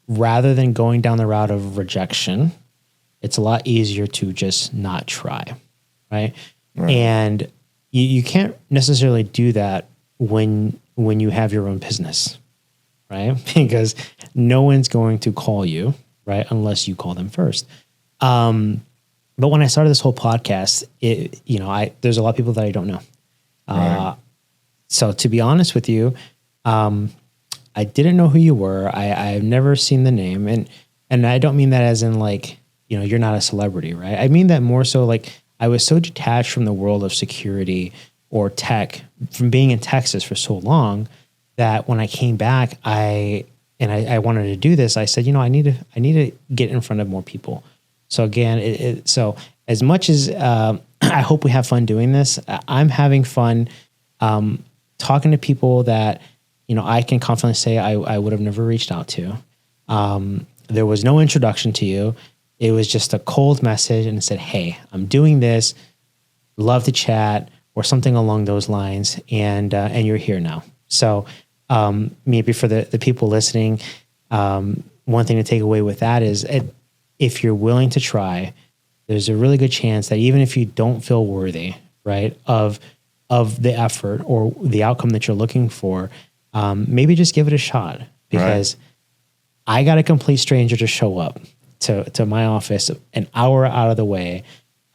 rather than going down the route of rejection, it's a lot easier to just not try, right? And you can't necessarily do that when you have your own business, right? Because no one's going to call you, right, unless you call them first. But when I started this whole podcast, there's a lot of people that I don't know. So to be honest with you, I didn't know who you were. I've never seen the name, and I don't mean that as in like, you're not a celebrity, right? I mean that more so like I was so detached from the world of security or tech from being in Texas for so long that when I came back, I wanted to do this. I said, I need to get in front of more people. So again, so as much as I hope we have fun doing this, I'm having fun talking to people that I can confidently say I would have never reached out to. There was no introduction to you. It was just a cold message and it said, hey, I'm doing this, love to chat, or something along those lines, and you're here now. So maybe for the people listening, one thing to take away with that is if you're willing to try, there's a really good chance that even if you don't feel worthy, right, of the effort or the outcome that you're looking for, maybe just give it a shot, because I got a complete stranger to show up to my office an hour out of the way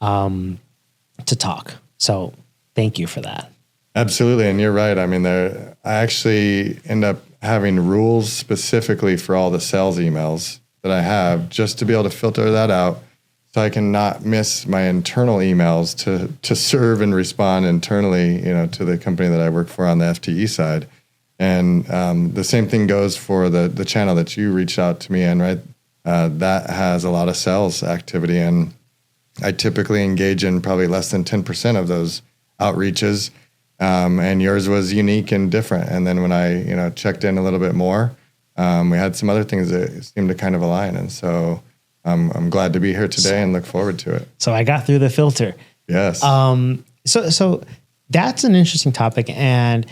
to talk. So thank you for that. Absolutely. And you're right. I mean, I actually end up having rules specifically for all the sales emails that I have, just to be able to filter that out so I can not miss my internal emails to serve and respond internally, to the company that I work for on the FTE side. And the same thing goes for the channel that you reached out to me in, right? That has a lot of sales activity, and I typically engage in probably less than 10% of those outreaches. And yours was unique and different. And then when I, checked in a little bit more, we had some other things that seemed to kind of align. And so I'm glad to be here today and look forward to it. So I got through the filter. Yes. So that's an interesting topic. And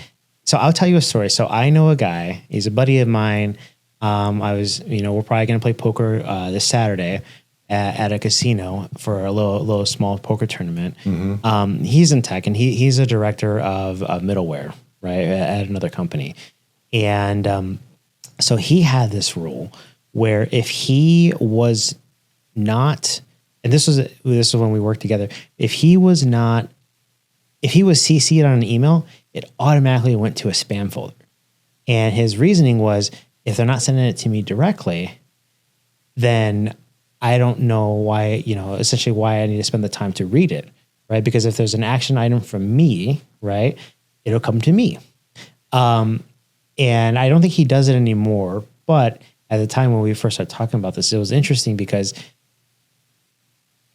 so I'll tell you a story. So I know a guy, he's a buddy of mine. We're probably going to play poker this Saturday at a casino for a little small poker tournament. Mm-hmm. He's in tech, and he's a director of middleware, right, at another company. And so he had this rule where if he was not, and this was when we worked together, if he was CC'd on an email, it automatically went to a spam folder. And his reasoning was, if they're not sending it to me directly, then I don't know why, essentially why I need to spend the time to read it, right? Because if there's an action item from me, right, it'll come to me. And I don't think he does it anymore. But at the time when we first started talking about this, it was interesting because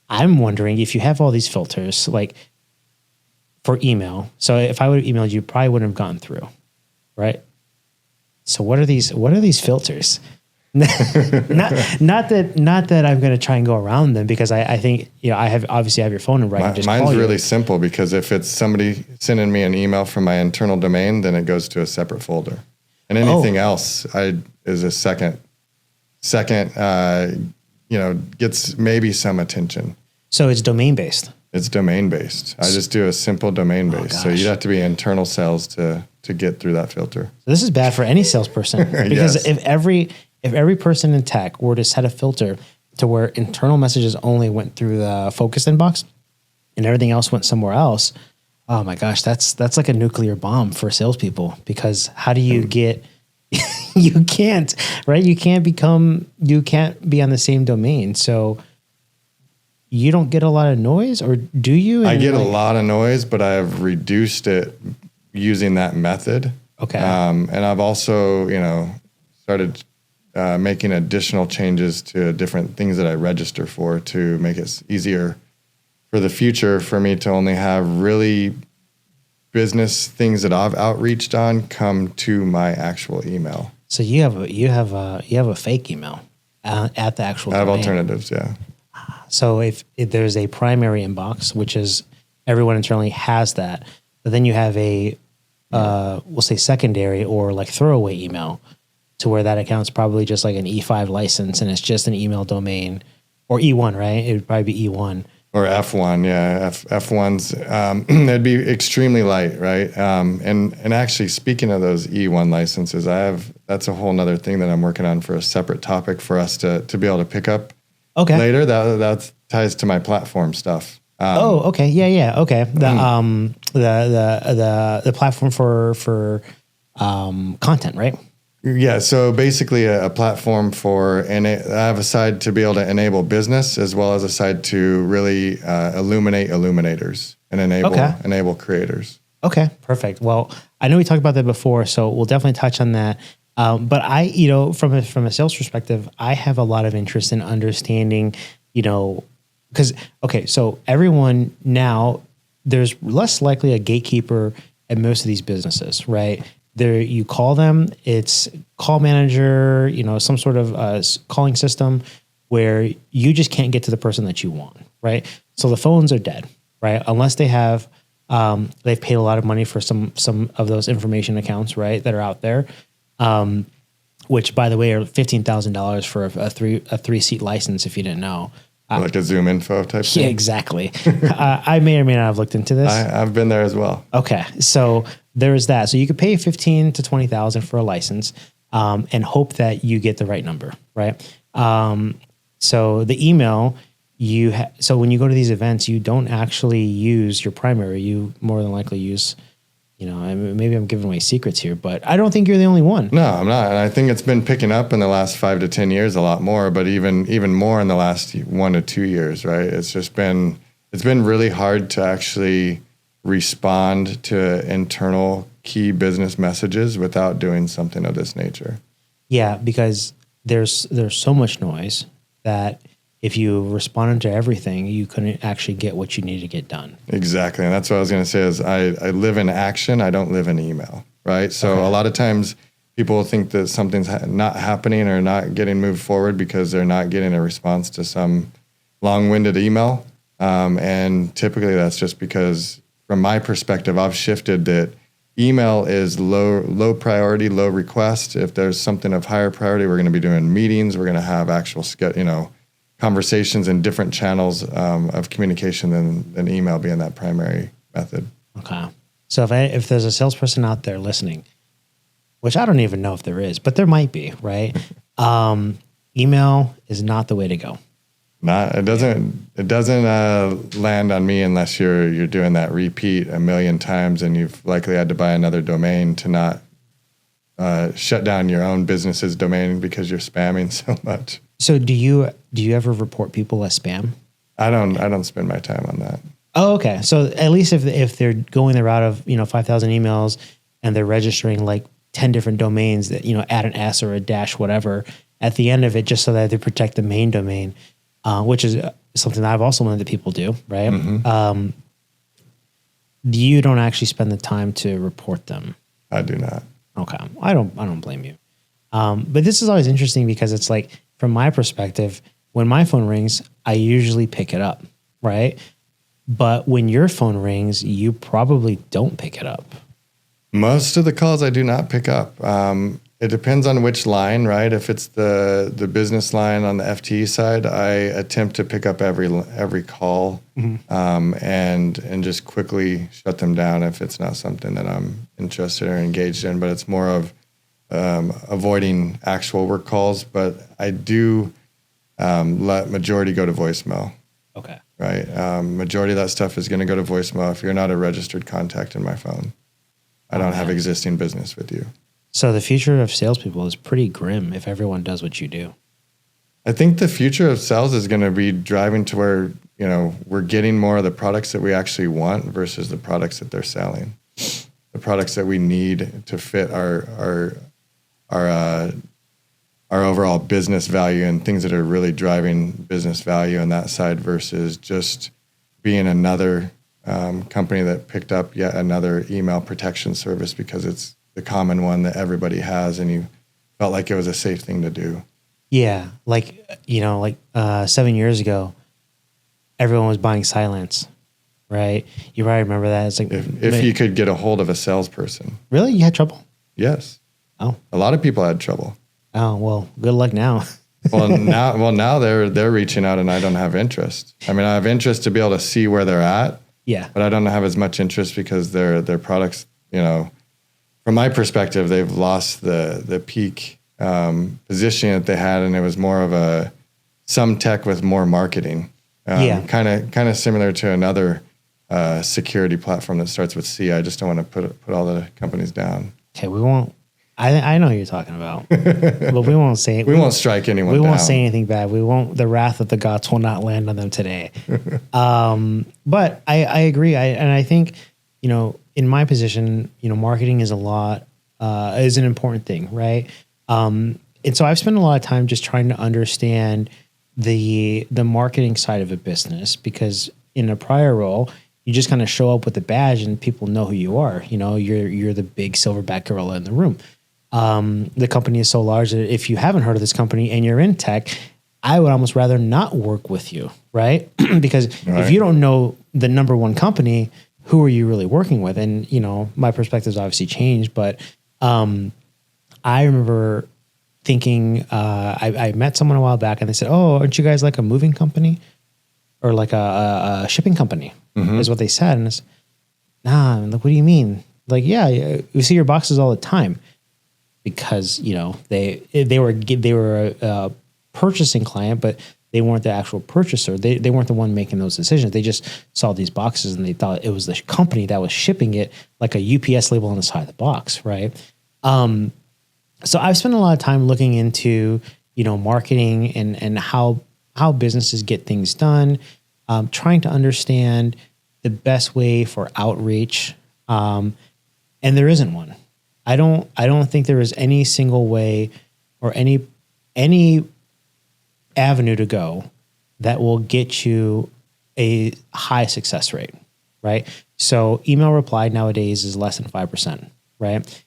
I'm wondering if you have all these filters, like for email. So if I would have emailed you, probably wouldn't have gotten through, right? So what are these filters? not that I'm going to try and go around them, because I think, I obviously have your phone number. I can just call you. Mine's really simple, because if it's somebody sending me an email from my internal domain, then it goes to a separate folder, and anything else is a second, gets maybe some attention. So it's domain based. It's domain based. I just do a simple domain based. So you'd have to be internal sales to get through that filter. So this is bad for any salesperson, because Yes. if every person in tech were to set a filter to where internal messages only went through the focused inbox and everything else went somewhere else, oh my gosh, that's like a nuclear bomb for salespeople. Because how do you get? You can't, right? You can't be on the same domain. So you don't get a lot of noise, or do you? I get a lot of noise, but I have reduced it using that method. Okay. And I've also, started making additional changes to different things that I register for to make it easier for the future for me to only have really business things that I've outreached on come to my actual email. So you have a fake email at the actual I have domain. alternatives, yeah. So if there's a primary inbox, which is everyone internally has that, but then you have a we'll say secondary or like throwaway email. to where that account's probably just like an E5 license and it's just an email domain, or E1, right? It would probably be E1. Or F1, yeah. F1's, that'd be extremely light, right? And actually, speaking of those E1 licenses, that's a whole nother thing that I'm working on for a separate topic for us to be able to pick up later. That ties to my platform stuff. Okay. Yeah. Okay. The platform for content, right? Yeah. So basically a platform I have a side to be able to enable business as well as a side to really illuminate illuminators and enable creators. Okay, perfect. Well, I know we talked about that before, so we'll definitely touch on that. But from a sales perspective, I have a lot of interest in understanding, because, so everyone now, there's less likely a gatekeeper at most of these businesses, right? You call them, it's call manager, some sort of calling system where you just can't get to the person that you want, right? So the phones are dead, right? Unless they have, they've paid a lot of money for some of those information accounts, right, that are out there, which, by the way, are $15,000 for a 3-seat license, if you didn't know. Like a Zoom info type thing? Yeah, exactly. I may or may not have looked into this. I've been there as well. Okay, so there's that. So you could pay $15,000 to $20,000 for a license, and hope that you get the right number, right? So the email, so when you go to these events, you don't actually use your primary. You more than likely use, maybe I'm giving away secrets here, but I don't think you're the only one. No, I'm not. And I think it's been picking up in the last 5 to 10 years a lot more, but even more in the last 1 to 2 years, right? It's been really hard to actually respond to internal key business messages without doing something of this nature. Yeah, because there's so much noise that if you responded to everything, you couldn't actually get what you need to get done. Exactly. And that's what I was going to say is I live in action. I don't live in email, right? So a lot of times people think that something's not happening or not getting moved forward because they're not getting a response to some long-winded email. And typically that's just because, from my perspective, I've shifted that email is low priority, low request. If there's something of higher priority, we're going to be doing meetings. We're going to have actual conversations in different channels of communication than email being that primary method. Okay. So if there's a salesperson out there listening, which I don't even know if there is, but there might be, right? Email is not the way to go. It doesn't land on me unless you're doing that repeat a million times and you've likely had to buy another domain to not shut down your own business's domain because you're spamming so much. So do you ever report people as spam? I don't spend my time on that. Oh, okay. So at least if they're going the route of 5,000 emails and they're registering like 10 different domains that add an S or a dash whatever at the end of it, just so that they protect the main domain, which is something that I've also learned that people do, right? Mm-hmm. You don't actually spend the time to report them. I do not. Okay, I don't blame you. But this is always interesting because it's like, from my perspective, when my phone rings, I usually pick it up, right? But when your phone rings, you probably don't pick it up. Most of the calls I do not pick up. It depends on which line, right? If it's the business line on the FTE side, I attempt to pick up every call, mm-hmm. And just quickly shut them down if it's not something that I'm interested or engaged in. But it's more of avoiding actual work calls, but I do let majority go to voicemail. Okay. Right. Majority of that stuff is going to go to voicemail if you're not a registered contact in my phone. I don't have existing business with you. So the future of salespeople is pretty grim if everyone does what you do. I think the future of sales is going to be driving to where, we're getting more of the products that we actually want versus the products that they're selling. The products that we need to fit our overall business value and things that are really driving business value on that side versus just being another company that picked up yet another email protection service because it's the common one that everybody has and you felt like it was a safe thing to do. Yeah. 7 years ago, everyone was buying Silence, right? You probably remember that. It's like if you could get a hold of a salesperson. Really? You had trouble? Yes. Oh. A lot of people had trouble. Oh, well, good luck now. Now they're reaching out and I don't have interest. I mean, I have interest to be able to see where they're at. Yeah. But I don't have as much interest because their products, from my perspective, they've lost the peak positioning that they had, and it was more of some tech with more marketing. Kind of similar to another security platform that starts with C. I just don't want to put all the companies down. Okay, we won't. I know who you're talking about, but we won't say it. We won't strike anyone down. We won't say anything bad. We won't. The wrath of the gods will not land on them today. But I agree. I think, in my position, marketing is is an important thing, right? And so I've spent a lot of time just trying to understand the marketing side of a business, because in a prior role, you just kind of show up with a badge and people know who you are. You're the big silverback gorilla in the room. The company is so large that if you haven't heard of this company and you're in tech, I would almost rather not work with you, right? Because if you don't know the number one company, who are you really working with? And, my perspective's obviously changed, but I remember thinking, I met someone a while back and they said, "Oh, aren't you guys like a moving company or like a shipping company?" Is what they said. And it's, nah, I'm like, what do you mean? Like, yeah, we see your boxes all the time. Because they were a purchasing client, but they weren't the actual purchaser. They weren't the one making those decisions. They just saw these boxes and they thought it was the company that was shipping it, like a UPS label on the side of the box, right? So I've spent a lot of time looking into marketing and how businesses get things done, trying to understand the best way for outreach, and there isn't one. I don't think there is any single way or any avenue to go that will get you a high success rate, right? So email reply nowadays is less than 5%, right?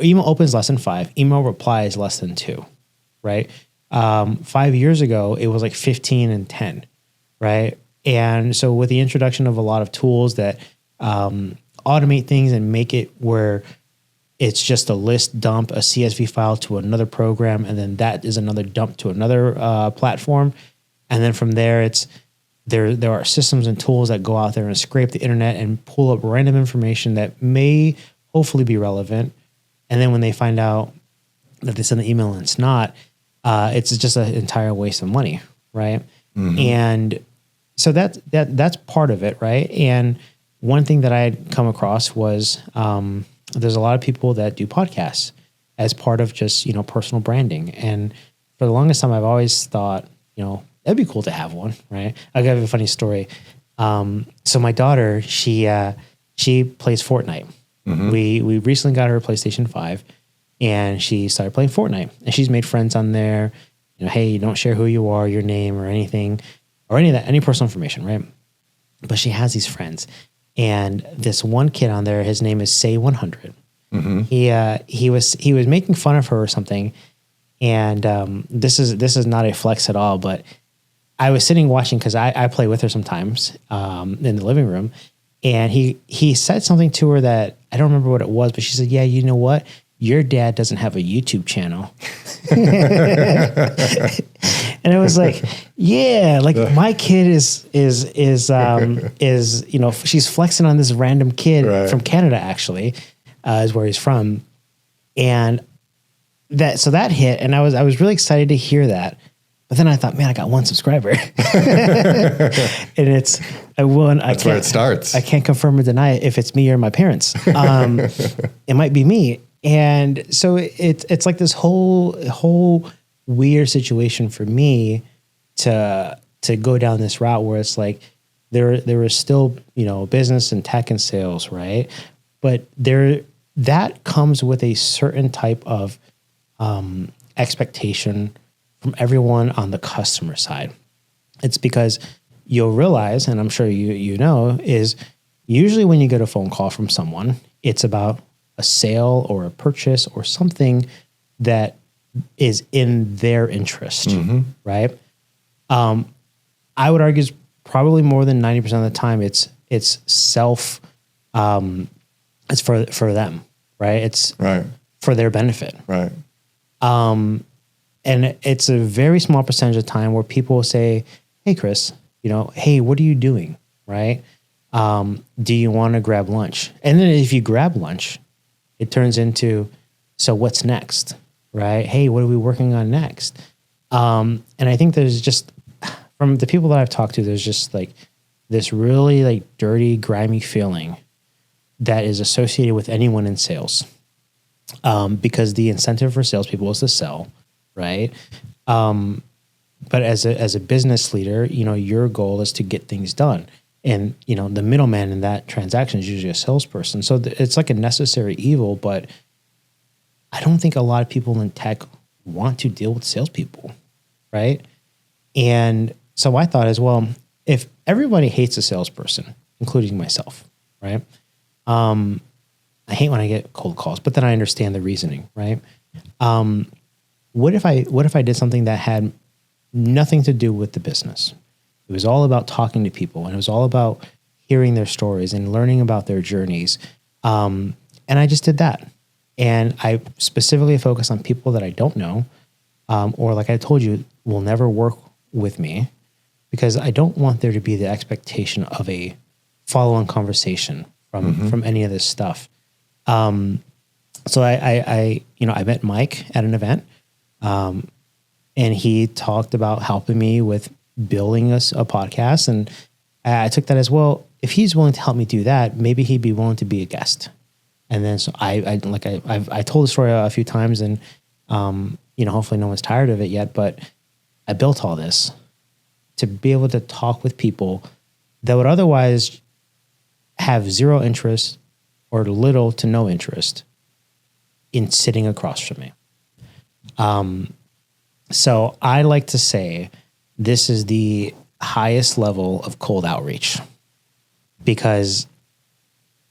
Email opens less than 5, email reply is less than 2, right? 5 years ago, it was like 15 and 10, right? And so with the introduction of a lot of tools that automate things and make it where it's just a list dump, a CSV file to another program, and then that is another dump to another platform. And then from there, there are systems and tools that go out there and scrape the internet and pull up random information that may hopefully be relevant. And then when they find out that they send the email and it's not, it's just an entire waste of money, right? Mm-hmm. And so that's part of it, right? And one thing that I had come across was there's a lot of people that do podcasts as part of just, personal branding. And for the longest time, I've always thought, that'd be cool to have one, right? I'll give you a funny story. So my daughter, she plays Fortnite. Mm-hmm. We recently got her a PlayStation 5 and she started playing Fortnite and she's made friends on there. Hey, you don't share who you are, your name or anything or any of that, any personal information, right? But she has these friends. And this one kid on there, his name is Say 100. Mm-hmm. He was making fun of her or something. And this is not a flex at all, but I was sitting watching because I play with her sometimes in the living room. And he said something to her that I don't remember what it was, but she said, "Yeah, you know what? Your dad doesn't have a YouTube channel." And it was like, yeah, like my kid is she's flexing on this random kid from Canada, actually, is where he's from. And that hit. And I was really excited to hear that. But then I thought, man, I got one subscriber. And that's where it starts. I can't confirm or deny it if it's me or my parents. It might be me. And so it's like this whole weird situation for me to go down this route where it's like there is still, business and tech and sales, right? But that comes with a certain type of expectation from everyone on the customer side. It's because you'll realize, and I'm sure you know, is usually when you get a phone call from someone, it's about a sale or a purchase or something that is in their interest, mm-hmm. right? I would argue it's probably more than 90% of the time it's self, it's for them, right? It's for their benefit. Right. And it's a very small percentage of time where people will say, hey, Chris, hey, what are you doing? Right? Do you want to grab lunch? And then if you grab lunch, it turns into, so what's next? Right? Hey, what are we working on next? And I think there's just, from the people that I've talked to, there's just like this really like dirty, grimy feeling that is associated with anyone in sales. Because the incentive for salespeople is to sell, right? But as a business leader, your goal is to get things done. And, the middleman in that transaction is usually a salesperson. So it's like a necessary evil, but I don't think a lot of people in tech want to deal with salespeople, right? And so I thought as well, if everybody hates a salesperson, including myself, right? I hate when I get cold calls, but then I understand the reasoning, right? What if I did something that had nothing to do with the business? It was all about talking to people, and it was all about hearing their stories and learning about their journeys. And I just did that. And I specifically focus on people that I don't know, or like I told you, will never work with me, because I don't want there to be the expectation of a follow-on conversation from any of this stuff. So I met Mike at an event, and he talked about helping me with building us a podcast. And I took that as, well, if he's willing to help me do that, maybe he'd be willing to be a guest. And then so I told the story a few times, and hopefully no one's tired of it yet, but I built all this to be able to talk with people that would otherwise have zero interest or little to no interest in sitting across from me. So I like to say this is the highest level of cold outreach, because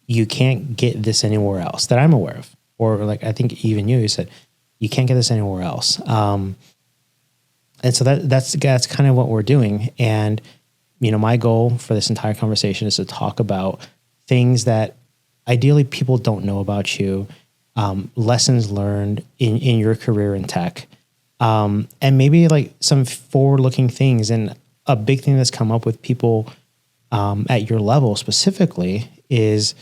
you can't get this anywhere else that I'm aware of. Or like, I think even you said, you can't get this anywhere else. And so that's kind of what we're doing. And, my goal for this entire conversation is to talk about things that ideally people don't know about you, lessons learned in your career in tech, and maybe like some forward-looking things. And a big thing that's come up with people at your level specifically is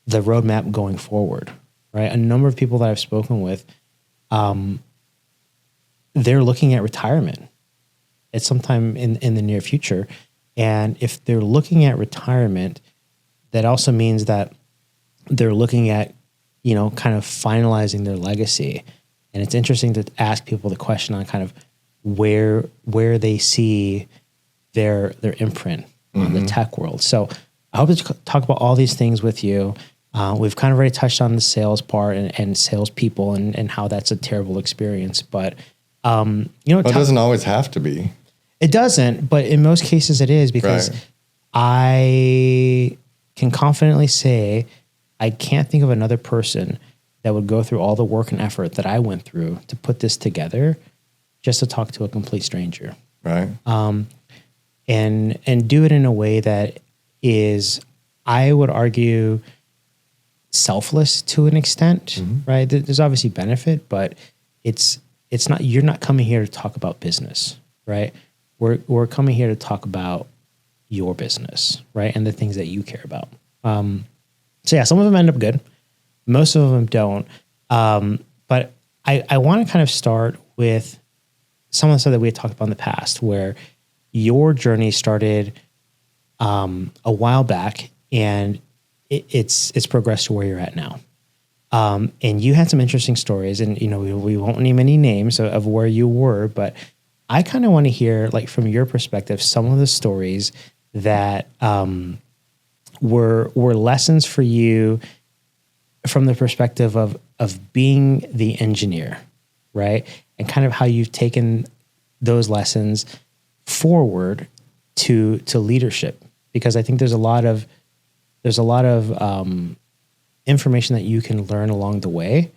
the roadmap going forward, right? A number of people that I've spoken with, they're looking at retirement at some time in the near future. And if they're looking at retirement, that also means that they're looking at, kind of finalizing their legacy. And it's interesting to ask people the question on kind of where they see their imprint on the tech world. So I hope to talk about all these things with you. We've kind of already touched on the sales part and salespeople and how that's a terrible experience. But, it doesn't always have to be. It doesn't, but in most cases it is, because I can confidently say I can't think of another person that would go through all the work and effort that I went through to put this together just to talk to a complete stranger. Right. And do it in a way that is, I would argue, selfless to an extent, right? There's obviously benefit, but it's not, you're not coming here to talk about business, right? We're coming here to talk about your business, right? And the things that you care about. So yeah, some of them end up good. Most of them don't. But I want to kind of start with some of the stuff that we had talked about in the past, where your journey started a while back, and it's progressed to where you're at now. And you had some interesting stories, and we won't name any names of where you were, but I kind of want to hear, like, from your perspective, some of the stories that were lessons for you from the perspective of being the engineer, right? And kind of how you've taken those lessons forward to leadership, because I think there's a lot of information that you can learn along the way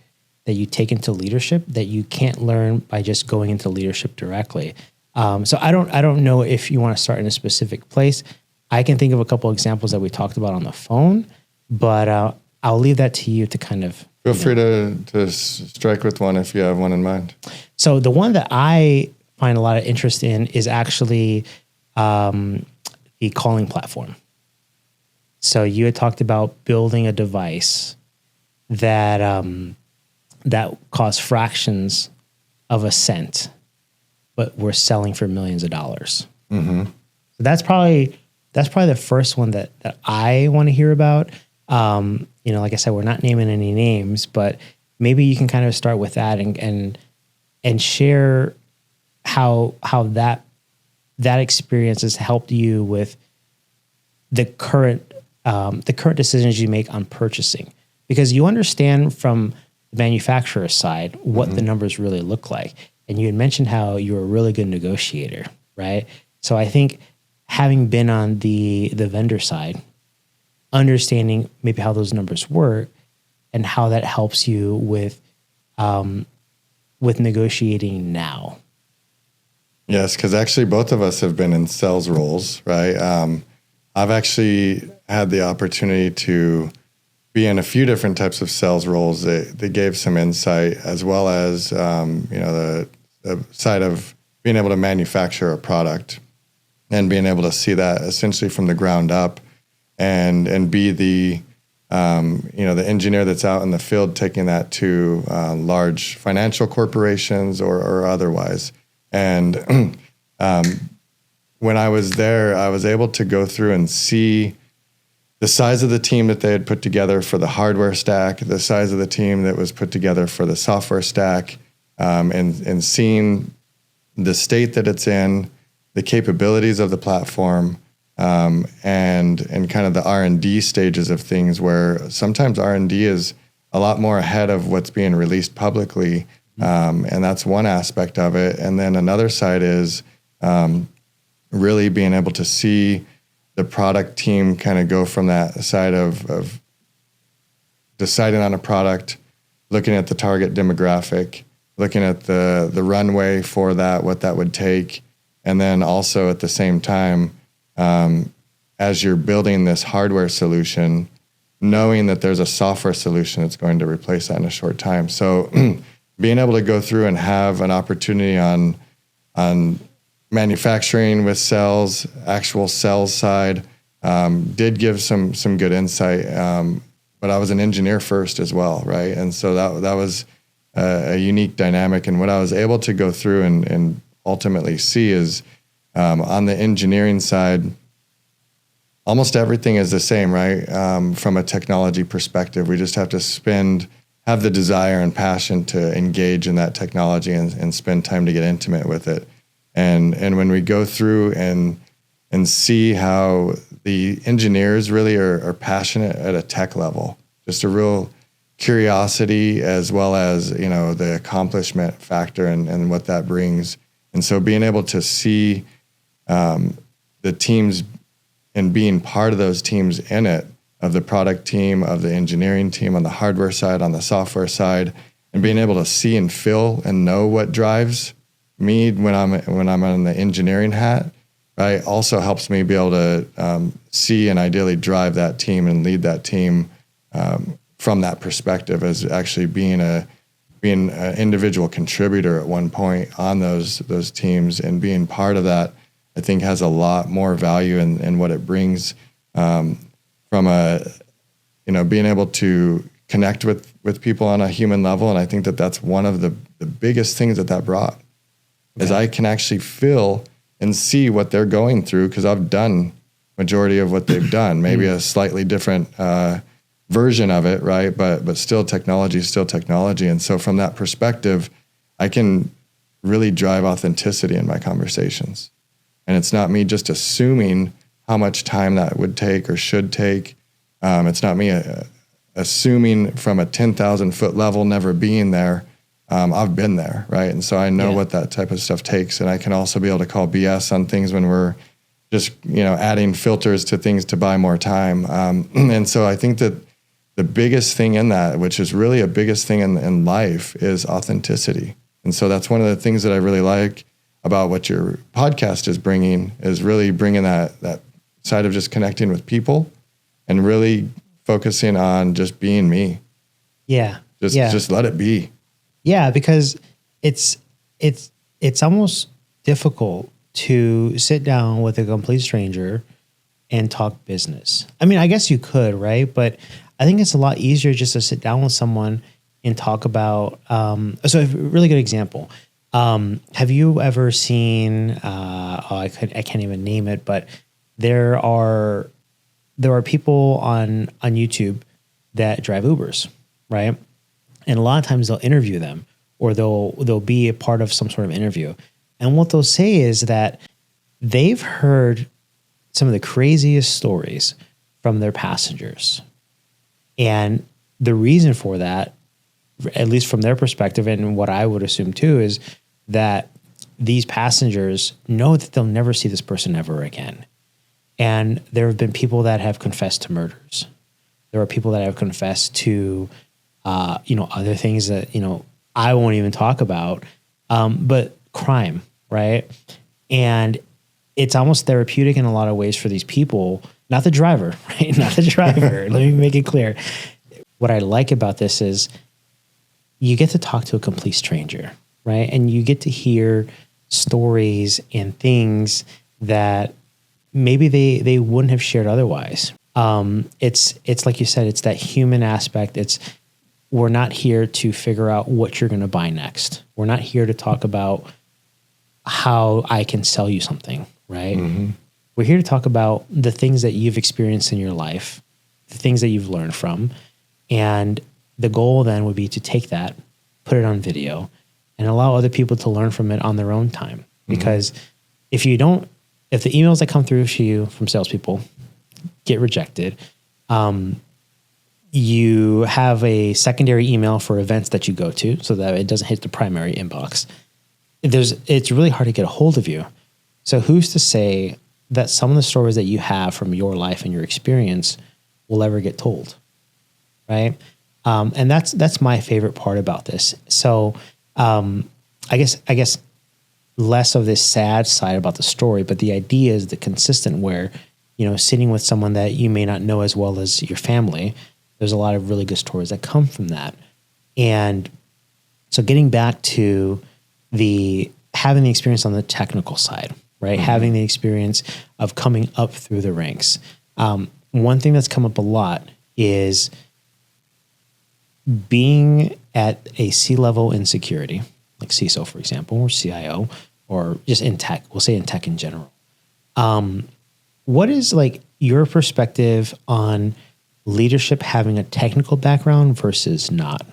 that you take into leadership that you can't learn by just going into leadership directly. So I don't know if you want to start in a specific place. I can think of a couple examples that we talked about on the phone, but I'll leave that to you to kind of Feel free to strike with one if you have one in mind. So the one that I find a lot of interest in is actually the calling platform. So you had talked about building a device that that costs fractions of a cent, but we're selling for millions of dollars. Mm-hmm. So that's probably the first one that I want to hear about. Like I said, we're not naming any names, but maybe you can kind of start with that and share how that experience has helped you with the current decisions you make on purchasing, because you understand from the manufacturer side what the numbers really look like. And you had mentioned how you're a really good negotiator, right? So I think having been on the vendor side, understanding maybe how those numbers work and how that helps you with negotiating now. Yes, because actually both of us have been in sales roles, right? I've actually had the opportunity to be in a few different types of sales roles that gave some insight, as well as the side of being able to manufacture a product and being able to see that essentially from the ground up, and be the the engineer that's out in the field taking that to large financial corporations or otherwise. And when I was there, I was able to go through and see the size of the team that they had put together for the hardware stack, the size of the team that was put together for the software stack, and seeing the state that it's in, the capabilities of the platform, and kind of the R&D stages of things, where sometimes R&D is a lot more ahead of what's being released publicly. And that's one aspect of it. And then another side is really being able to see the product team kind of go from that side of deciding on a product, looking at the target demographic, looking at the runway for that, what that would take. And then also at the same time, as you're building this hardware solution, knowing that there's a software solution that's going to replace that in a short time. So being able to go through and have an opportunity on manufacturing with cells, actual sales side, did give some good insight. But I was an engineer first as well, right? And so that was a unique dynamic. And what I was able to go through and ultimately see is on the engineering side, almost everything is the same, right? From a technology perspective, we just have to have the desire and passion to engage in that technology and spend time to get intimate with it. And when we go through and see how the engineers really are passionate at a tech level, just a real curiosity, as well as, the accomplishment factor and what that brings. And so being able to see the teams and being part of those teams in it, of the product team, of the engineering team, on the hardware side, on the software side, and being able to see and feel and know what drives me when I'm on the engineering hat, right, also helps me be able to see and ideally drive that team and lead that team from that perspective, as actually being an individual contributor at one point on those teams, and being part of that, I think has a lot more value in what it brings from being able to connect with people on a human level. And I think that's one of the biggest things that brought, is I can actually feel and see what they're going through, because I've done majority of what they've done, maybe a slightly different version of it, right? But still, technology is still technology. And so from that perspective, I can really drive authenticity in my conversations. And it's not me just assuming how much time that would take or should take. It's not me assuming from a 10,000 foot level, never being there. I've been there, right? And so I know what that type of stuff takes. And I can also be able to call BS on things when we're just, adding filters to things to buy more time. And so I think that the biggest thing in that, which is really a biggest thing in life, is authenticity. And so that's one of the things that I really like about what your podcast is bringing, is really bringing that side of just connecting with people and really focusing on just being me. Yeah. Just let it be. Yeah, because it's almost difficult to sit down with a complete stranger and talk business. I mean, I guess you could, right? But I think it's a lot easier just to sit down with someone and talk about. So a really good example. Have you ever seen? I can't even name it, but there are people on YouTube that drive Ubers, right? And a lot of times they'll interview them, or they'll be a part of some sort of interview. And what they'll say is that they've heard some of the craziest stories from their passengers. And the reason for that, at least from their perspective, and what I would assume too, is that these passengers know that they'll never see this person ever again. And there have been people that have confessed to murders. There are people that have confessed to, other things that, I won't even talk about, but crime, right? And it's almost therapeutic in a lot of ways for these people, not the driver, right? Not the driver. Let me make it clear. What I like about this is you get to talk to a complete stranger, right? And you get to hear stories and things that maybe they wouldn't have shared otherwise. It's like you said, it's that human aspect. We're not here to figure out what you're going to buy next. We're not here to talk about how I can sell you something, right? Mm-hmm. We're here to talk about the things that you've experienced in your life, the things that you've learned from. And the goal then would be to take that, put it on video, and allow other people to learn from it on their own time. Because if the emails that come through to you from salespeople get rejected, you have a secondary email for events that you go to so that it doesn't hit the primary inbox. It's really hard to get a hold of you. So who's to say that some of the stories that you have from your life and your experience will ever get told, right? And that's my favorite part about this. So I guess less of this sad side about the story, but the idea is the consistent where, sitting with someone that you may not know as well as your family, there's a lot of really good stories that come from that. And so getting back to having the experience on the technical side, right? Mm-hmm. Having the experience of coming up through the ranks. One thing that's come up a lot is being at a C-level in security, like CISO, for example, or CIO, or just in tech. We'll say in tech in general. What is your perspective on leadership having a technical background versus not?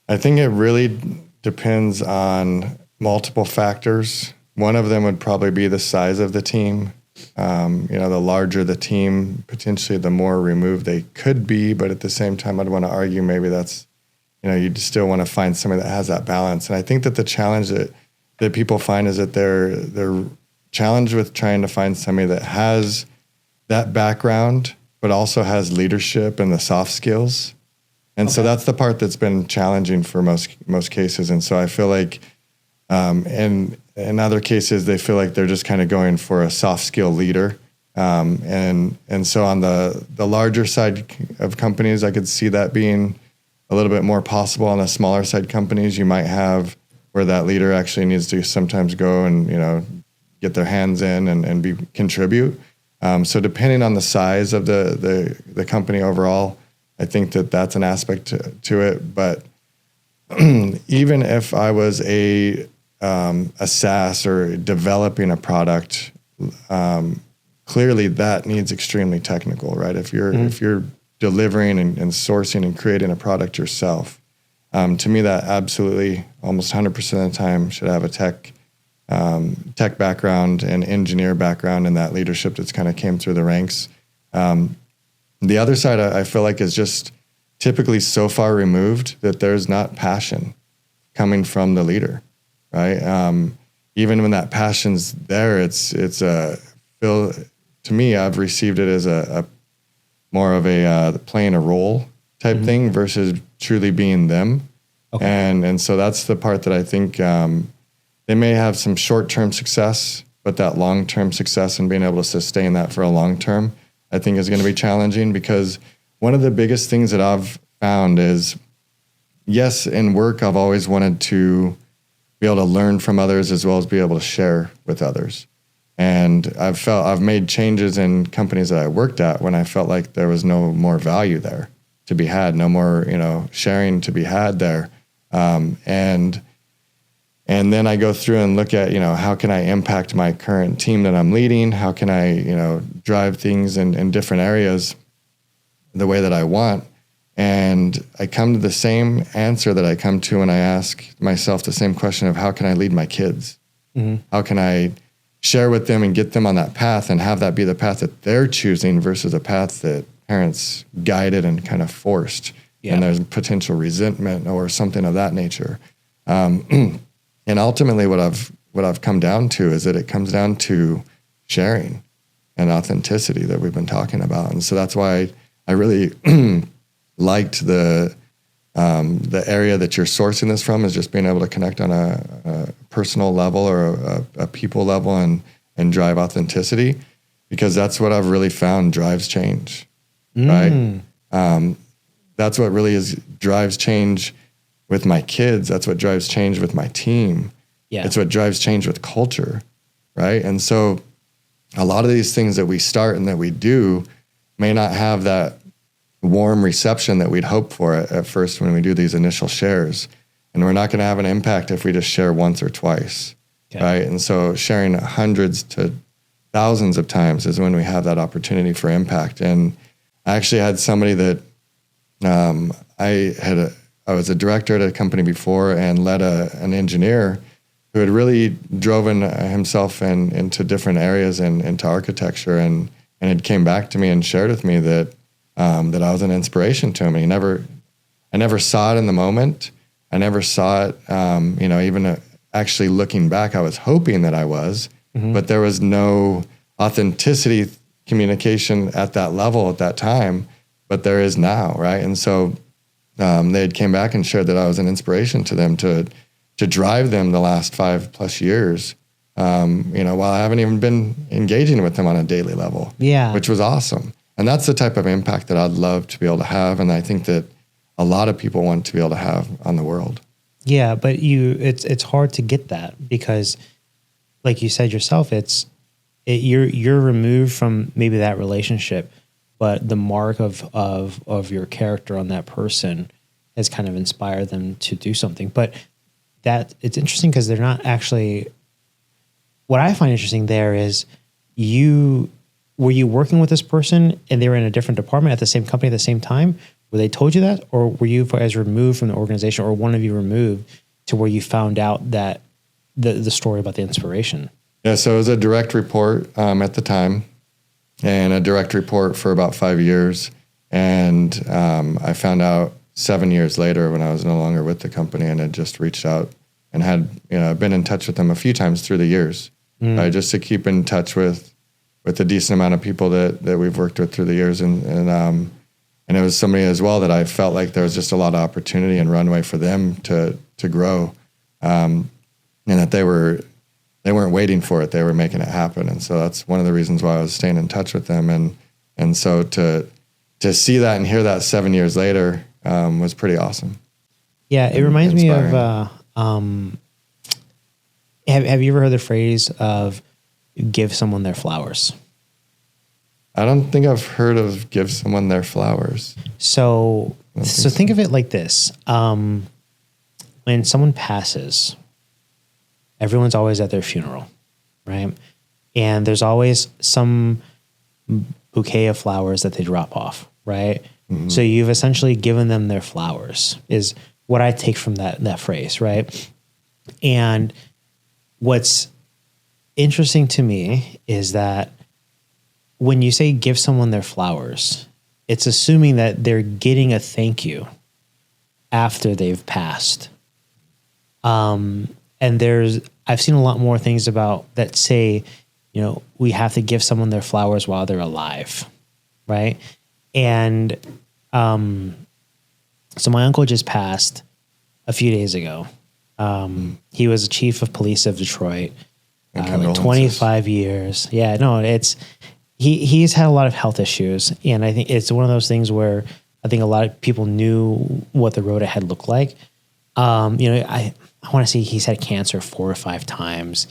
I think it really depends on multiple factors. One of them would probably be the size of the team. The larger the team, potentially the more removed they could be. But at the same time, I'd want to argue maybe that's, you still want to find somebody that has that balance. And I think that the challenge that people find is that they're challenged with trying to find somebody that has that background, but also has leadership and the soft skills. And so that's the part that's been challenging for most cases. And so I feel like in other cases, they feel like they're just kind of going for a soft skill leader. And so on the larger side of companies, I could see that being a little bit more possible. On the smaller side companies, you might have where that leader actually needs to sometimes go and, get their hands in and contribute. So depending on the size of the company overall, I think that that's an aspect to it. But even if I was a SaaS or developing a product, clearly that needs extremely technical, right? If you're delivering and sourcing and creating a product yourself, to me that absolutely almost 100% of the time should have a tech background and engineer background, and that leadership that's kind of came through the ranks. The other side I feel like is just typically so far removed that there's not passion coming from the leader, right? Even when that passion's there, it's to me, I've received it as a more of a playing a role type thing versus truly being them. Okay. And so that's the part that I think they may have some short-term success, but that long-term success and being able to sustain that for a long term, I think is going to be challenging, because one of the biggest things that I've found is, yes, in work, I've always wanted to be able to learn from others as well as be able to share with others. And I've made changes in companies that I worked at when I felt like there was no more value there to be had, no more, sharing to be had there. And then I go through and look at, how can I impact my current team that I'm leading? How can I, drive things in different areas the way that I want? And I come to the same answer that I come to when I ask myself the same question of how can I lead my kids? Mm-hmm. How can I share with them and get them on that path and have that be the path that they're choosing versus a path that parents guided and kind of forced. Yeah. And there's potential resentment or something of that nature. And ultimately what I've come down to is that it comes down to sharing and authenticity that we've been talking about. And so that's why I really liked the area that you're sourcing this from, is just being able to connect on a personal level or a people level and drive authenticity, because that's what I've really found drives change, right? That's what really drives change with my kids. That's what drives change with my team. Yeah. It's what drives change with culture, right? And so a lot of these things that we start and that we do may not have that warm reception that we'd hope for at first when we do these initial shares. And we're not going to have an impact if we just share once or twice, right? And so sharing hundreds to thousands of times is when we have that opportunity for impact. And I actually had somebody that I was a director at a company before and led an engineer who had really driven himself into different areas and into architecture, and it came back to me and shared with me that I was an inspiration to him. And I never saw it in the moment. I never saw it, even actually looking back, I was hoping that I was, but there was no authenticity communication at that level at that time, but there is now, right? And so they had came back and shared that I was an inspiration to them to drive them the last 5+ years, while I haven't even been engaging with them on a daily level, which was awesome. And that's the type of impact that I'd love to be able to have. And I think that a lot of people want to be able to have on the world. Yeah, but it's hard to get that because, like you said yourself, you're removed from maybe that relationship, but the mark of your character on that person has kind of inspired them to do something. But that it's interesting because they're not actually. What I find interesting there is were you working with this person and they were in a different department at the same company at the same time? Were they told you that, or were you guys removed from the organization, or one of you removed to where you found out that the story about the inspiration? Yeah, so it was a direct report at the time, and a direct report for about 5 years. And I found out 7 years later when I was no longer with the company and had just reached out and had been in touch with them a few times through the years, just to keep in touch with a decent amount of people that we've worked with through the years. And it was somebody as well that I felt like there was just a lot of opportunity and runway for them to grow, and that they weren't waiting for it; they were making it happen. And so that's one of the reasons why I was staying in touch with them. And so to see that and hear that 7 years later was pretty awesome. Yeah, it reminds me of. Have you ever heard the phrase of "give someone their flowers"? I don't think I've heard of give someone their flowers. So think of it like this. When someone passes, everyone's always at their funeral, right? And there's always some bouquet of flowers that they drop off, right? Mm-hmm. So you've essentially given them their flowers is what I take from that phrase, right? And what's interesting to me is that when you say give someone their flowers, it's assuming that they're getting a thank you after they've passed. And I've seen a lot more things about that say, we have to give someone their flowers while they're alive, right? And so my uncle just passed a few days ago. He was a chief of police of Detroit, 25 years. Yeah, no, he's had a lot of health issues, and I think it's one of those things where I think a lot of people knew what the road ahead looked like. I want to say he's had cancer 4 or 5 times.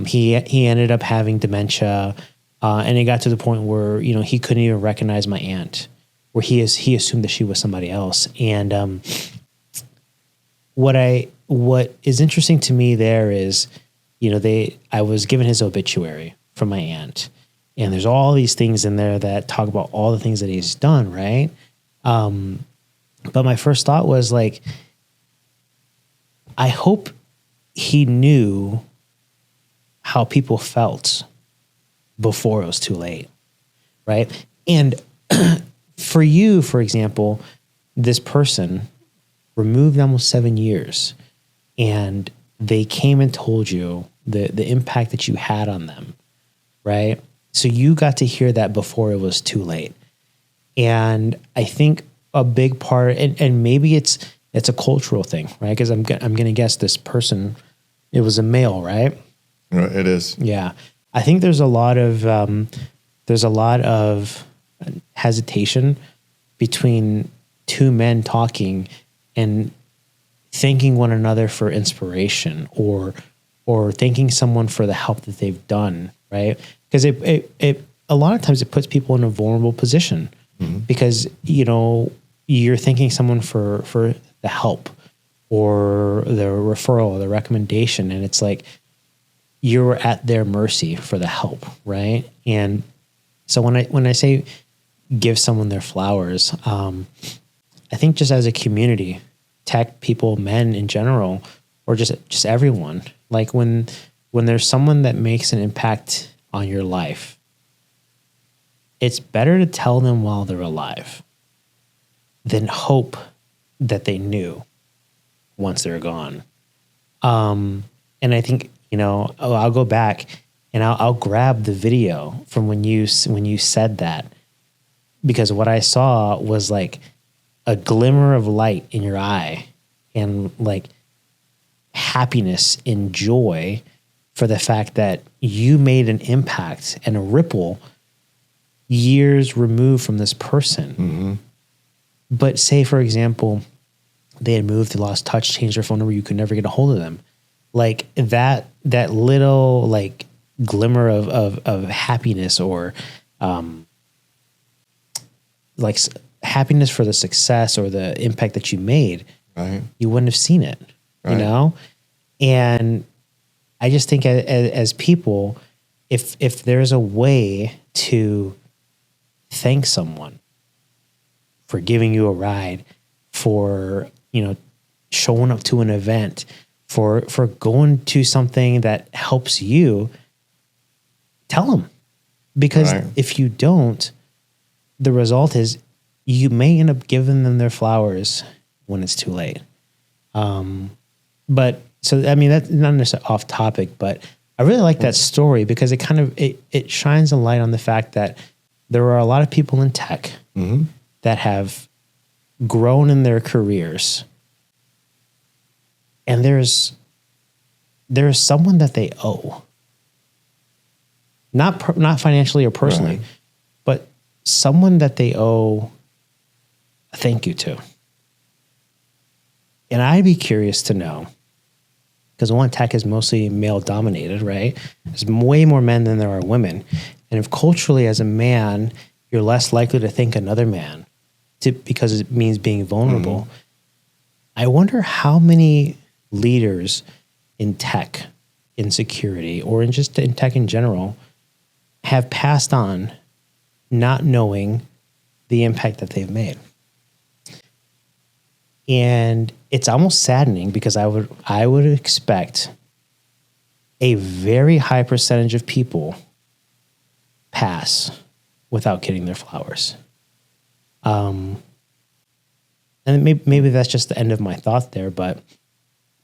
He ended up having dementia, and it got to the point where he couldn't even recognize my aunt, where he assumed that she was somebody else. And what is interesting to me there is, I was given his obituary from my aunt, and there's all these things in there that talk about all the things that he's done, right? But my first thought was like, I hope he knew how people felt before it was too late, right? And for you, for example, this person removed almost 7 years, and they came and told you the impact that you had on them, right? So you got to hear that before it was too late. And I think a big part, and maybe it's a cultural thing, right? Because I'm going to guess this person, it was a male, right? It is. Yeah. I think there's a lot of hesitation between two men talking and thanking one another for inspiration or thanking someone for the help that they've done, right? Because it a lot of times it puts people in a vulnerable position, because you're thanking someone for the help or the referral or the recommendation, and it's like you're at their mercy for the help, right? And so when I say give someone their flowers, I think just as a community, tech people, men in general, or just everyone, like when there's someone that makes an impact on your life, it's better to tell them while they're alive than hope that they knew once they're gone. And I think, I'll go back and I'll grab the video from when you said that, because what I saw was like a glimmer of light in your eye and like happiness and joy for the fact that you made an impact and a ripple years removed from this person. Mm-hmm. But say, for example, they had moved, they lost touch, changed their phone number, you could never get a hold of them. Like that little like glimmer of happiness or like happiness for the success or the impact that you made, right, you wouldn't have seen it, right. And I just think as people, if there's a way to thank someone for giving you a ride, for, showing up to an event, for going to something that helps you, tell them. Because right. If you don't, the result is you may end up giving them their flowers when it's too late. But so, I mean, that's not necessarily off topic, but I really like that story because it kind of, it shines a light on the fact that there are a lot of people in tech mm-hmm. that have grown in their careers, and there's someone that they owe, not financially or personally, right. but someone that they owe a thank you to. And I'd be curious to know, because one, tech is mostly male dominated, right? There's way more men than there are women. And if culturally as a man, you're less likely to thank another man because it means being vulnerable, mm-hmm. I wonder how many leaders in tech, in security, or in tech in general, have passed on not knowing the impact that they've made. And it's almost saddening because I would expect a very high percentage of people pass without getting their flowers. And maybe that's just the end of my thought there, but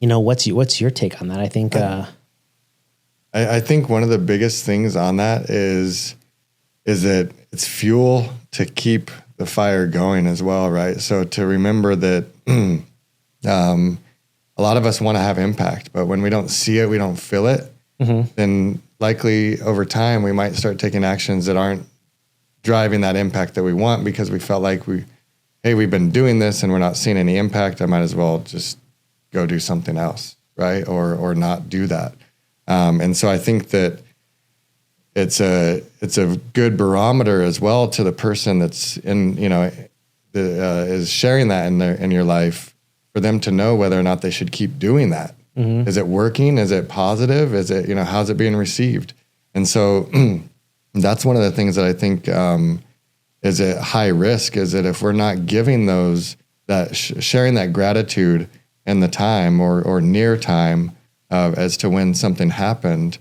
what's your take on that? I think I think one of the biggest things on that is that it's fuel to keep the fire going as well, right? So to remember that a lot of us want to have impact, but when we don't see it, we don't feel it, mm-hmm. then likely over time we might start taking actions that aren't driving that impact that we want because we felt like we hey, we've been doing this and we're not seeing any impact, I might as well just go do something else, right? Or not do that. And so I think that it's a good barometer as well to the person that's is sharing that in your life, for them to know whether or not they should keep doing that. Is it working? Is it positive? Is it, how's it being received? And so that's one of the things that I think is at high risk, is that if we're not giving sharing that gratitude and the time or near time as to when something happened,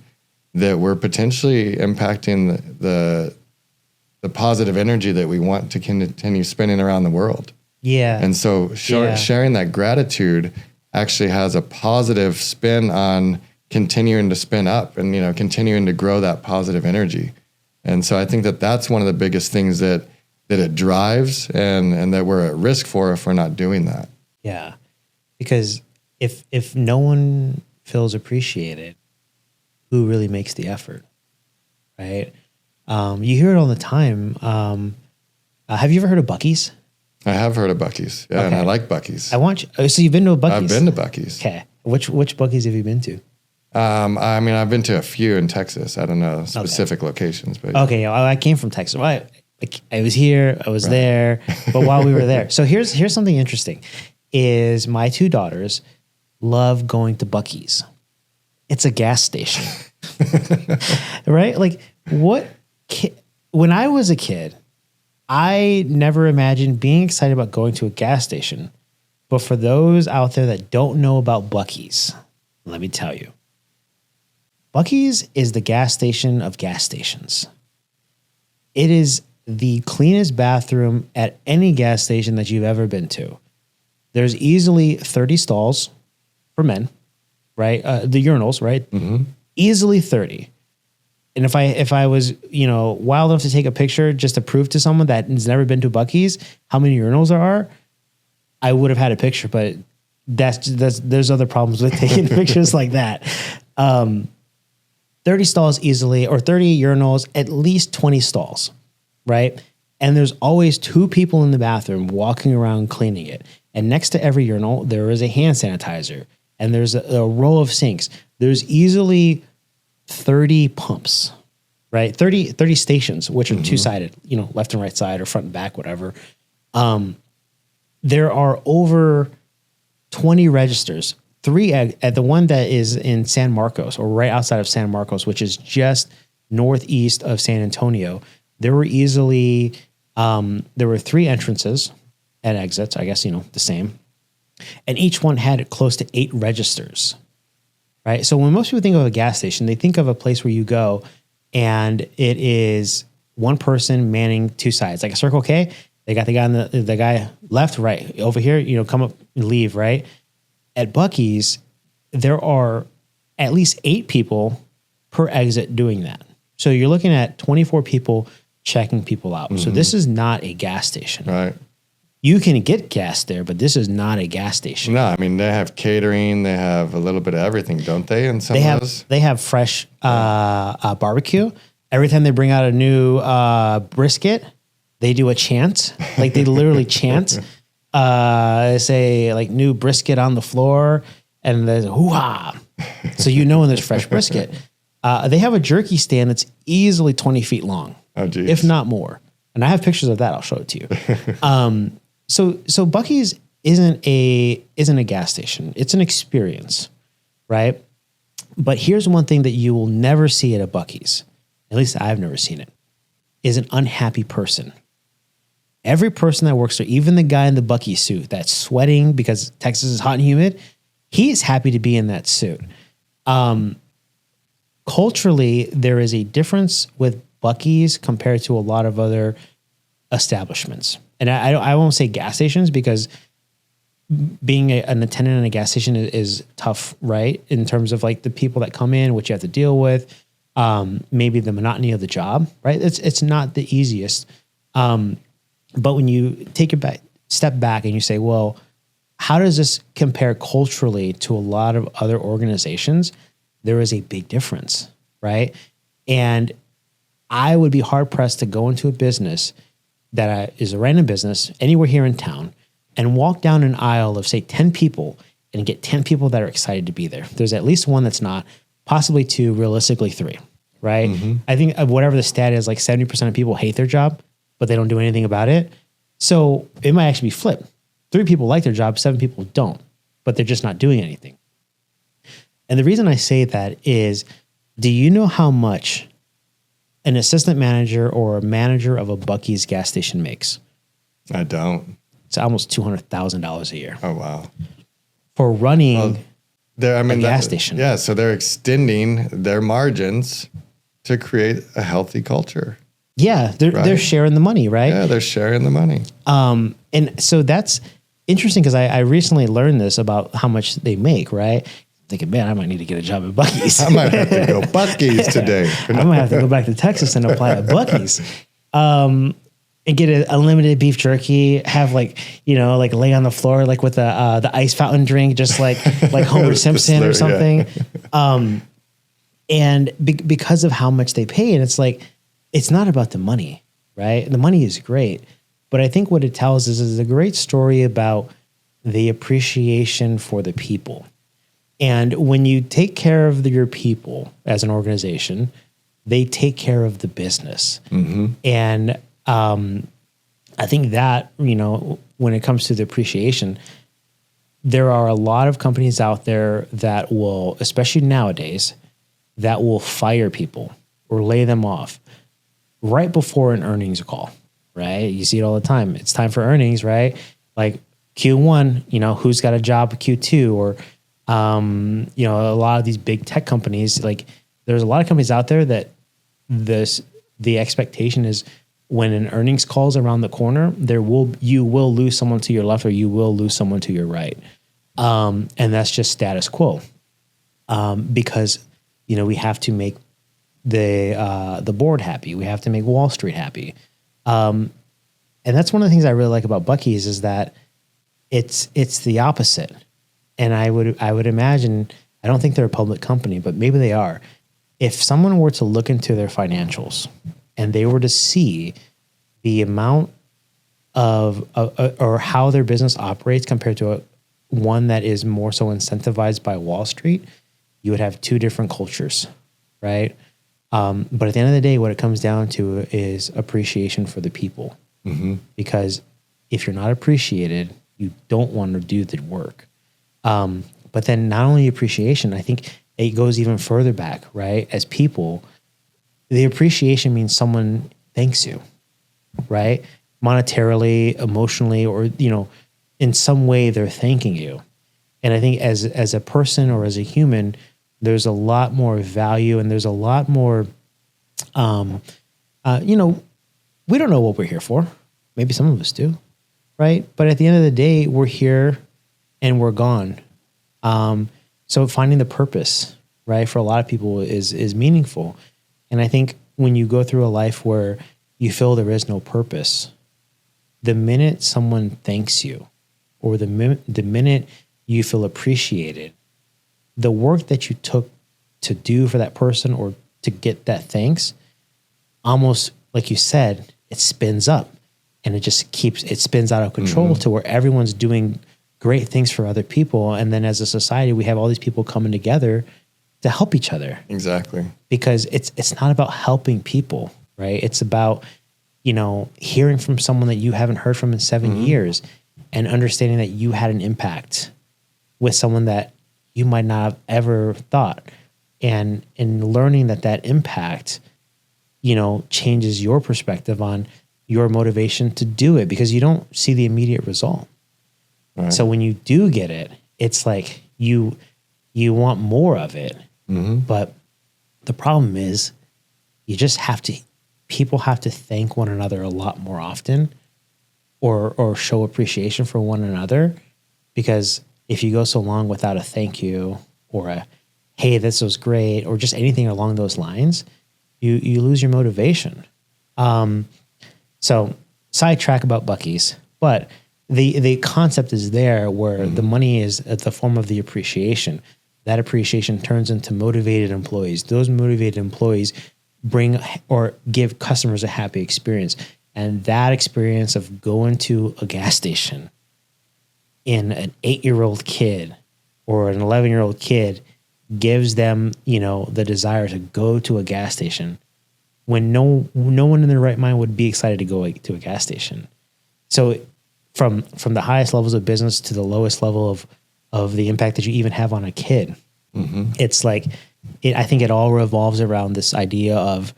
that we're potentially impacting the positive energy that we want to continue spinning around the world. Yeah. And so sharing that gratitude actually has a positive spin on continuing to spin up and, continuing to grow that positive energy. And so I think that that's one of the biggest things that it drives and that we're at risk for if we're not doing that. Yeah. Because if no one feels appreciated, who really makes the effort, right? You hear it all the time. Have you ever heard of Buc-ee's? I have heard of Buc-ee's. Yeah, okay. And I like Buc-ee's. So you've been to a Buc-ee's? I've been to Buc-ee's. Okay. Which Buc-ee's have you been to? I've been to a few in Texas. I don't know specific locations, but okay. Well, I came from Texas. Well, I was here. I was there. But while we were there, so here's something interesting: is my two daughters love going to Buc-ee's. It's a gas station, right? Like when I was a kid, I never imagined being excited about going to a gas station. But for those out there that don't know about Buc-ee's, let me tell you. Buc-ee's is the gas station of gas stations. It is the cleanest bathroom at any gas station that you've ever been to. There's easily 30 stalls for men, right? The urinals, right? Mm-hmm. Easily 30. And if I was, wild enough to take a picture just to prove to someone that has never been to Buc-ee's how many urinals there are, I would have had a picture, but there's other problems with taking pictures like that. 30 stalls easily, or 30 urinals, at least 20 stalls, right? And there's always two people in the bathroom walking around cleaning it. And next to every urinal, there is a hand sanitizer, and there's a row of sinks. There's easily 30 pumps, right? 30 stations, which are two-sided, left and right side or front and back, whatever. There are over 20 registers, 3 at the one that is in San Marcos, or right outside of San Marcos, which is just northeast of San Antonio. There were easily, there were 3 entrances and exits, I guess, the same. And each one had close to 8 registers, right? So when most people think of a gas station, they think of a place where you go and it is one person manning 2 sides, like a Circle K. They got the guy left, right, over here, come up and leave, right? At Buc-ee's, there are at least 8 people per exit doing that. So you're looking at 24 people checking people out. Mm-hmm. So this is not a gas station. Right. You can get gas there, but this is not a gas station. No, they have catering. They have a little bit of everything, don't they? In some of those? They have fresh barbecue. Every time they bring out a new brisket, they do a chant. Like they literally chant. Say like new brisket on the floor, and there's hoo-ha. So when there's fresh brisket. They have a jerky stand that's easily 20 feet long, if not more. And I have pictures of that. I'll show it to you. So Buc-ee's isn't a gas station. It's an experience, right? But here's one thing that you will never see at a Buc-ee's, at least I've never seen it, is an unhappy person. Every person that works there, even the guy in the Buc-ee's suit that's sweating because Texas is hot and humid, he is happy to be in that suit. Culturally, there is a difference with Buc-ee's compared to a lot of other establishments. And I won't say gas stations, because being an attendant in a gas station is tough, right? In terms of like the people that come in, what you have to deal with, maybe the monotony of the job, right? It's not the easiest. But when you take a step back and you say, well, how does this compare culturally to a lot of other organizations? There is a big difference, right? And I would be hard pressed to go into a business is a random business anywhere here in town and walk down an aisle of, say, 10 people and get 10 people that are excited to be there. There's at least one that's not, possibly two, realistically three, right? I think whatever the stat is, like 70% of people hate their job, but they don't do anything about it. So it might actually be flipped. 3 people like their job, 7 people don't, but they're just not doing anything. And the reason I say that is, do you know how much an assistant manager or a manager of a Buc-ee's gas station makes? I don't. It's almost $200,000 a year. Oh, wow. For running a gas station. Yeah, so they're extending their margins to create a healthy culture. Yeah, they're sharing the money, right? Yeah, they're sharing the money. And so that's interesting because I recently learned this about how much they make, right? Thinking, man, I might need to get a job at Buc-ee's. I might have to go Buc-ee's today. I might have to go back to Texas and apply at Buc-ee's. And get an unlimited beef jerky, have like lay on the floor, like with the ice fountain drink, just like Homer Simpson or something. Yeah. And because of how much they pay, and it's like, it's not about the money, right? The money is great. But I think what it tells us is a great story about the appreciation for the people. And when you take care of your people as an organization, they take care of the business. And I think that, when it comes to the appreciation, there are a lot of companies out there that will, especially nowadays, that will fire people or lay them off right before an earnings call, right? You see it all the time. It's time for earnings, right? Like Q1, who's got a job Q2 or, a lot of these big tech companies, like there's a lot of companies out there that the expectation is when an earnings call is around the corner, you will lose someone to your left or you will lose someone to your right. And that's just status quo. Because, we have to make the board happy. We have to make Wall Street happy. And that's one of the things I really like about Buc-ee's is that it's the opposite. And I would imagine, I don't think they're a public company, but maybe they are. If someone were to look into their financials and they were to see the amount of or how their business operates compared to one that is more so incentivized by Wall Street, you would have 2 different cultures, right? But at the end of the day, what it comes down to is appreciation for the people. Because if you're not appreciated, you don't want to do the work. But then not only appreciation, I think it goes even further back, right? As people, the appreciation means someone thanks you, right? Monetarily, emotionally, or, in some way they're thanking you. And I think as a person or as a human, there's a lot more value and there's a lot more, we don't know what we're here for. Maybe some of us do, right? But at the end of the day, we're here and we're gone. So finding the purpose, right, for a lot of people is meaningful. And I think when you go through a life where you feel there is no purpose, the minute someone thanks you or the minute you feel appreciated, the work that you took to do for that person or to get that thanks, almost like you said, it spins up and it spins out of control to where everyone's doing great things for other people. And then as a society, we have all these people coming together to help each other. Exactly. Because it's not about helping people, right? It's about, hearing from someone that you haven't heard from in 7 years and understanding that you had an impact with someone that you might not have ever thought. And in learning that impact, changes your perspective on your motivation to do it because you don't see the immediate result. Right. So when you do get it, it's like you want more of it. But the problem is people have to thank one another a lot more often or show appreciation for one another, because if you go so long without a thank you or a, hey, this was great, or just anything along those lines, you lose your motivation. So sidetrack about Buc-ee's, but the concept is there where the money is at the form of the appreciation. That appreciation turns into motivated employees. Those motivated employees bring or give customers a happy experience. And that experience of going to a gas station in an 8-year-old kid or an 11-year-old kid gives them, the desire to go to a gas station when no one in their right mind would be excited to go to a gas station. So from the highest levels of business to the lowest level of the impact that you even have on a kid, it's like, I think it all revolves around this idea of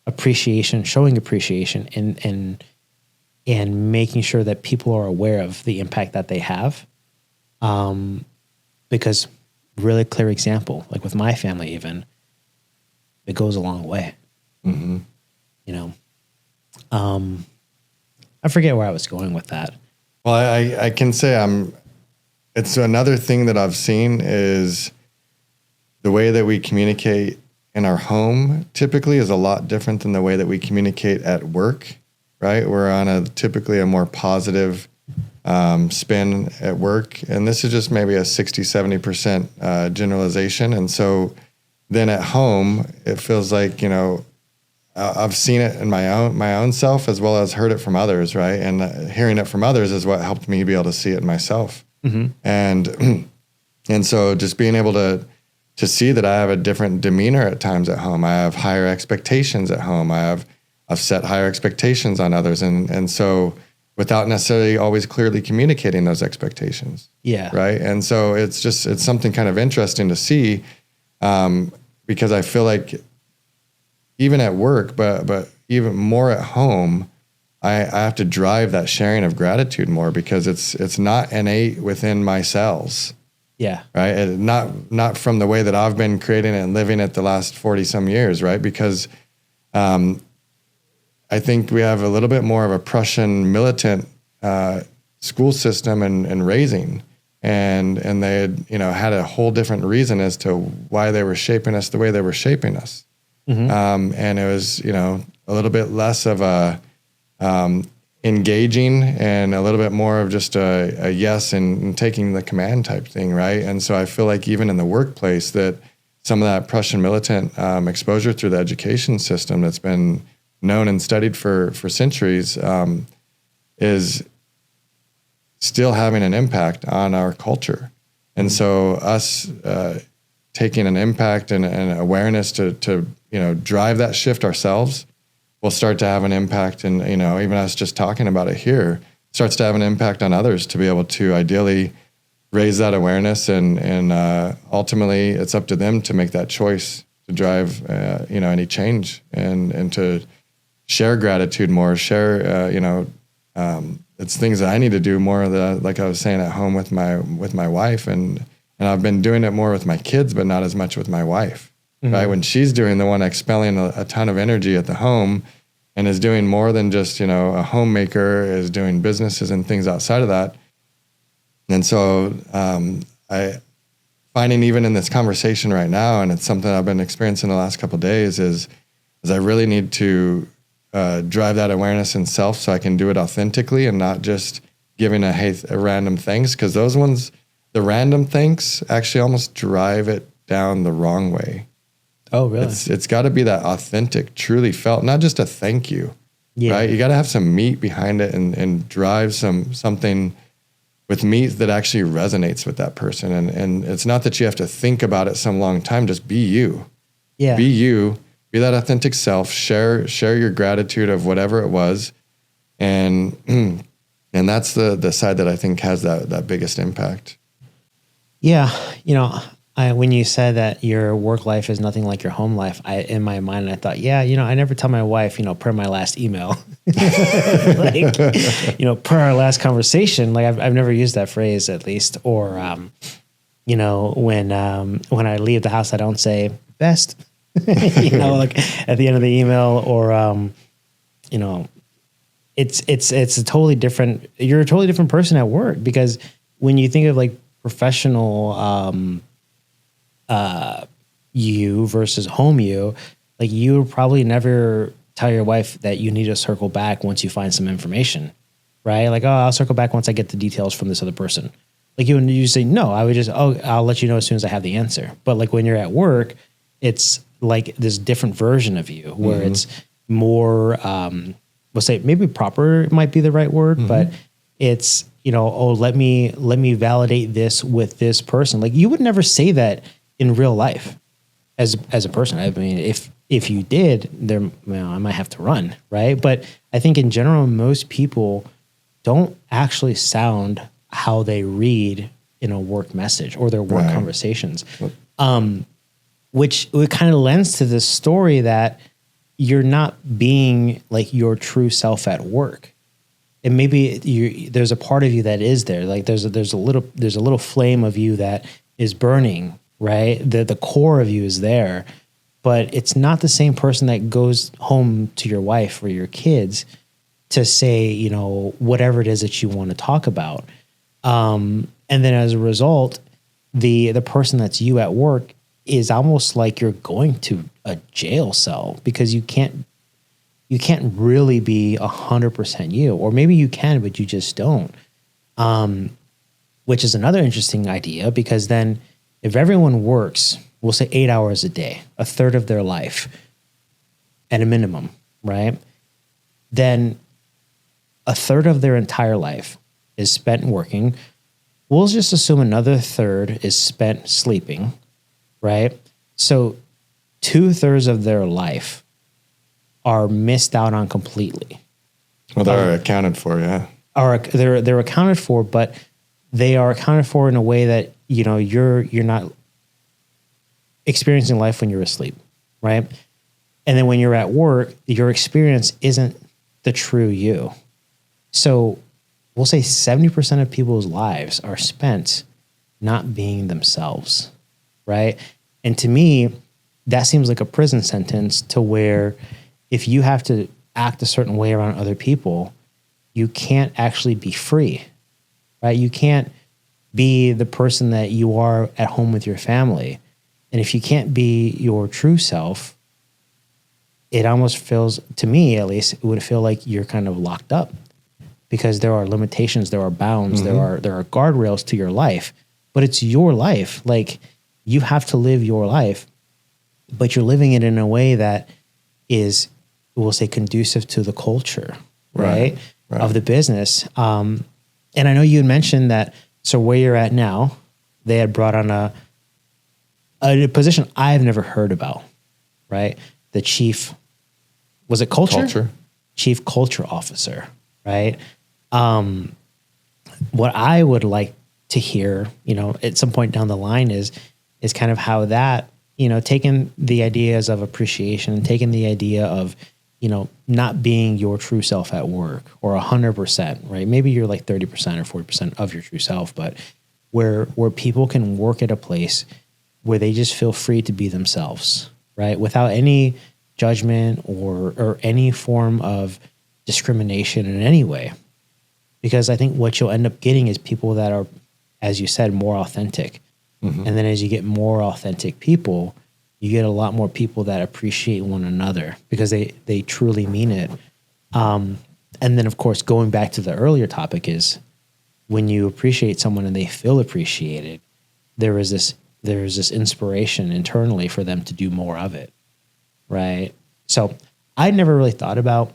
appreciation, showing appreciation and making sure that people are aware of the impact that they have. Because really clear example, like with my family, even it goes a long way. I forget where I was going with that. Well, I can say it's another thing that I've seen is the way that we communicate in our home typically is a lot different than the way that we communicate at work, right? We're on typically a more positive spin at work. And this is just maybe a 60, 70% generalization. And so then at home, it feels like, I've seen it in my own self as well as heard it from others, right? And hearing it from others is what helped me be able to see it myself. And so just being able to see that I have a different demeanor at times at home. I have higher expectations at home. I've set higher expectations on others. And so without necessarily always clearly communicating those expectations. Yeah. Right. And so it's something kind of interesting to see because I feel like even at work, but even more at home, I have to drive that sharing of gratitude more because it's not innate within my cells. Yeah. Right. And not from the way that I've been creating it and living it the last 40 some years. Right. Because I think we have a little bit more of a Prussian militant school system and raising. And they had a whole different reason as to why they were shaping us the way they were shaping us. And it was, a little bit less of a engaging and a little bit more of just a yes and taking the command type thing, right? And so I feel like even in the workplace that some of that Prussian militant exposure through the education system that's been known and studied for centuries is still having an impact on our culture. And so us taking an impact and awareness to drive that shift ourselves will start to have an impact. And, even us just talking about it here starts to have an impact on others to be able to ideally raise that awareness. And ultimately it's up to them to make that choice to drive, any change and to share gratitude more, share, it's things that I need to do more like I was saying at home with my wife. And I've been doing it more with my kids, but not as much with my wife. Right? When she's doing the one expelling a ton of energy at the home and is doing more than just, a homemaker, is doing businesses and things outside of that. And so I finding even in this conversation right now, and it's something I've been experiencing the last couple of days is I really need to drive that awareness in self so I can do it authentically and not just giving a random thanks, because those ones, the random thanks actually almost drive it down the wrong way. Oh, really? It's got to be that authentic, truly felt, not just a thank you, right? You got to have some meat behind it and drive something with meat that actually resonates with that person. And it's not that you have to think about it some long time. Just be you. Yeah. Be you. Be that authentic self. Share your gratitude of whatever it was, and that's the side that I think has that biggest impact. Yeah, when you said that your work life is nothing like your home life, in my mind, I thought, I never tell my wife, per my last email, per our last conversation, like I've never used that phrase at least, or, when I leave the house, I don't say best, like at the end of the email, or, it's a totally different, you're a totally different person at work, because when you think of like professional, you versus home you, like you would probably never tell your wife that you need to circle back once you find some information, right? Like, I'll circle back once I get the details from this other person. Like you say, no, I would just, I'll let you know as soon as I have the answer. But like when you're at work, it's like this different version of you where it's more, we'll say maybe proper might be the right word, but it's, oh, let me validate this with this person. Like you would never say that in real life as a person. I mean, if you did, I might have to run, right? But I think in general, most people don't actually sound how they read in a work message or their work conversations, which kind of lends to this story that you're not being like your true self at work. And maybe there's a part of you that is there. Like there's a little flame of you that is burning, right? The core of you is there, but it's not the same person that goes home to your wife or your kids to say, whatever it is that you want to talk about. And then as a result, the person that's you at work is almost like you're going to a jail cell because you can't really be 100% you, or maybe you can, but you just don't. Which is another interesting idea, because then if everyone works, we'll say 8 hours a day, a third of their life at a minimum, right? Then a third of their entire life is spent working. We'll just assume another third is spent sleeping, right? So 2/3 of their life are missed out on completely. Well, they're accounted for, yeah. They're accounted for, but they are accounted for in a way that you're not experiencing life when you're asleep, right? And then when you're at work, your experience isn't the true you. So we'll say 70% of people's lives are spent not being themselves, right? And to me, that seems like a prison sentence, to where if you have to act a certain way around other people, you can't actually be free, right? You can't be the person that you are at home with your family. And if you can't be your true self, it almost feels, to me at least, it would feel like you're kind of locked up, because there are limitations, there are bounds, there are guardrails to your life, but it's your life. Like you have to live your life, but you're living it in a way that is, we'll say, conducive to the culture, right. Of the business. And I know you had mentioned that, so where you're at now, they had brought on a position I've never heard about, right? The chief, was it culture? Chief culture officer, right? What I would like to hear, at some point down the line is kind of how that, taking the ideas of appreciation, taking the idea of, not being your true self at work, or 100%, right? Maybe you're like 30% or 40% of your true self, but where people can work at a place where they just feel free to be themselves, right? Without any judgment or any form of discrimination in any way. Because I think what you'll end up getting is people that are, as you said, more authentic. And then as you get more authentic people, you get a lot more people that appreciate one another because they truly mean it. And then, of course, going back to the earlier topic, is when you appreciate someone and they feel appreciated, there is this inspiration internally for them to do more of it, right? So I never really thought about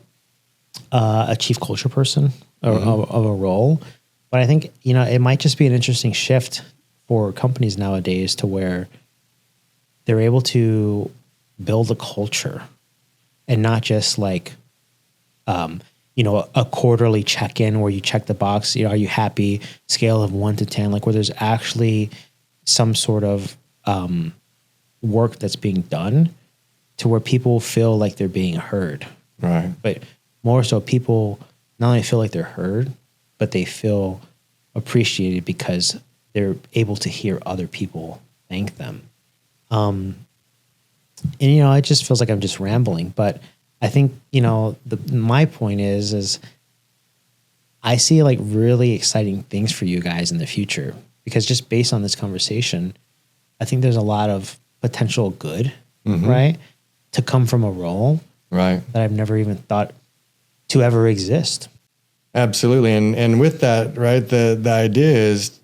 a chief culture person of a role, but I think it might just be an interesting shift for companies nowadays, to where they're able to build a culture and not just like, a quarterly check-in where you check the box, are you happy, scale of 1 to 10, like where there's actually some sort of work that's being done to where people feel like they're being heard. Right. But more so, people not only feel like they're heard, but they feel appreciated because they're able to hear other people thank them. And it just feels like I'm just rambling, but I think, my point is I see like really exciting things for you guys in the future, because just based on this conversation, I think there's a lot of potential good, right, to come from a role, right, that I've never even thought to ever exist. Absolutely. And with that, right, the idea is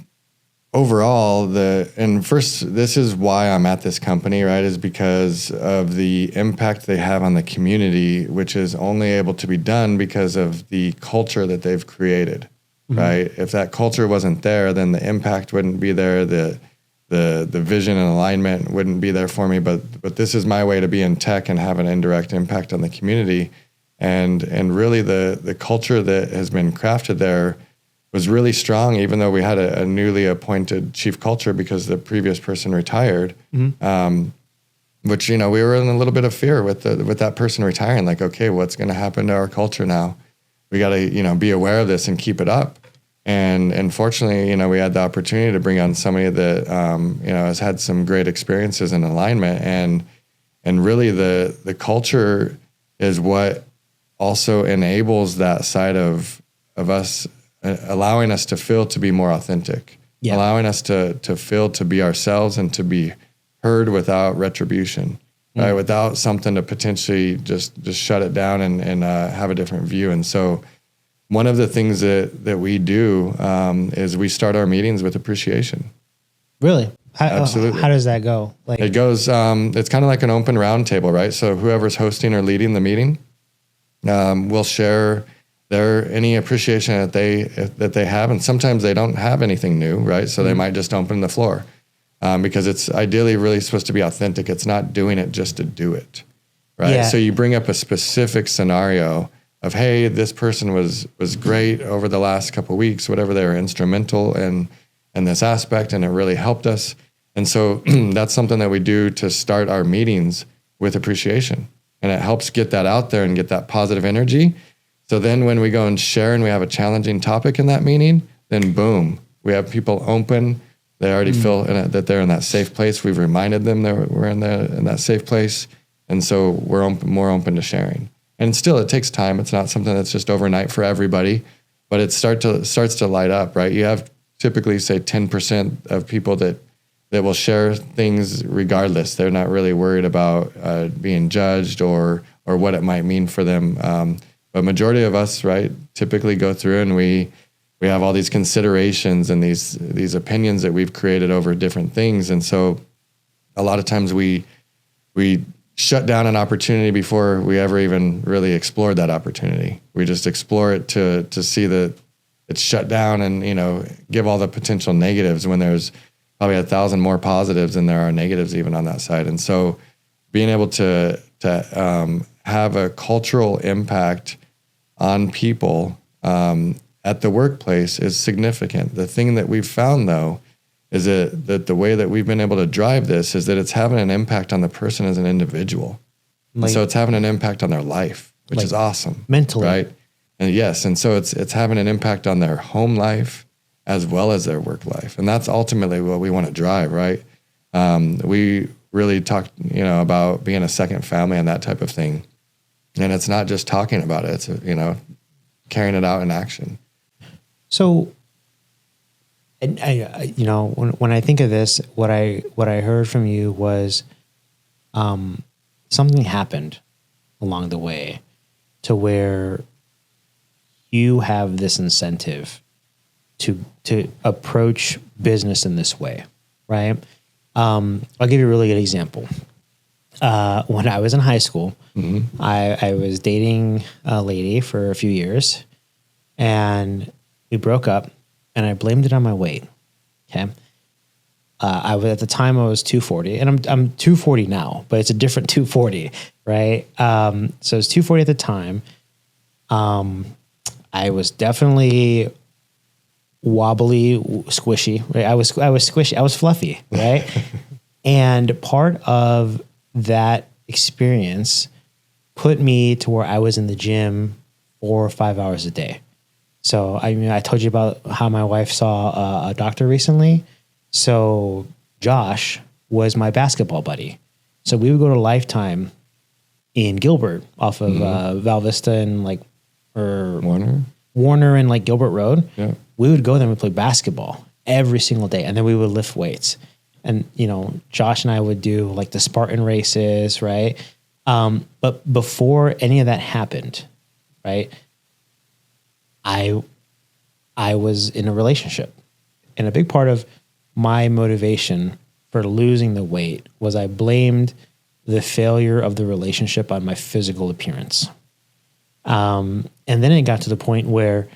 overall, this is why I'm at this company, right? Is because of the impact they have on the community, which is only able to be done because of the culture that they've created, right? If that culture wasn't there, then the impact wouldn't be there. The vision and alignment wouldn't be there for me. But this is my way to be in tech and have an indirect impact on the community. And really the culture that has been crafted there was really strong, even though we had a newly appointed chief culture because the previous person retired, which, we were in a little bit of fear with that person retiring. Like, okay, what's going to happen to our culture now? We got to, be aware of this and keep it up. And fortunately, we had the opportunity to bring on somebody that, has had some great experiences in alignment, and really the culture is what also enables that side of us, allowing us to feel to be more authentic, allowing us to feel to be ourselves and to be heard without retribution, right? Without something to potentially just shut it down and have a different view. And so one of the things that we do is we start our meetings with appreciation. Really? Absolutely. How does that go? Like it goes, it's kind of like an open round table, right? So whoever's hosting or leading the meeting will share any appreciation that they have, and sometimes they don't have anything new, right? So they might just open the floor because it's ideally really supposed to be authentic. It's not doing it just to do it, right? Yeah. So you bring up a specific scenario of, hey, this person was great over the last couple of weeks, whatever, they were instrumental in this aspect, and it really helped us. And so that's something that we do to start our meetings with appreciation, and it helps get that out there and get that positive energy. So then when we go and share and we have a challenging topic in that meeting, then boom, we have people open. They already feel that they're in that safe place. We've reminded them that we're in that safe place. And so we're more open to sharing. And still, it takes time. It's not something that's just overnight for everybody, but it starts to light up, right? You have typically, say, 10% of people that will share things regardless. They're not really worried about being judged or what it might mean for them. But majority of us, right, typically go through and we have all these considerations and these opinions that we've created over different things. And so a lot of times we shut down an opportunity before we ever even really explored that opportunity. We just explore it to see that it's shut down and, give all the potential negatives when there's probably 1,000 more positives than there are negatives even on that side. And so being able to have a cultural impact on people at the workplace is significant. The thing that we've found, though, is that the way that we've been able to drive this is that it's having an impact on the person as an individual. And so it's having an impact on their life, which is awesome. Mentally. Right? And yes, and so it's having an impact on their home life as well as their work life. And that's ultimately what we want to drive, right? We really talk, about being a second family and that type of thing. And it's not just talking about it, it's, carrying it out in action. So, and when I think of this, what I heard from you was something happened along the way to where you have this incentive to approach business in this way, right? I'll give you a really good example. When I was in high school, I was dating a lady for a few years, and we broke up, and I blamed it on my weight. Okay. I was, at the time I was 240, and I'm 240 now, but it's a different 240, right? So it's 240 at the time. I was definitely wobbly, squishy, right? I was squishy. I was fluffy, right? And part of that experience put me to where I was in the gym 4 or 5 hours a day. So I told you about how my wife saw a doctor recently. So Josh was my basketball buddy. So we would go to Lifetime in Gilbert off of Val Vista and Warner and Gilbert Road. Yeah. We would go there and we'd play basketball every single day. And then we would lift weights. And, Josh and I would do the Spartan races, right? But before any of that happened, right, I was in a relationship. And a big part of my motivation for losing the weight was I blamed the failure of the relationship on my physical appearance. And then it got to the point where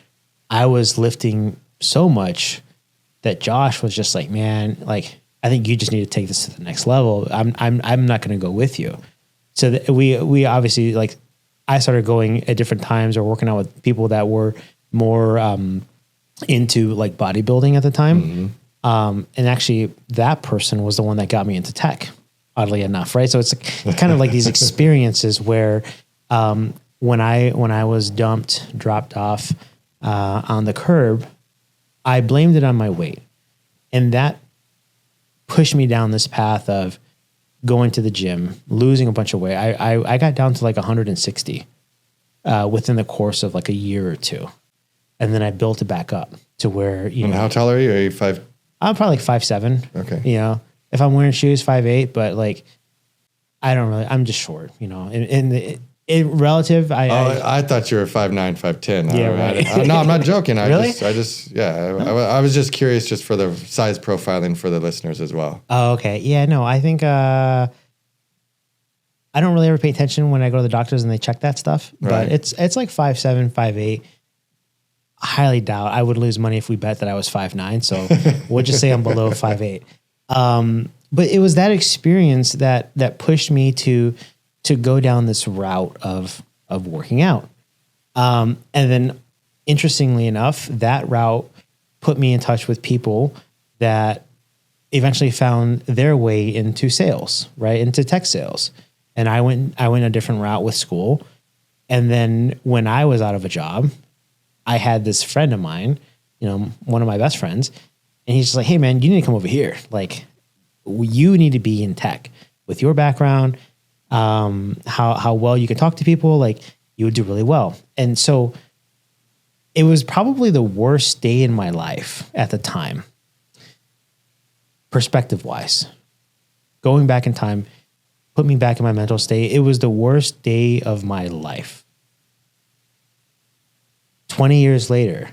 I was lifting so much that Josh was just like, man, like, I think you just need to take this to the next level. I'm not going to go with you. So we obviously, like, I started going at different times or working out with people that were more into like bodybuilding at the time. And actually that person was the one that got me into tech, oddly enough. Right. So it's kind of like these experiences where, when I was dropped off, on the curb, I blamed it on my weight, and that pushed me down this path of going to the gym, losing a bunch of weight. I got down to like 160, within the course of like a year or two. And then I built it back up to where, And how tall are you? Are you 5? I'm probably like 5'7". Okay. You know, if I'm wearing shoes, 5'8", but like, I'm just short, you know, in relative. I thought you were 5'9", 5'10". Yeah, right. No, I'm not joking. Really? I was just curious just for the size profiling for the listeners as well. Oh, okay. Yeah, no, I think, I don't really ever pay attention when I go to the doctors and they check that stuff, but it's like 5'7", 5'8". I highly doubt I would lose money if we bet that I was 5'9". So we'll just say I'm below 5'8". But it was that experience that pushed me to go down this route of working out. And then interestingly enough, that route put me in touch with people that eventually found their way into sales, right? Into tech sales. And I went a different route with school. And then when I was out of a job, I had this friend of mine, you know, one of my best friends, and he's just like, hey man, you need to come over here. Like, you need to be in tech with your background, how well you can talk to people, like you would do really well. And so it was probably the worst day in my life at the time, perspective wise. Going back in time, put me back in my mental state. It was the worst day of my life. 20 years later,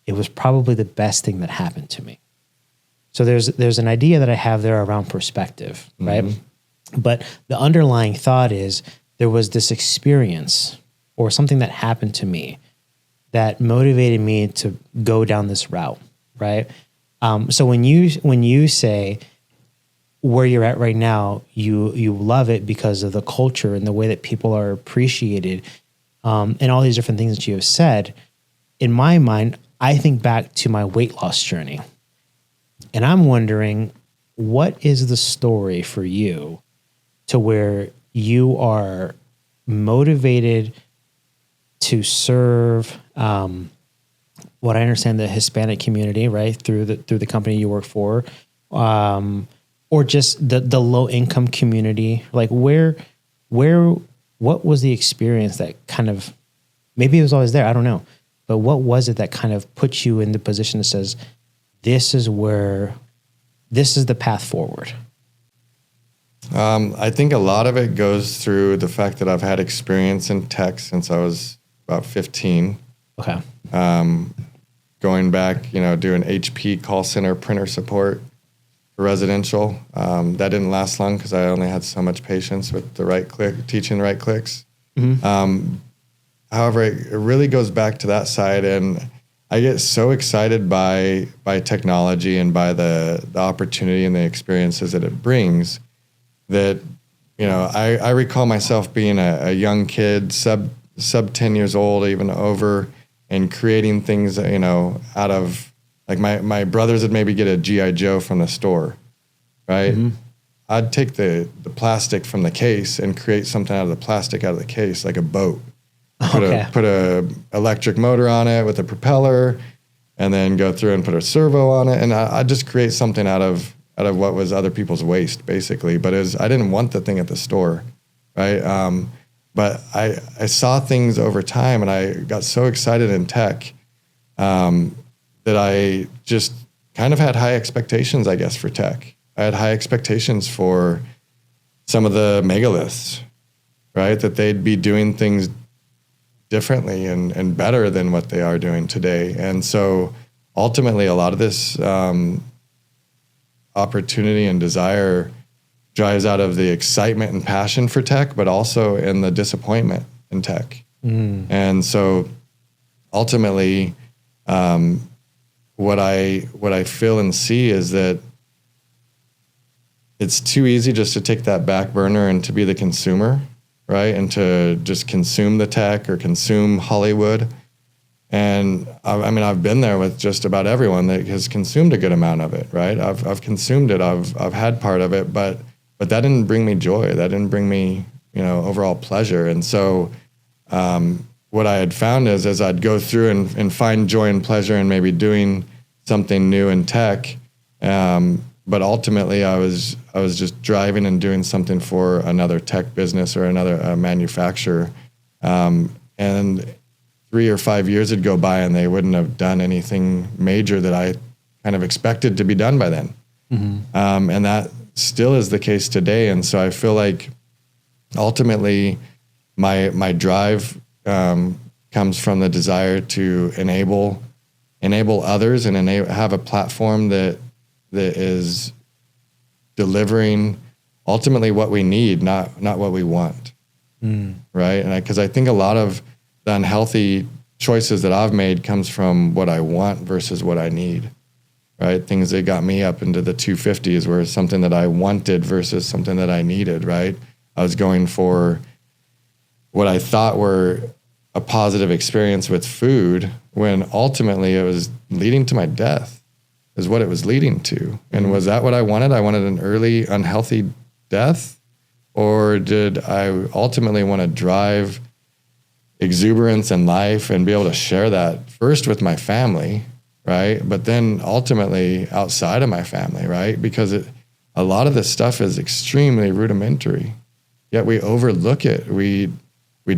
it was probably the best thing that happened to me. So there's an idea that I have there around perspective, right? But the underlying thought is there was this experience or something that happened to me that motivated me to go down this route, right? So when you say where you're at right now, you love it because of the culture and the way that people are appreciated, and all these different things that you have said. In my mind, I think back to my weight loss journey, and I'm wondering, what is the story for you to where you are motivated to serve what I understand the Hispanic community, right, through the company you work for, or just the low income community? Like what was the experience that kind of, maybe it was always there, I don't know, but what was it that kind of put you in the position that says, this is the path forward? I think a lot of it goes through the fact that I've had experience in tech since I was about 15. Okay. Going back, doing HP call center printer support for residential. That didn't last long because I only had so much patience with teaching the right clicks. However, it really goes back to that side, and I get so excited by technology and by the opportunity and the experiences that it brings that, I recall myself being a young kid, sub 10 years old, even over, and creating things, out of, like my brothers would maybe get a G.I. Joe from the store, right? Mm-hmm. I'd take the plastic from the case and create something out of the plastic out of the case, like a boat. Put a electric motor on it with a propeller, and then go through and put a servo on it, and I'd just create something out of what was other people's waste, basically. But I didn't want the thing at the store, right? But I saw things over time, and I got so excited in tech that I just kind of had high expectations, I guess, for tech. I had high expectations for some of the megaliths, right? That they'd be doing things differently and better than what they are doing today. And so ultimately, a lot of this opportunity and desire drives out of the excitement and passion for tech, but also in the disappointment in tech. And so ultimately, what I feel and see is that it's too easy just to take that back burner and to be the consumer, right? And to just consume the tech or consume Hollywood. And I mean, I've been there with just about everyone that has consumed a good amount of it, right? I've consumed it. I've had part of it, but that didn't bring me joy. That didn't bring me, overall pleasure. And so, what I had found is as I'd go through and find joy and pleasure in maybe doing something new in tech, but ultimately I was just driving and doing something for another tech business or another manufacturer, and 3 or 5 years would go by and they wouldn't have done anything major that I kind of expected to be done by then. And that still is the case today. And so I feel like ultimately my drive comes from the desire to enable others and have a platform that is delivering ultimately what we need, not what we want. Right. And because I think a lot of the unhealthy choices that I've made comes from what I want versus what I need. Right. Things that got me up into the 250s were something that I wanted versus something that I needed. Right. I was going for what I thought were a positive experience with food when ultimately it was leading to my death is what it was leading to. And was that what I wanted? I wanted an early unhealthy death, or did I ultimately want to drive exuberance in life and be able to share that first with my family, right? But then ultimately outside of my family, right? Because a lot of this stuff is extremely rudimentary, yet we overlook it. We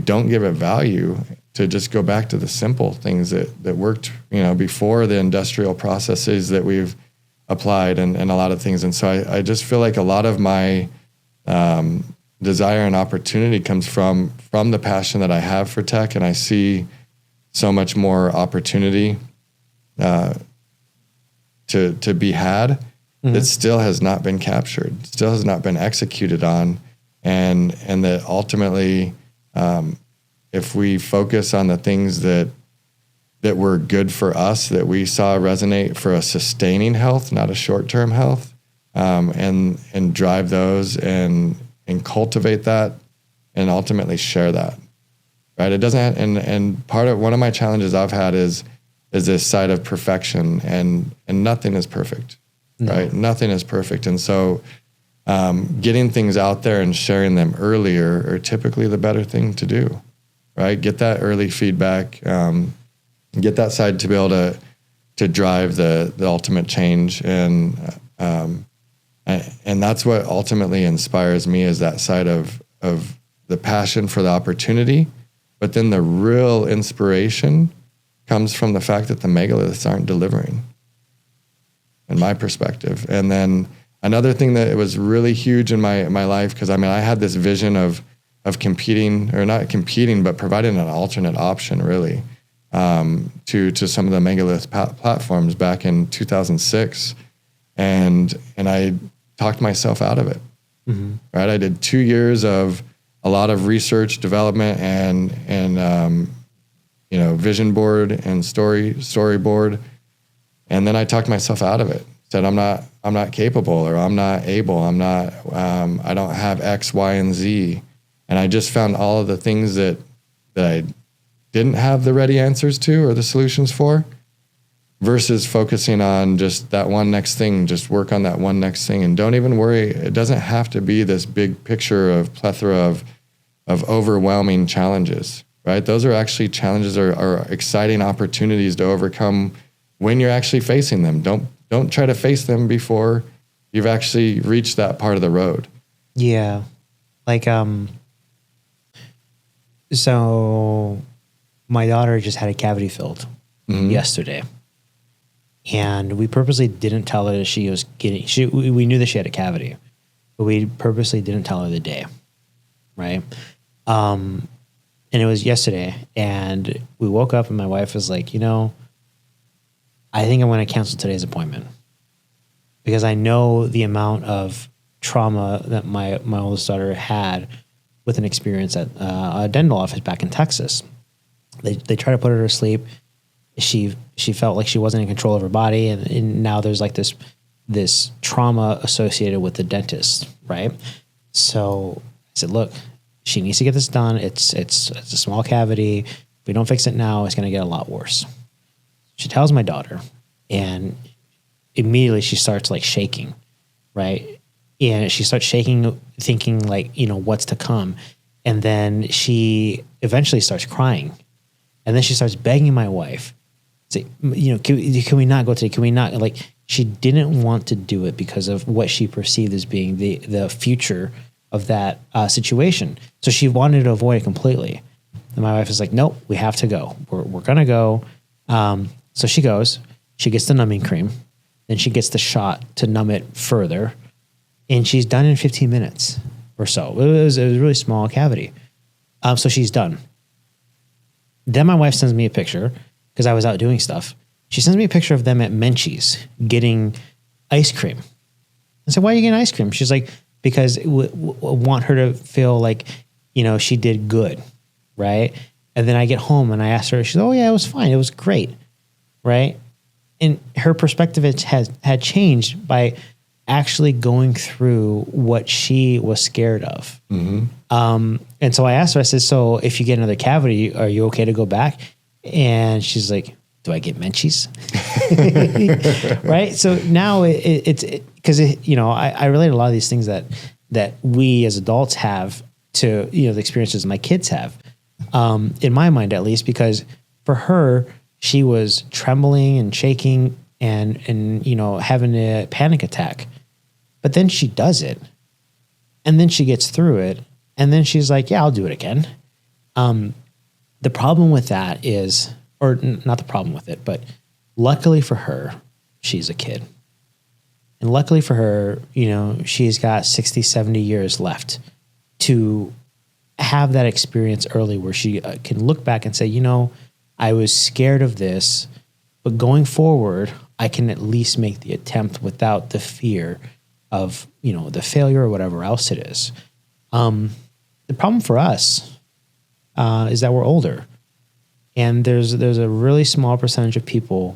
don't give it value to just go back to the simple things that worked, before the industrial processes that we've applied and a lot of things. And so I just feel like a lot of my desire and opportunity comes from the passion that I have for tech. And I see so much more opportunity to be had that still has not been captured, still has not been executed on. And that ultimately, if we focus on the things that were good for us, that we saw resonate for a sustaining health, not a short-term health, and drive those and cultivate that and ultimately share that, right? It doesn't, and one of my challenges I've had is this side of perfection, and nothing is perfect, right? Nothing is perfect. And so, getting things out there and sharing them earlier are typically the better thing to do, right? Get that early feedback, get that side to be able to drive the ultimate change. And that's what ultimately inspires me, is that side of the passion for the opportunity. But then the real inspiration comes from the fact that the megaliths aren't delivering, in my perspective. And then another thing that was really huge in my life, because I had this vision of competing, or not competing, but providing an alternate option, really, to some of the megalith platforms back in 2006, and I talked myself out of it. Right, I did 2 years of a lot of research, development, and vision board and storyboard, and then I talked myself out of it. Said I'm not capable, or I'm not able, I don't have X, Y, and Z. And I just found all of the things that I didn't have the ready answers to or the solutions for, versus focusing on just that one next thing, just work on that one next thing. And don't even worry. It doesn't have to be this big picture of plethora of overwhelming challenges, right? Those are actually challenges or exciting opportunities to overcome when you're actually facing them. Don't try to face them before you've actually reached that part of the road. Yeah. So my daughter just had a cavity filled yesterday. And we purposely didn't tell her that she was we knew that she had a cavity, but we purposely didn't tell her the day. Right. And it was yesterday, and we woke up and my wife was like, I think I'm going to cancel today's appointment because I know the amount of trauma that my oldest daughter had with an experience at a dental office back in Texas. They tried to put her to sleep. She felt like she wasn't in control of her body, and now there's like this trauma associated with the dentist, right? So I said, look, she needs to get this done. It's a small cavity. If we don't fix it now, it's going to get a lot worse. She tells my daughter, and immediately she starts like shaking, right? And she starts shaking, thinking like, what's to come. And then she eventually starts crying. And then she starts begging my wife, say, can we not go today? Can we not? Like, she didn't want to do it because of what she perceived as being the future of that situation. So she wanted to avoid it completely. And my wife is like, nope, we have to go. We're going to go. So she goes, she gets the numbing cream, then she gets the shot to numb it further. And she's done in 15 minutes or so. It was a really small cavity. So she's done. Then my wife sends me a picture because I was out doing stuff. She sends me a picture of them at Menchie's getting ice cream. I said, why are you getting ice cream? She's like, because want her to feel like, she did good, right? And then I get home and I asked her, she's like, oh yeah, it was fine. It was great, right? And her perspective had changed by actually going through what she was scared of. Mm-hmm. And so I asked her, I said, so if you get another cavity, are you okay to go back? And she's like, do I get Menchie's? Right? So now it's because I relate a lot of these things that we as adults have to, the experiences my kids have, in my mind at least, because for her, she was trembling and shaking and having a panic attack. But then she does it, and then she gets through it, and then she's like, yeah, I'll do it again. The problem with that is, or not the problem with it, but luckily for her, she's a kid. And luckily for her, she's got 60, 70 years left to have that experience early where she can look back and say, I was scared of this, but going forward, I can at least make the attempt without the fear of, the failure or whatever else it is. The problem for us is that we're older. And there's a really small percentage of people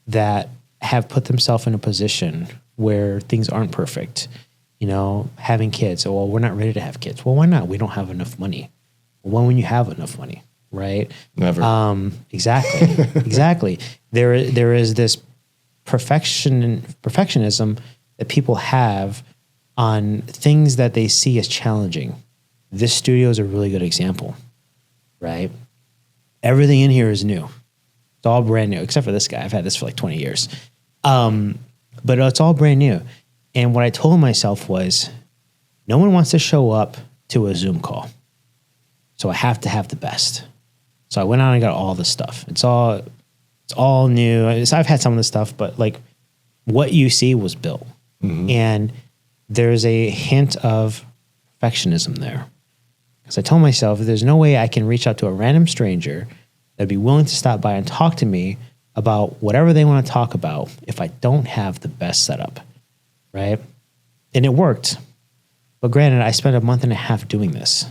that have put themselves in a position where things aren't perfect. Having kids. Oh, well, we're not ready to have kids. Well, why not? We don't have enough money. Well, when you have enough money, right? Never. Exactly. There is this perfectionism that people have on things that they see as challenging. This studio is a really good example, right? Everything in here is new. It's all brand new, except for this guy. I've had this for like 20 years. But it's all brand new. And what I told myself was, no one wants to show up to a Zoom call. So I have to have the best. So I went out and got all this stuff. It's all new. I've had some of this stuff, but like what you see was built. Mm-hmm. And there's a hint of perfectionism there. Because I told myself, there's no way I can reach out to a random stranger that'd be willing to stop by and talk to me about whatever they want to talk about if I don't have the best setup, right? And it worked. But granted, I spent a month and a half doing this.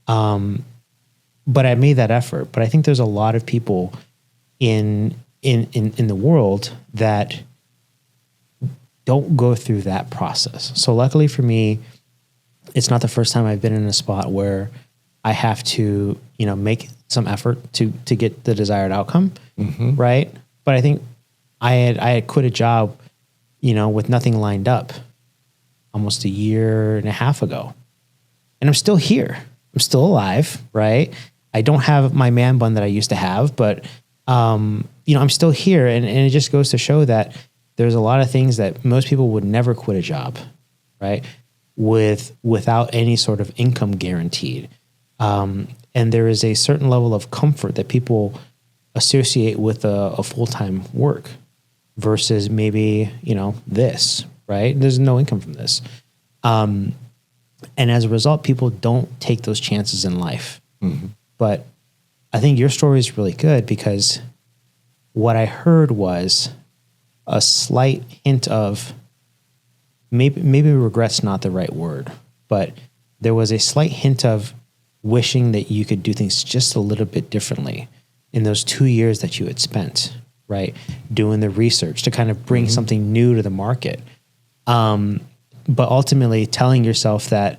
But I made that effort. But I think there's a lot of people in the world that don't go through that process. So luckily for me, it's not the first time I've been in a spot where I have to, make some effort to get the desired outcome, mm-hmm. right? But I think I had quit a job, with nothing lined up almost a year and a half ago. And I'm still here. I'm still alive, right? I don't have my man bun that I used to have, but, I'm still here. And it just goes to show that there's a lot of things that most people would never quit a job, right? Without any sort of income guaranteed. And there is a certain level of comfort that people associate with a full-time work versus maybe, this, right? There's no income from this. And as a result, people don't take those chances in life. Mm-hmm. But I think your story is really good because what I heard was a slight hint of maybe regret's not the right word, but there was a slight hint of wishing that you could do things just a little bit differently in those 2 years that you had spent, right? Doing the research to kind of bring something new to the market. But ultimately telling yourself that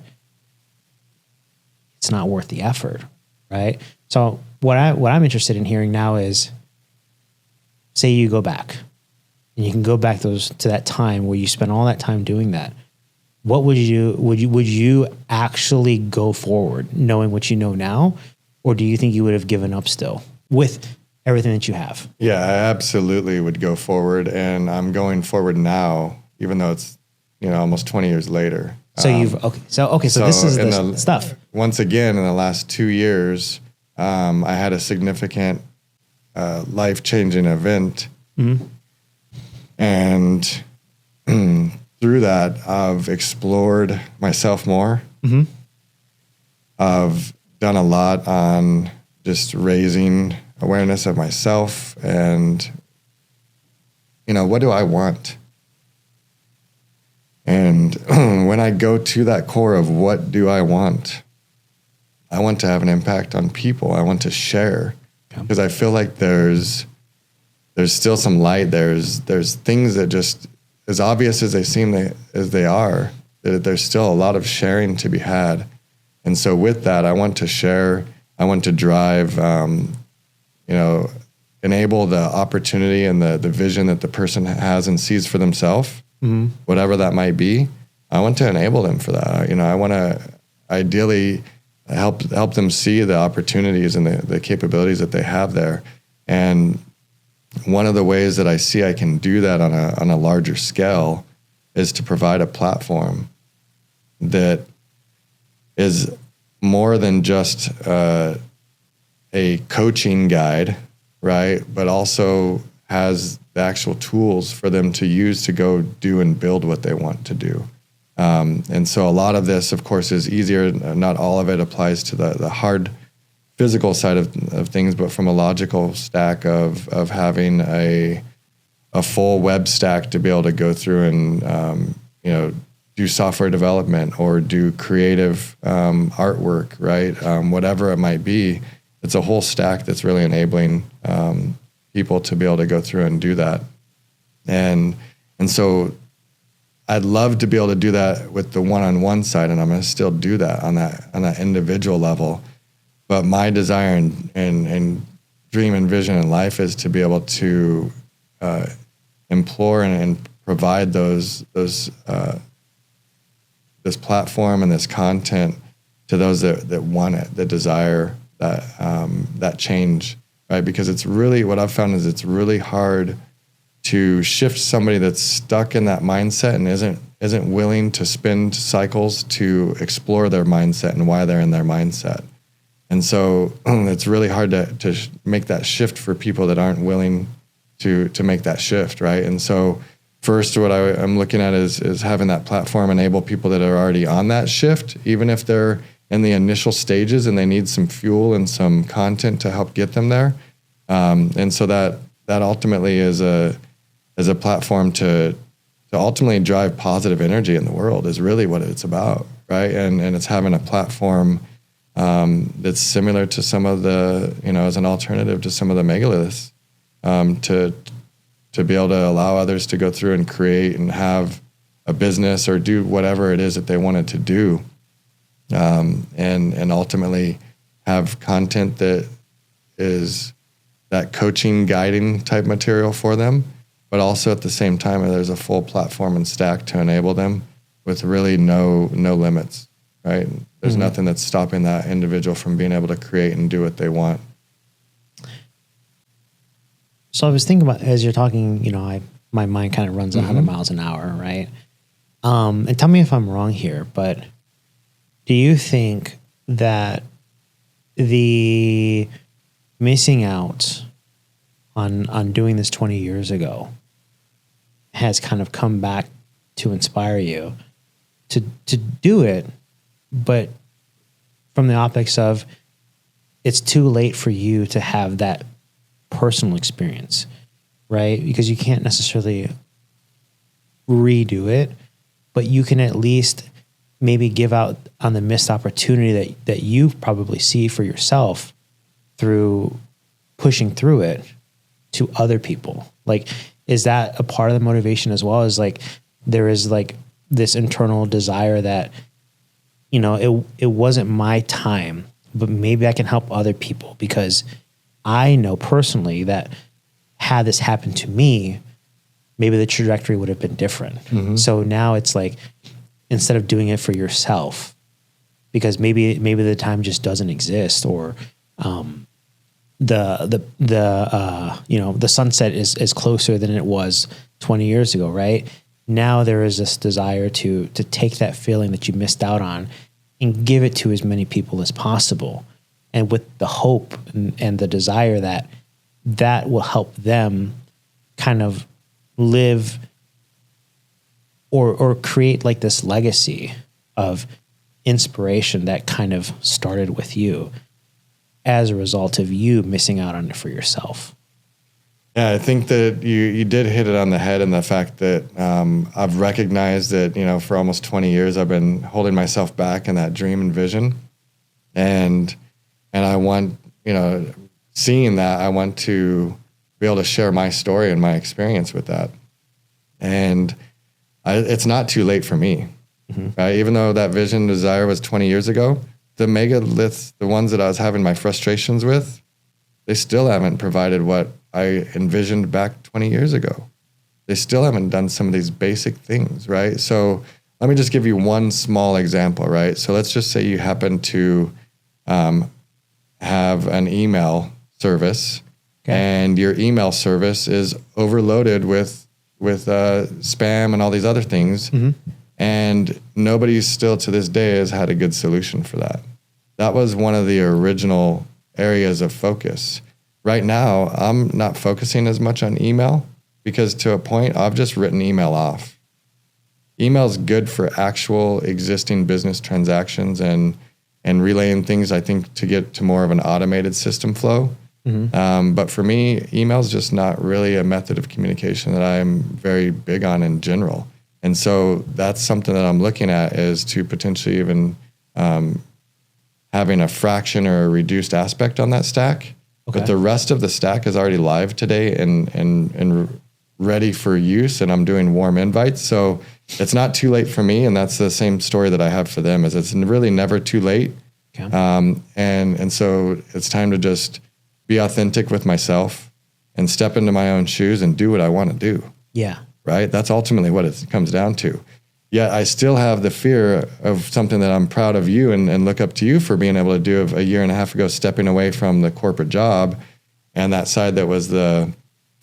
it's not worth the effort, right? So what I'm interested in hearing now is, say you go back and you can go back to that time where you spent all that time doing that. What would you actually go forward knowing what you know now? Or do you think you would have given up still with everything that you have? Yeah, I absolutely would go forward, and I'm going forward now, even though it's, almost 20 years later. So So this is the stuff. Once again, in the last 2 years, I had a significant life-changing event. And through that, I've explored myself more. I've done a lot on just raising awareness of myself and, what do I want? And when I go to that core of what do I want to have an impact on people. I want to share, because I feel like there's still some light. There's things that just, as obvious as they are, that there's still a lot of sharing to be had. And so with that, I want to share. I want to drive, enable the opportunity and the vision that the person has and sees for themselves. Whatever that might be, I want to enable them for that. I want to ideally help them see the opportunities and the capabilities that they have there. And one of the ways that I see I can do that on a larger scale is to provide a platform that is more than just a coaching guide, right? But also has the actual tools for them to use to go do and build what they want to do. And so a lot of this, of course, is easier. Not all of it applies to the hard physical side of things, but from a logical stack of having a full web stack to be able to go through and, do software development or do creative artwork, right? Whatever it might be, it's a whole stack that's really enabling people to be able to go through and do that. And so I'd love to be able to do that with the one-on-one side, and I'm going to still do that on that individual level. But my desire and dream and vision in life is to be able to implore and provide this platform and this content to those that want it, that desire that change, right? Because it's really, what I've found is it's really hard to shift somebody that's stuck in that mindset and isn't willing to spend cycles to explore their mindset and why they're in their mindset. And so it's really hard to make that shift for people that aren't willing to make that shift, right? And so first, what I'm looking at is having that platform enable people that are already on that shift, even if they're in the initial stages and they need some fuel and some content to help get them there. And so that ultimately is a platform to ultimately drive positive energy in the world is really what it's about, right? And it's having a platform that's similar to some of the, as an alternative to some of the megaliths, to be able to allow others to go through and create and have a business or do whatever it is that they wanted to do, and ultimately have content that is that coaching, guiding type material for them, but also at the same time, there's a full platform and stack to enable them with really no limits, right? There's nothing that's stopping that individual from being able to create and do what they want. So I was thinking about, as you're talking, my mind kind of runs 100 miles an hour, right? And tell me if I'm wrong here, but do you think that the missing out on doing this 20 years ago has kind of come back to inspire you to do it, but from the optics of it's too late for you to have that personal experience? right? Because you can't necessarily redo it, but you can at least maybe give out on the missed opportunity that you probably see for yourself through pushing through it to other people. Like, is that a part of the motivation as well? Is like, there is like this internal desire that, you know, it wasn't my time, but maybe I can help other people, because I know personally that had this happened to me, maybe the trajectory would have been different. Mm-hmm. So now it's like, instead of doing it for yourself, because maybe the time just doesn't exist, or the you know, the sunset is closer than it was 20 years ago, right? Now there is this desire to take that feeling that you missed out on and give it to as many people as possible, and with the hope and the desire that will help them kind of live or create like this legacy of inspiration that kind of started with you as a result of you missing out on it for yourself. Yeah, I think that you did hit it on the head, in the fact that I've recognized that, you know, for almost 20 years I've been holding myself back in that dream and vision, and I want, you know, seeing that, I want to be able to share my story and my experience with that, and it's not too late for me. Mm-hmm. Right? Even though that vision desire was 20 years ago, the megaliths, the ones that I was having my frustrations with, they still haven't provided what I envisioned back 20 years ago. They still haven't done some of these basic things, right? So let me just give you one small example, right? So let's just say you happen to have an email service, okay, and your email service is overloaded with spam and all these other things. Mm-hmm. And nobody still to this day has had a good solution for that. That was one of the original areas of focus. Right now, I'm not focusing as much on email, because to a point, I've just written email off. Email is good for actual existing business transactions and relaying things, I think, to get to more of an automated system flow. Mm-hmm. But for me, email is just not really a method of communication that I'm very big on in general. And so that's something that I'm looking at, is to potentially even having a fraction or a reduced aspect on that stack. Okay. But the rest of the stack is already live today and ready for use, and I'm doing warm invites. So it's not too late for me, and that's the same story that I have for them, is it's really never too late. Okay. And so it's time to just be authentic with myself and step into my own shoes and do what I want to do. Yeah. Right? That's ultimately what it comes down to. Yet I still have the fear of something that I'm proud of you and look up to you for being able to do a year and a half ago, stepping away from the corporate job and that side that was the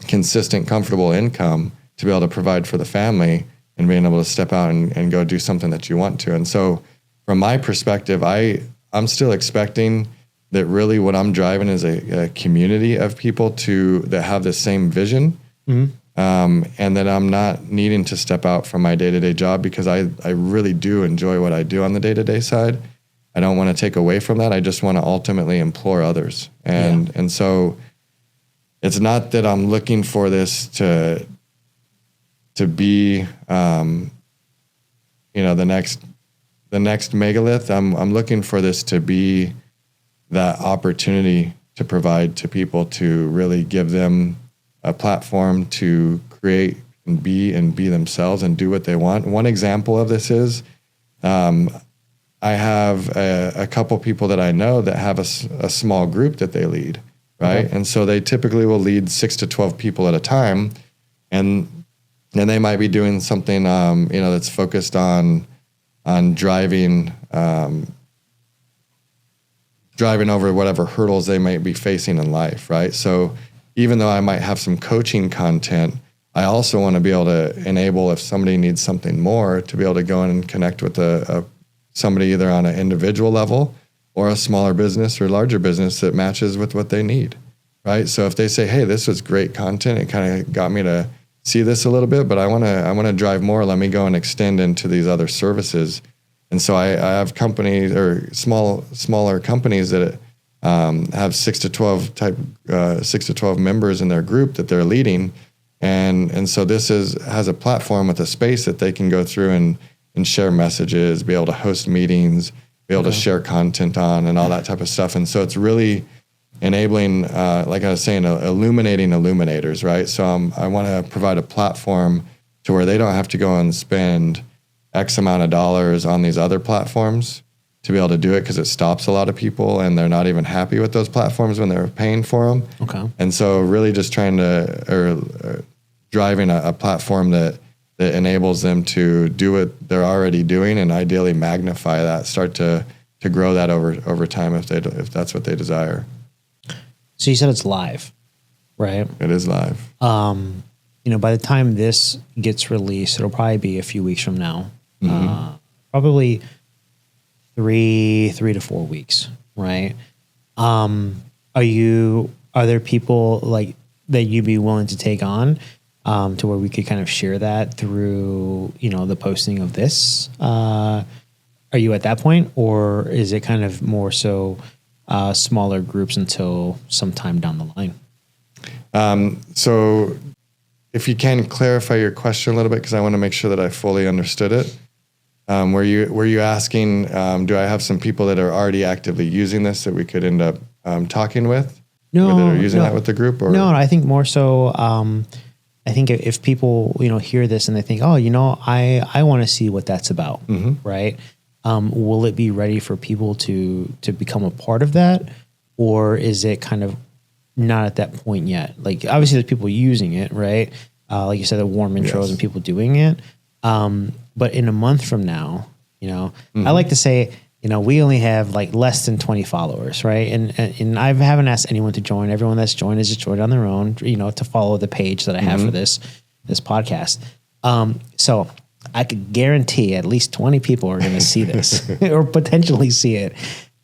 consistent, comfortable income to be able to provide for the family, and being able to step out and go do something that you want to. And so from my perspective, I'm still expecting that really what I'm driving is a community of people that have the same vision. Mm-hmm. And that I'm not needing to step out from my day-to-day job, because I really do enjoy what I do on the day-to-day side. I don't want to take away from that. I just want to ultimately implore others. And so it's not that I'm looking for this to be, the next megalith. I'm looking for this to be that opportunity to provide to people, to really give them a platform to create and be themselves and do what they want. One example of this is, I have a couple people that I know that have a small group that they lead, right? Okay. And so they typically will lead 6 to 12 people at a time, and they might be doing something, that's focused on driving over whatever hurdles they might be facing in life, right? So even though I might have some coaching content, I also want to be able to enable, if somebody needs something more, to be able to go in and connect with somebody either on an individual level or a smaller business or larger business that matches with what they need, right? So if they say, hey, this was great content, it kind of got me to see this a little bit, but I want to drive more. Let me go and extend into these other services. And so I have companies, or smaller companies that have 6 to 12 members in their group that they're leading. And so this has a platform with a space that they can go through and share messages, be able to host meetings, be able to share content on, and all that type of stuff. And so it's really enabling, like I was saying, illuminating illuminators, right? So I want to provide a platform to where they don't have to go and spend X amount of dollars on these other platforms to be able to do it, because it stops a lot of people and they're not even happy with those platforms when they're paying for them. Okay. And so really just trying to, or driving a platform that enables them to do what they're already doing, and ideally magnify that, start to grow that over time if that's what they desire. So you said it's live, right? It is live. By the time this gets released, it'll probably be a few weeks from now. Mm-hmm. Probably 3 to 4 weeks, right? Are there people like that you'd be willing to take on, to where we could kind of share that through, the posting of this? Are you at that point, or is it kind of more so smaller groups until sometime down the line? So if you can clarify your question a little bit, because I want to make sure that I fully understood it. Were you asking, do I have some people that are already actively using this that we could end up talking with? No, or that are using that with the group? Or? No, I think more so. I think if people hear this and they think, oh, I want to see what that's about, right? Will it be ready for people to become a part of that, or is it kind of not at that point yet? Like, obviously there's people using it, right? Like you said, the warm intros and people doing it. But in a month from now, I like to say, we only have like less than 20 followers, right? And I haven't asked anyone to join. Everyone that's joined is just joined on their own, to follow the page that I have for this podcast. So I could guarantee at least 20 people are going to see this or potentially see it.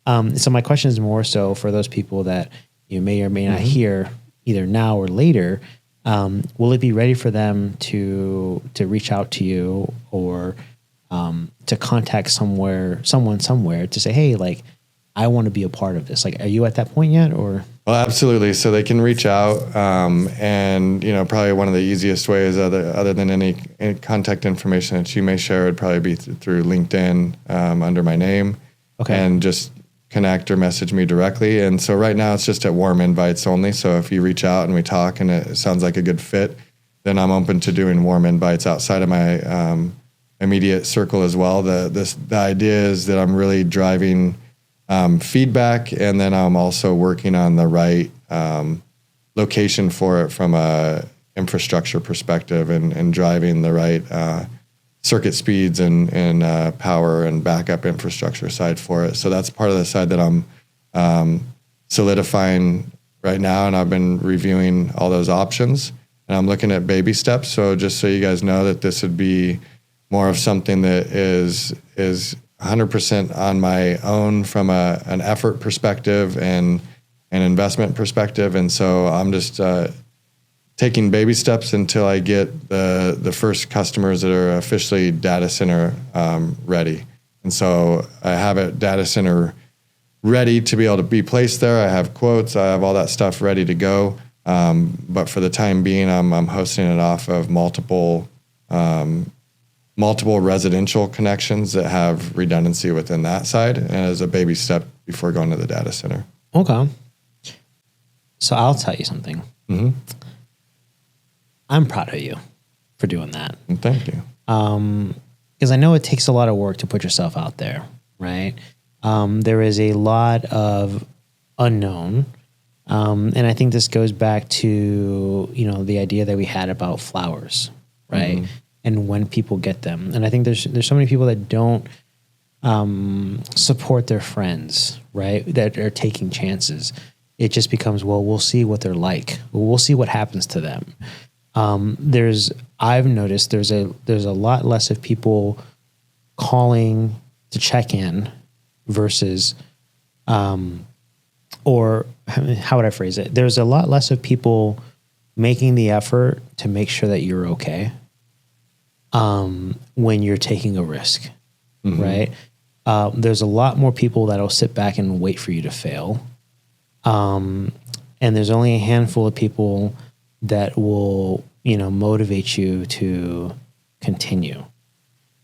So my question is more so for those people that you may or may not hear either now or later. Will it be ready for them to reach out to you, or to contact someone somewhere to say, hey, like, I want to be a part of this? Like, are you at that point yet, or? Well, absolutely. So they can reach out, and probably one of the easiest ways, other than any contact information that you may share, would probably be through LinkedIn, under my name, and just connect or message me directly. And so right now it's just at warm invites only. So if you reach out and we talk and it sounds like a good fit, then I'm open to doing warm invites outside of my immediate circle as well. The idea is that I'm really driving feedback, and then I'm also working on the right location for it from a infrastructure perspective, and driving the right circuit speeds and power and backup infrastructure side for it. So that's part of the side that I'm solidifying right now, and I've been reviewing all those options, and I'm looking at baby steps. So just so you guys know that this would be more of something that is 100% on my own from an effort perspective and an investment perspective. And so I'm just taking baby steps until I get the first customers that are officially data center ready. And so I have a data center ready to be able to be placed there. I have quotes, I have all that stuff ready to go. But for the time being, I'm hosting it off of multiple residential connections that have redundancy within that side, and as a baby step before going to the data center. Okay. So I'll tell you something. I'm proud of you for doing that. Thank you. Because I know it takes a lot of work to put yourself out there, right? There is a lot of unknown. And I think this goes back to, the idea that we had about flowers, right? And when people get them. And I think there's so many people that don't support their friends, right? That are taking chances. It just becomes, well, we'll see what they're like. We'll see what happens to them. I've noticed there's a lot less of people calling to check in versus, or how would I phrase it? There's a lot less of people making the effort to make sure that you're okay, when you're taking a risk, right? There's a lot more people that'll sit back and wait for you to fail. And there's only a handful of people that will motivate you to continue,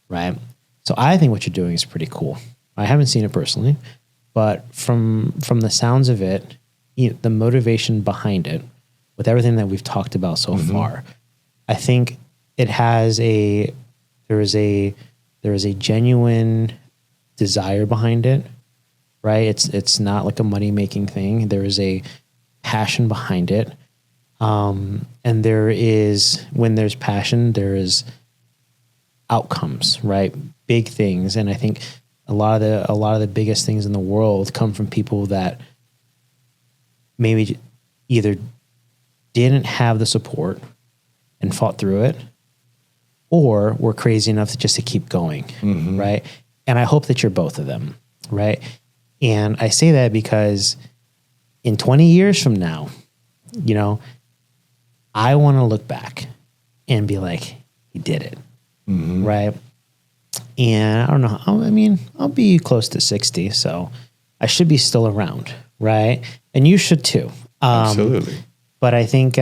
right? So I think what you're doing is pretty cool. I haven't seen it personally, but from the sounds of it, the motivation behind it, with everything that we've talked about so far, I think it has there is a genuine desire behind it, right? It's not like a money making thing. There is a passion behind it, and when there's passion, there is outcomes, right? Big things, and I think a lot of the biggest things in the world come from people that maybe either didn't have the support and fought through it, or were crazy enough to keep going, right? And I hope that you're both of them, right? And I say that because in 20 years from now, I want to look back and be like, he did it, right? And I don't know. I'll be close to 60, so I should be still around, right? And you should too. Absolutely. But I think,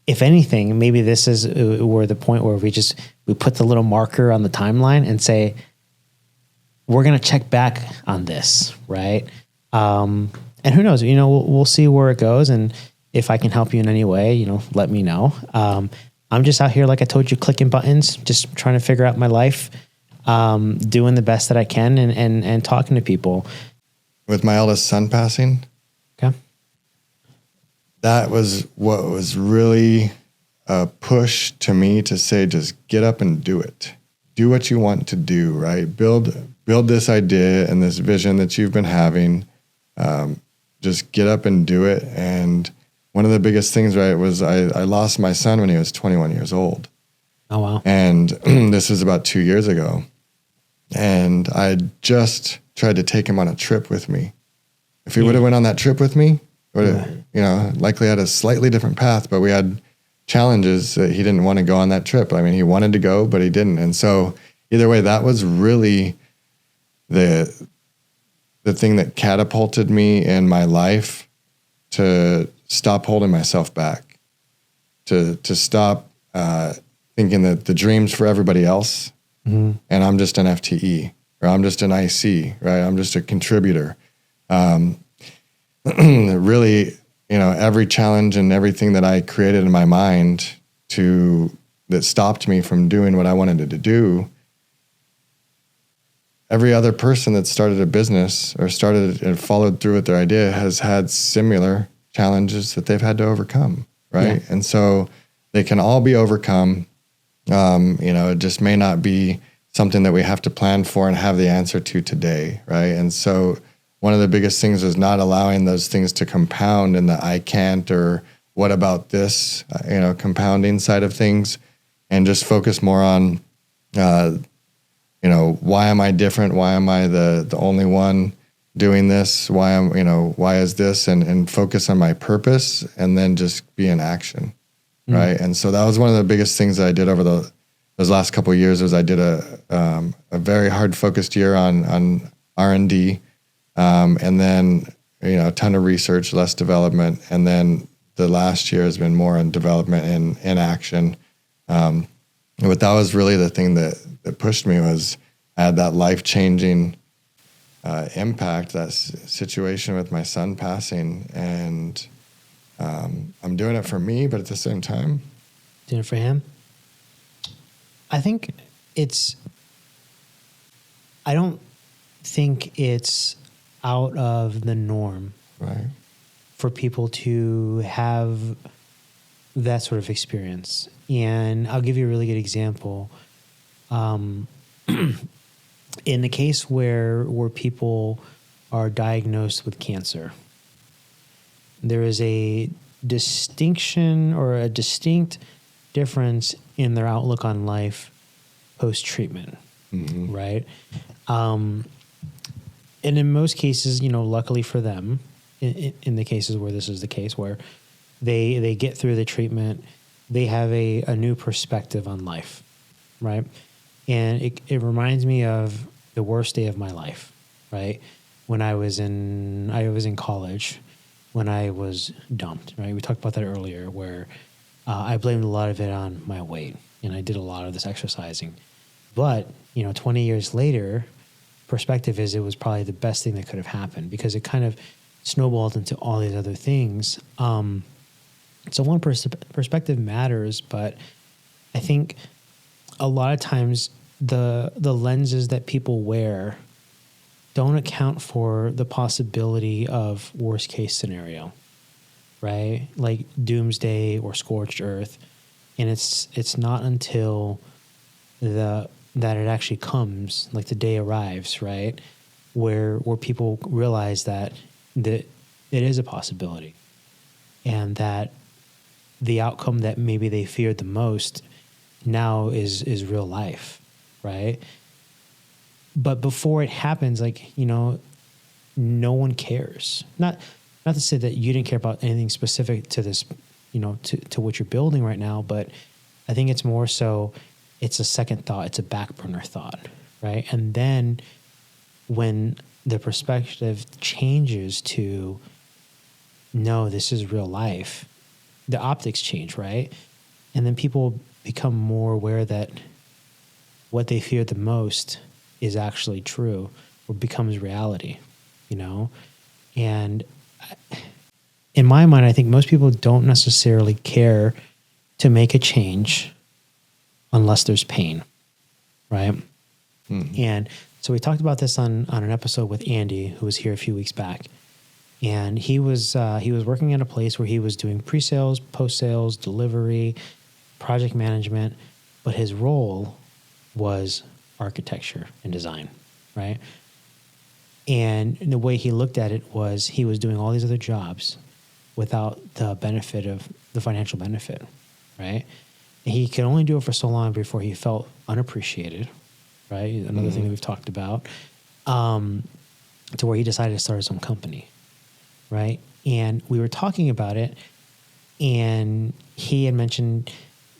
if anything, maybe this is where the point where we put the little marker on the timeline and say, we're going to check back on this, right? And who knows, we'll see where it goes. And if I can help you in any way, let me know. I'm just out here, like I told you, clicking buttons, just trying to figure out my life, doing the best that I can and talking to people. With my eldest son passing, okay, that was what was really a push to me to say, just get up and do it. Do what you want to do, right? Build this idea and this vision that you've been having. Just get up and do it. And one of the biggest things, right, was I lost my son when he was 21 years old. Oh, wow. And this was about 2 years ago. And I just tried to take him on a trip with me. If he would have went on that trip with me, would have, likely had a slightly different path, but we had challenges that he didn't want to go on that trip. He wanted to go, but he didn't. And so either way, that was really the thing that catapulted me in my life to stop holding myself back, to stop thinking that the dream's for everybody else, and I'm just an FTE, or I'm just an IC, right? I'm just a contributor. Really, every challenge and everything that I created in my mind that stopped me from doing what I wanted to do, every other person that started a business or started and followed through with their idea has had similar challenges that they've had to overcome, right? Yeah. And so they can all be overcome. It just may not be something that we have to plan for and have the answer to today, right? And so one of the biggest things is not allowing those things to compound in the I can't or what about this, compounding side of things, and just focus more on, why am I different? Why am I the only one doing this? Why is this? And focus on my purpose and then just be in action, right? And so that was one of the biggest things that I did over those last couple of years. Was I did a very hard focused year on R&D, and then a ton of research, less development, and then the last year has been more on development and in action. But that was really the thing that pushed me, was I had that life-changing impact, that situation with my son passing, and I'm doing it for me, but at the same time, doing it for him. I don't think it's out of the norm, right, for people to have that sort of experience. And I'll give you a really good example. In the case where people are diagnosed with cancer, there is a distinction or a distinct difference in their outlook on life post-treatment, right? And in most cases, luckily for them, in the cases where this is the case, where they get through the treatment, they have a new perspective on life, right? And it reminds me of the worst day of my life, right? When I was in college, when I was dumped, right? We talked about that earlier, where I blamed a lot of it on my weight, and I did a lot of this exercising. But, 20 years later, perspective is it was probably the best thing that could have happened because it kind of snowballed into all these other things. So one perspective matters, but I think a lot of times the lenses that people wear don't account for the possibility of worst case scenario, right? Like doomsday or scorched earth. And it's not until that it actually comes, like the day arrives, right? Where people realize that it is a possibility and that the outcome that maybe they feared the most now is real life, right? But before it happens, no one cares. Not to say that you didn't care about anything specific to this, to what you're building right now, but I think it's more so it's a second thought, it's a back burner thought, right? And then when the perspective changes to, no, this is real life, the optics change, right? And then people become more aware that what they fear the most is actually true or becomes reality, And in my mind, I think most people don't necessarily care to make a change unless there's pain, right? Mm-hmm. And so we talked about this on an episode with Andy, who was here a few weeks back. And he was working at a place where he was doing pre-sales, post-sales, delivery, project management, but his role was architecture and design, right? And the way he looked at it was he was doing all these other jobs without the benefit of the financial benefit, right? And he could only do it for so long before he felt unappreciated, right? Another thing that we've talked about, to where he decided to start his own company, right? And we were talking about it, and he had mentioned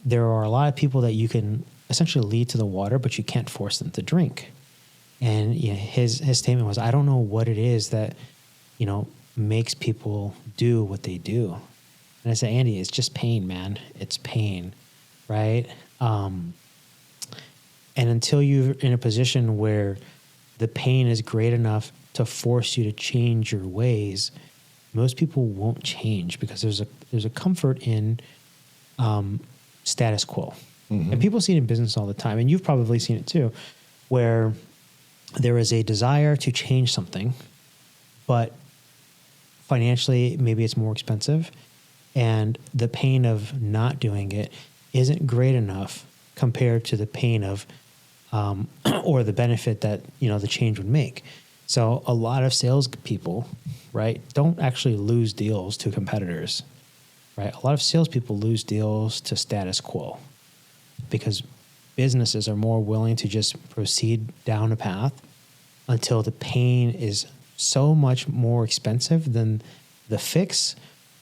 there are a lot of people that you can essentially lead to the water, but you can't force them to drink. And his statement was, I don't know what it is that, makes people do what they do. And I said, Andy, it's just pain, man. It's pain, right? And until you're in a position where the pain is great enough to force you to change your ways, most people won't change because there's a comfort in status quo. Mm-hmm. And people see it in business all the time, and you've probably seen it too, where there is a desire to change something, but financially maybe it's more expensive, and the pain of not doing it isn't great enough compared to the pain of or the benefit that the change would make. So a lot of salespeople, right, don't actually lose deals to competitors, right? A lot of salespeople lose deals to status quo because businesses are more willing to just proceed down a path until the pain is so much more expensive than the fix,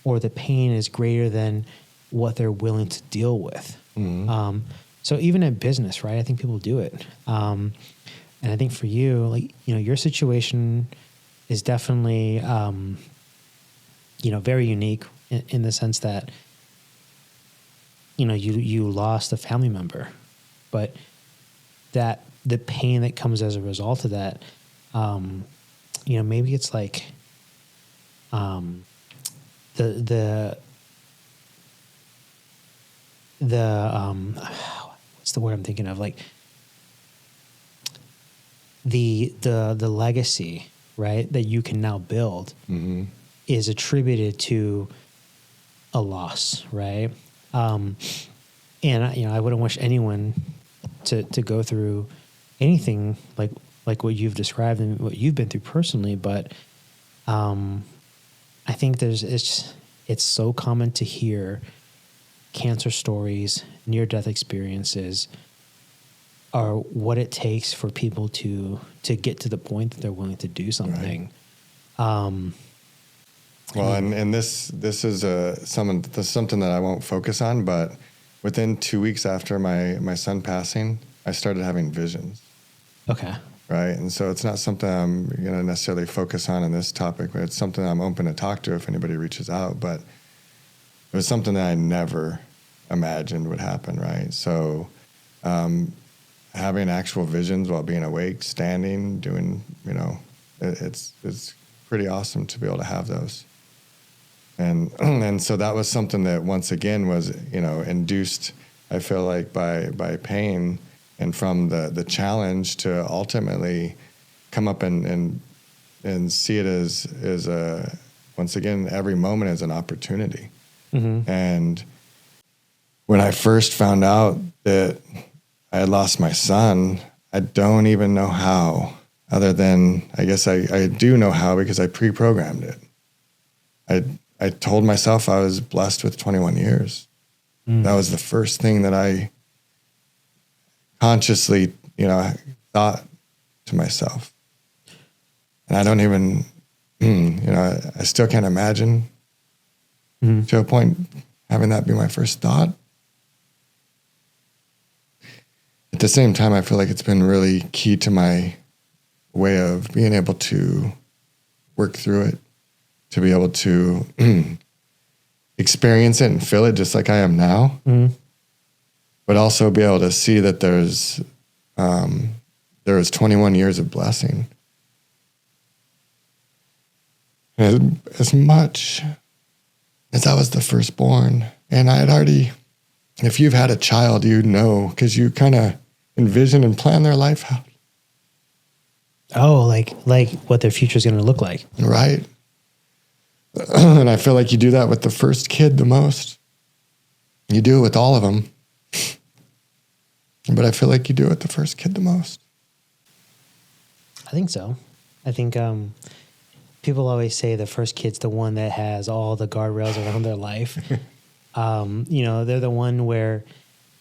or the pain is greater than what they're willing to deal with. Mm-hmm. So even in business, right, I think people do it. And I think for you, your situation is definitely, very unique in the sense that, you lost a family member, but that the pain that comes as a result of that, maybe it's like what's the word I'm thinking of? Like the legacy, right, that you can now build mm-hmm. is attributed to a loss, right? And I wouldn't wish anyone to go through anything like what you've described and what you've been through personally, but I think it's so common to hear cancer stories, near-death experiences are what it takes for people to get to the point that they're willing to do something. Right. And this is something that I won't focus on, but within 2 weeks after my son passing, I started having visions. Okay. Right. And so it's not something I'm going to necessarily focus on in this topic, but it's something I'm open to talk to if anybody reaches out. But it was something that I never imagined would happen, right? So having actual visions while being awake, standing, doing, it's pretty awesome to be able to have those. And so that was something that once again was, induced, I feel like by pain and from the challenge to ultimately come up and see it as a, once again, every moment as an opportunity. Mm-hmm. And when I first found out that I had lost my son, I don't even know how, other than, I guess I do know how because I pre-programmed it. I told myself I was blessed with 21 years. Mm. That was the first thing that I consciously, thought to myself. And I don't even, I still can't imagine to a point having that be my first thought. At the same time, I feel like it's been really key to my way of being able to work through it, to be able to experience it and feel it just like I am now, but also be able to see that there is 21 years of blessing. As much as I was the firstborn, and I had already, if you've had a child, you know, because you kind of envision and plan their life out. Oh, like what their future is going to look like. Right. And I feel like you do that with the first kid the most. You do it with all of them. But I feel like you do it with the first kid the most. I think so. I think people always say the first kid's the one that has all the guardrails around their life. They're the one where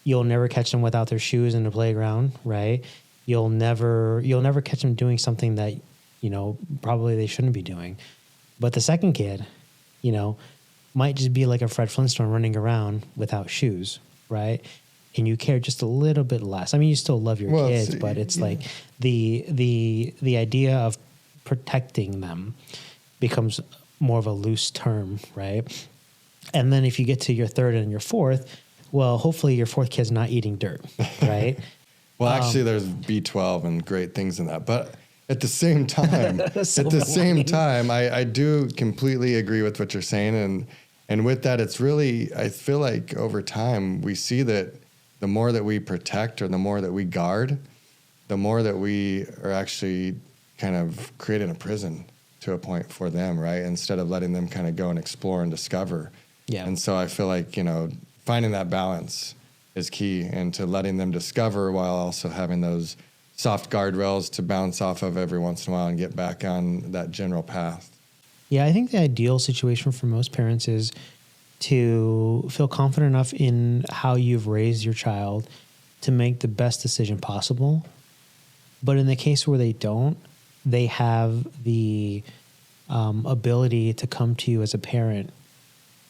you'll never catch them without their shoes in the playground, right? You'll never catch them doing something that, probably they shouldn't be doing. But the second kid, might just be like a Fred Flintstone running around without shoes, right? And you care just a little bit less. I mean, you still love your kids, but it's like the idea of protecting them becomes more of a loose term, right? And then if you get to your third and your fourth, well, hopefully your fourth kid's not eating dirt, right? Well, actually, there's B12 and great things in that, but at the same time, I do completely agree with what you're saying, and with that, it's really, I feel like over time we see that the more that we protect or the more that we guard, the more that we are actually kind of creating a prison to a point for them, right? Instead of letting them kind of go and explore and discover. Yeah. And so I feel like, finding that balance is key, and to letting them discover while also having those soft guardrails to bounce off of every once in a while and get back on that general path. Yeah, I think the ideal situation for most parents is to feel confident enough in how you've raised your child to make the best decision possible. But in the case where they don't, they have the ability to come to you as a parent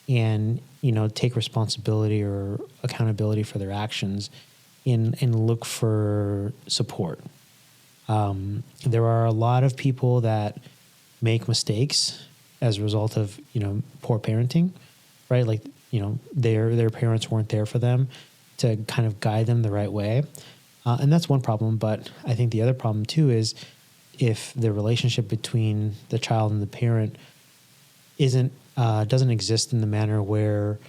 and, take responsibility or accountability for their actions and look for support. There are a lot of people that make mistakes as a result of, poor parenting, right? Like, their parents weren't there for them to kind of guide them the right way. And that's one problem. But I think the other problem too is if the relationship between the child and the parent doesn't exist in the manner where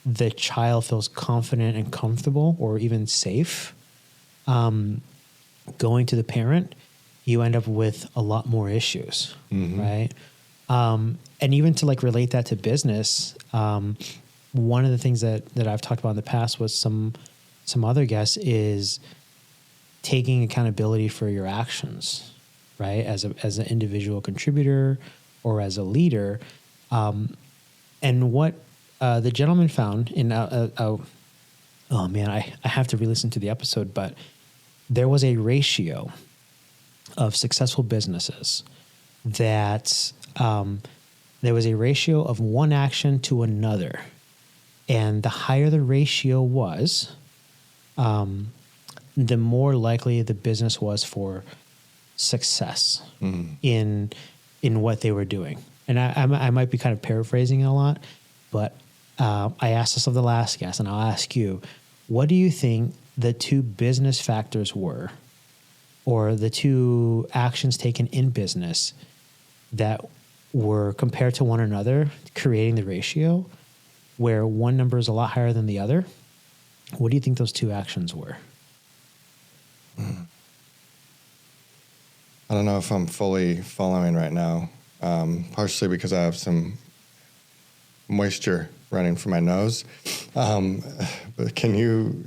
the child feels confident and comfortable or even safe going to the parent, you end up with a lot more issues, right? And even to relate that to business, one of the things that I've talked about in the past with some other guests is taking accountability for your actions, right? As an individual contributor or as a leader. And what the gentleman found in, oh man, I have to re-listen to the episode, but there was a ratio of successful businesses that there was a ratio of one action to another. And the higher the ratio was, the more likely the business was for success in what they were doing. And I might be kind of paraphrasing a lot, but I asked this of the last guest, and I'll ask you, what do you think the two business factors were, or the two actions taken in business that were compared to one another, creating the ratio where one number is a lot higher than the other? What do you think those two actions were? I don't know if I'm fully following right now, partially because I have some moisture running from my nose. But can you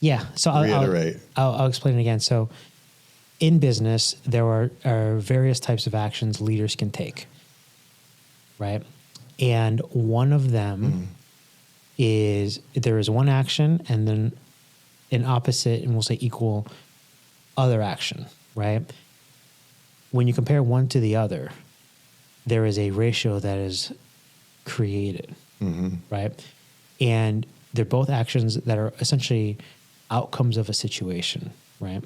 reiterate? I'll explain it again. So in business, there are various types of actions leaders can take, right? And one of them is there is one action and then an opposite, and we'll say equal other action, right? When you compare one to the other, there is a ratio that is created, right? And they're both actions that are essentially outcomes of a situation, right?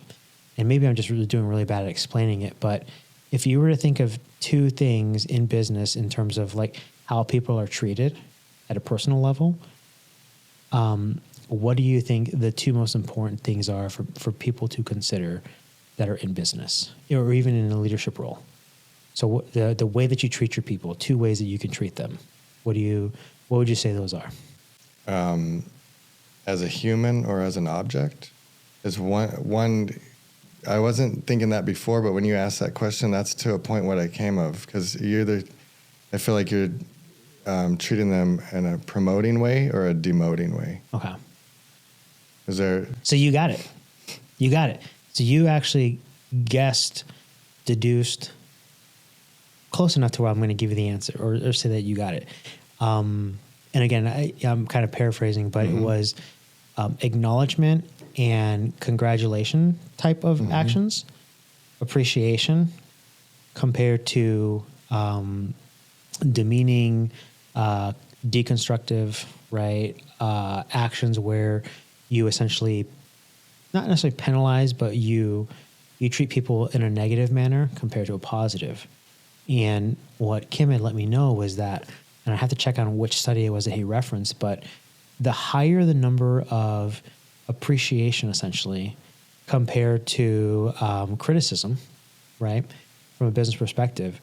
And maybe I'm just really doing really bad at explaining it, but if you were to think of two things in business in terms of like how people are treated at a personal level, what do you think the two most important things are for people to consider that are in business or even in a leadership role? So the way that you treat your people, two ways that you can treat them. What would you say those are? As a human or as an object is one. I wasn't thinking that before, but when you asked that question, that's to a point what I came of, because I feel like you're treating them in a promoting way or a demoting way. Okay. So you got it. You got it. So you actually guessed, deduced, close enough to where I'm going to give you the answer or say that you got it. And again, I'm kind of paraphrasing, but it was acknowledgement and congratulation type of actions, appreciation compared to demeaning, deconstructive, right? Actions where you essentially not necessarily penalize, but you treat people in a negative manner compared to a positive. And what Kim had let me know was that, and I have to check on which study it was that he referenced, but the higher the number of appreciation essentially compared to criticism, right, from a business perspective,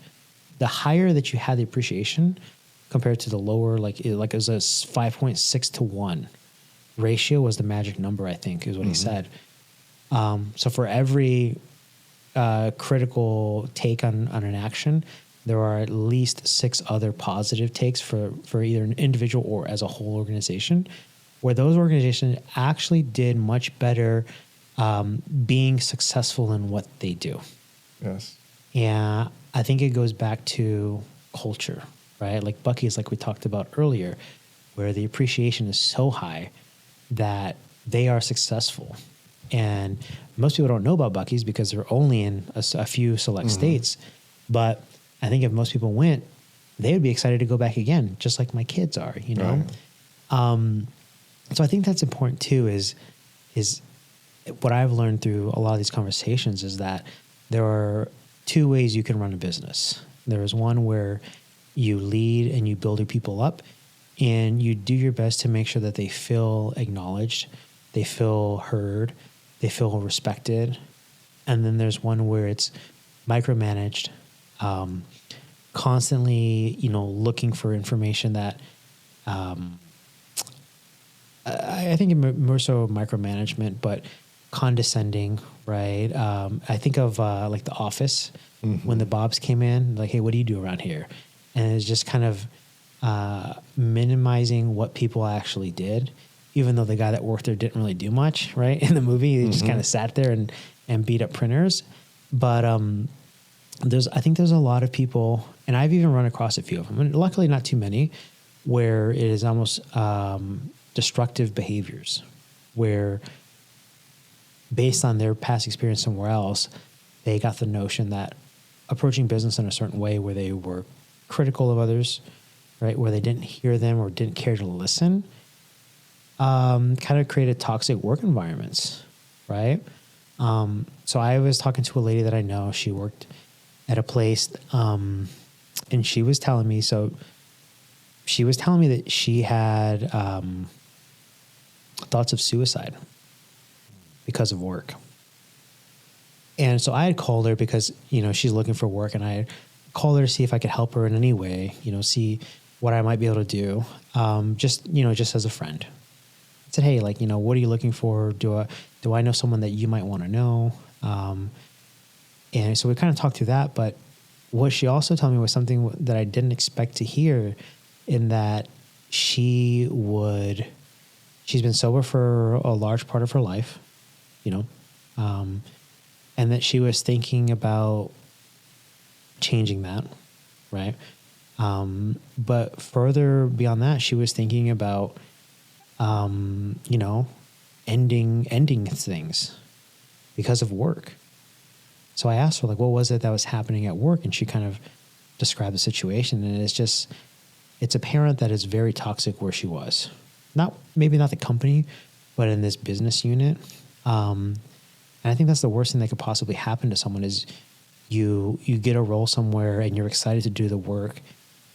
the higher that you had the appreciation compared to the lower, like it was a 5.6 to 1 ratio was the magic number, I think is what he said. So for every critical take on an action, there are at least 6 other positive takes for either an individual or as a whole organization, where those organizations actually did much better being successful in what they do. Yes. And I think it goes back to culture, right? Like Buc-ee's, like we talked about earlier, where the appreciation is so high that they are successful. And most people don't know about Buc-ee's because they're only in a few select states. But I think if most people went, they would be excited to go back again, just like my kids are, you know? Right. So I think that's important too, is what I've learned through a lot of these conversations is that there are 2 ways you can run a business. There is one where you lead and you build your people up and you do your best to make sure that they feel acknowledged, they feel heard, they feel respected. And then there's one where it's micromanaged, constantly, looking for information that, I think more so micromanagement, but condescending, right? I think of like The Office when the Bobs came in, like, hey, what do you do around here? And it's just kind of minimizing what people actually did, even though the guy that worked there didn't really do much, right? In the movie, he just kind of sat there and beat up printers. But I think there's a lot of people, and I've even run across a few of them, and luckily not too many, where it is almost destructive behaviors, where based on their past experience somewhere else, they got the notion that approaching business in a certain way where they were critical of others, right, where they didn't hear them or didn't care to listen, kind of created toxic work environments, right? So I was talking to a lady that I know. She worked at a place, and she was telling me, so she was telling me that she had thoughts of suicide because of work. And so I had called her because, she's looking for work, and I had called her to see if I could help her in any way, see what I might be able to do. Just as a friend. I said, hey, what are you looking for? Do I know someone that you might want to know? And so we kind of talked through that, but what she also told me was something that I didn't expect to hear, in that she's been sober for a large part of her life, and that she was thinking about changing that, right? But further beyond that, she was thinking about, ending things because of work. So I asked her, what was it that was happening at work? And she kind of described the situation. And it's apparent that it's very toxic where she was. Maybe not the company, but in this business unit. And I think that's the worst thing that could possibly happen to someone is you get a role somewhere and you're excited to do the work,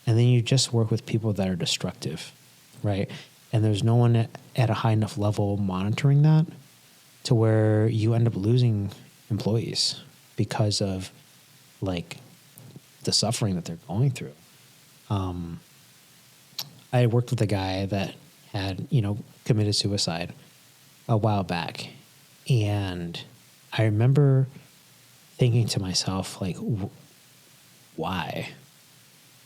and then you just work with people that are destructive, right? And there's no one at a high enough level monitoring that, to where you end up losing employees because of the suffering that they're going through. I worked with a guy that had, committed suicide a while back. And I remember thinking to myself, why?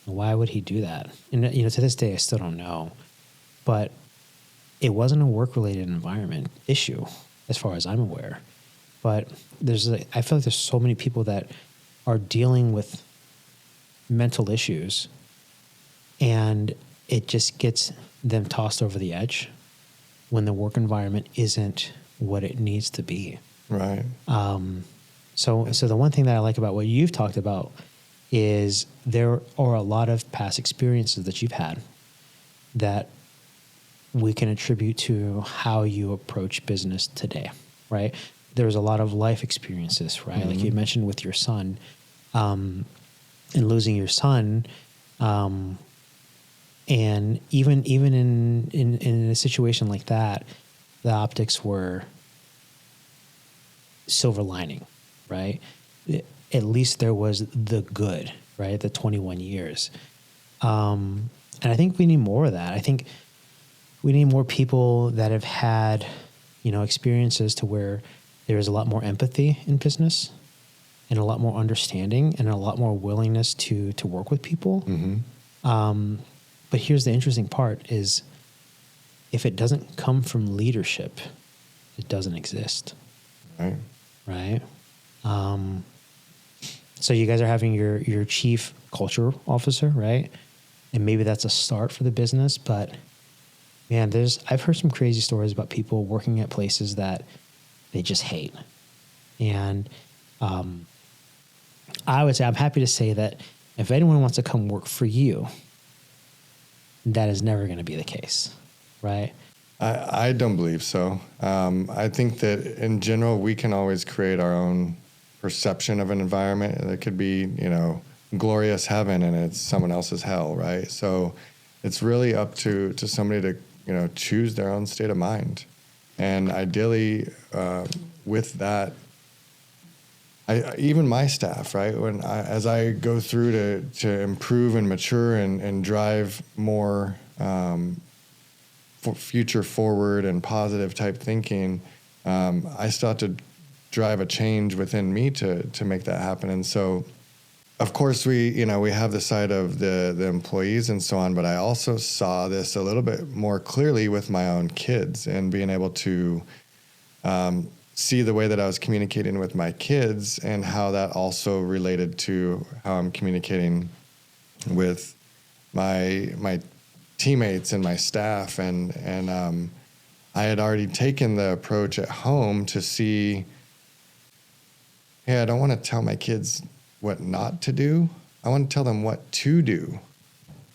Why would he do that? And, to this day, I still don't know. But it wasn't a work-related environment issue, as far as I'm aware. But I feel like there's so many people that are dealing with mental issues, and it just gets them tossed over the edge when the work environment isn't what it needs to be. Right. So the one thing that I like about what you've talked about is there are a lot of past experiences that you've had that we can attribute to how you approach business today, right? There's a lot of life experiences, right? Mm-hmm. Like you mentioned with your son, and losing your son, and even in a situation like that, the optics were silver lining, right? At least there was the good, right? The 21 years. And I think we need more of that. I think we need more people that have had, experiences to where there is a lot more empathy in business, and a lot more understanding, and a lot more willingness to work with people. Mm-hmm. But here's the interesting part is, if it doesn't come from leadership, it doesn't exist. Right? So you guys are having your chief culture officer, right? And maybe that's a start for the business, but man, I've heard some crazy stories about people working at places that they just hate. And I would say, I'm happy to say that if anyone wants to come work for you, that is never going to be the case, right? I don't believe so. I think that in general, we can always create our own perception of an environment. It could be, glorious heaven and it's someone else's hell, right? So it's really up to somebody to, choose their own state of mind. And ideally, with that, even my staff, right? As I go through to improve and mature and drive more future forward and positive type thinking, I start to drive a change within me to make that happen. And so, of course, we have the side of the employees and so on, but I also saw this a little bit more clearly with my own kids, and being able to see the way that I was communicating with my kids, and how that also related to how I'm communicating with my teammates and my staff. And I had already taken the approach at home to see, hey, I don't want to tell my kids what not to do. I want to tell them what to do,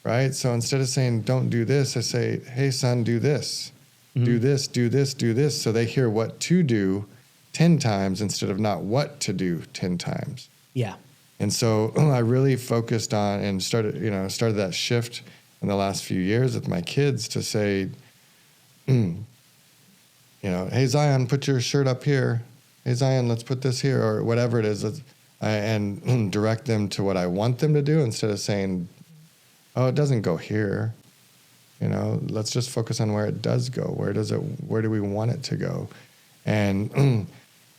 right? So instead of saying, don't do this, I say, hey, son, do this. Mm-hmm. Do this, do this, do this. So they hear what to do 10 times instead of not what to do 10 times. Yeah. And so I really focused on and started that shift in the last few years with my kids to say, hey, Zion, put your shirt up here. Hey, Zion, let's put this here, or whatever it is. And direct them to what I want them to do instead of saying, oh, it doesn't go here. Let's just focus on where it does go. Where do we want it to go? And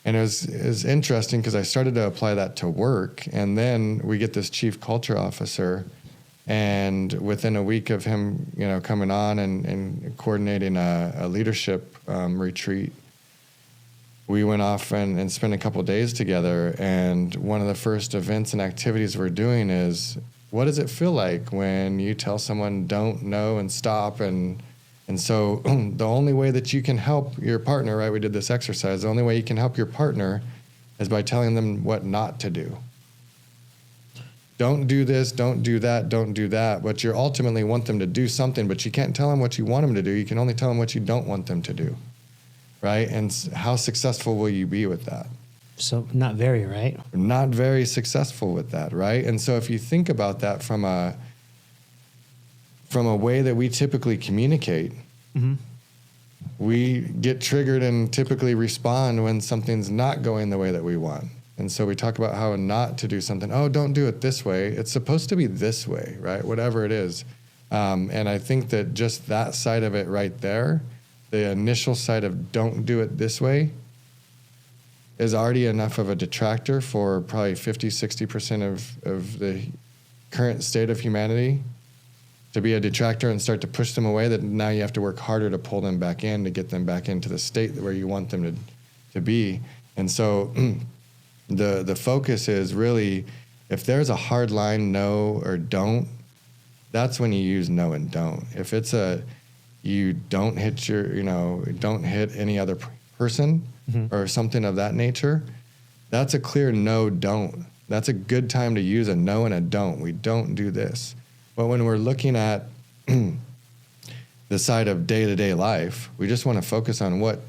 it was interesting because I started to apply that to work. And then we get this chief culture officer. And within a week of him, coming on and coordinating a leadership retreat, we went off and spent a couple of days together. And one of the first events and activities we're doing is, what does it feel like when you tell someone don't, no, and stop? And so the only way that you can help your partner, right? We did this exercise. The only way you can help your partner is by telling them what not to do. Don't do this, don't do that, don't do that. But you ultimately want them to do something, but you can't tell them what you want them to do. You can only tell them what you don't want them to do, right? And how successful will you be with that? So not very, right? Not very successful with that, right? And so if you think about that from a way that we typically communicate, we get triggered and typically respond when something's not going the way that we want. And so we talk about how not to do something. Oh, don't do it this way. It's supposed to be this way, right? Whatever it is. And I think that just that side of it right there, the initial side of don't do it this way, is already enough of a detractor for probably 50, 60% of the current state of humanity to be a detractor and start to push them away, that now you have to work harder to pull them back in, to get them back into the state where you want them to be. And so the focus is really, if there's a hard line, no or don't, that's when you use no and don't. If it's you don't hit don't hit any other person, or something of that nature, that's a clear no, don't. That's a good time to use a no and a don't. We don't do this. But when we're looking at the side of day-to-day life, we just want to focus on what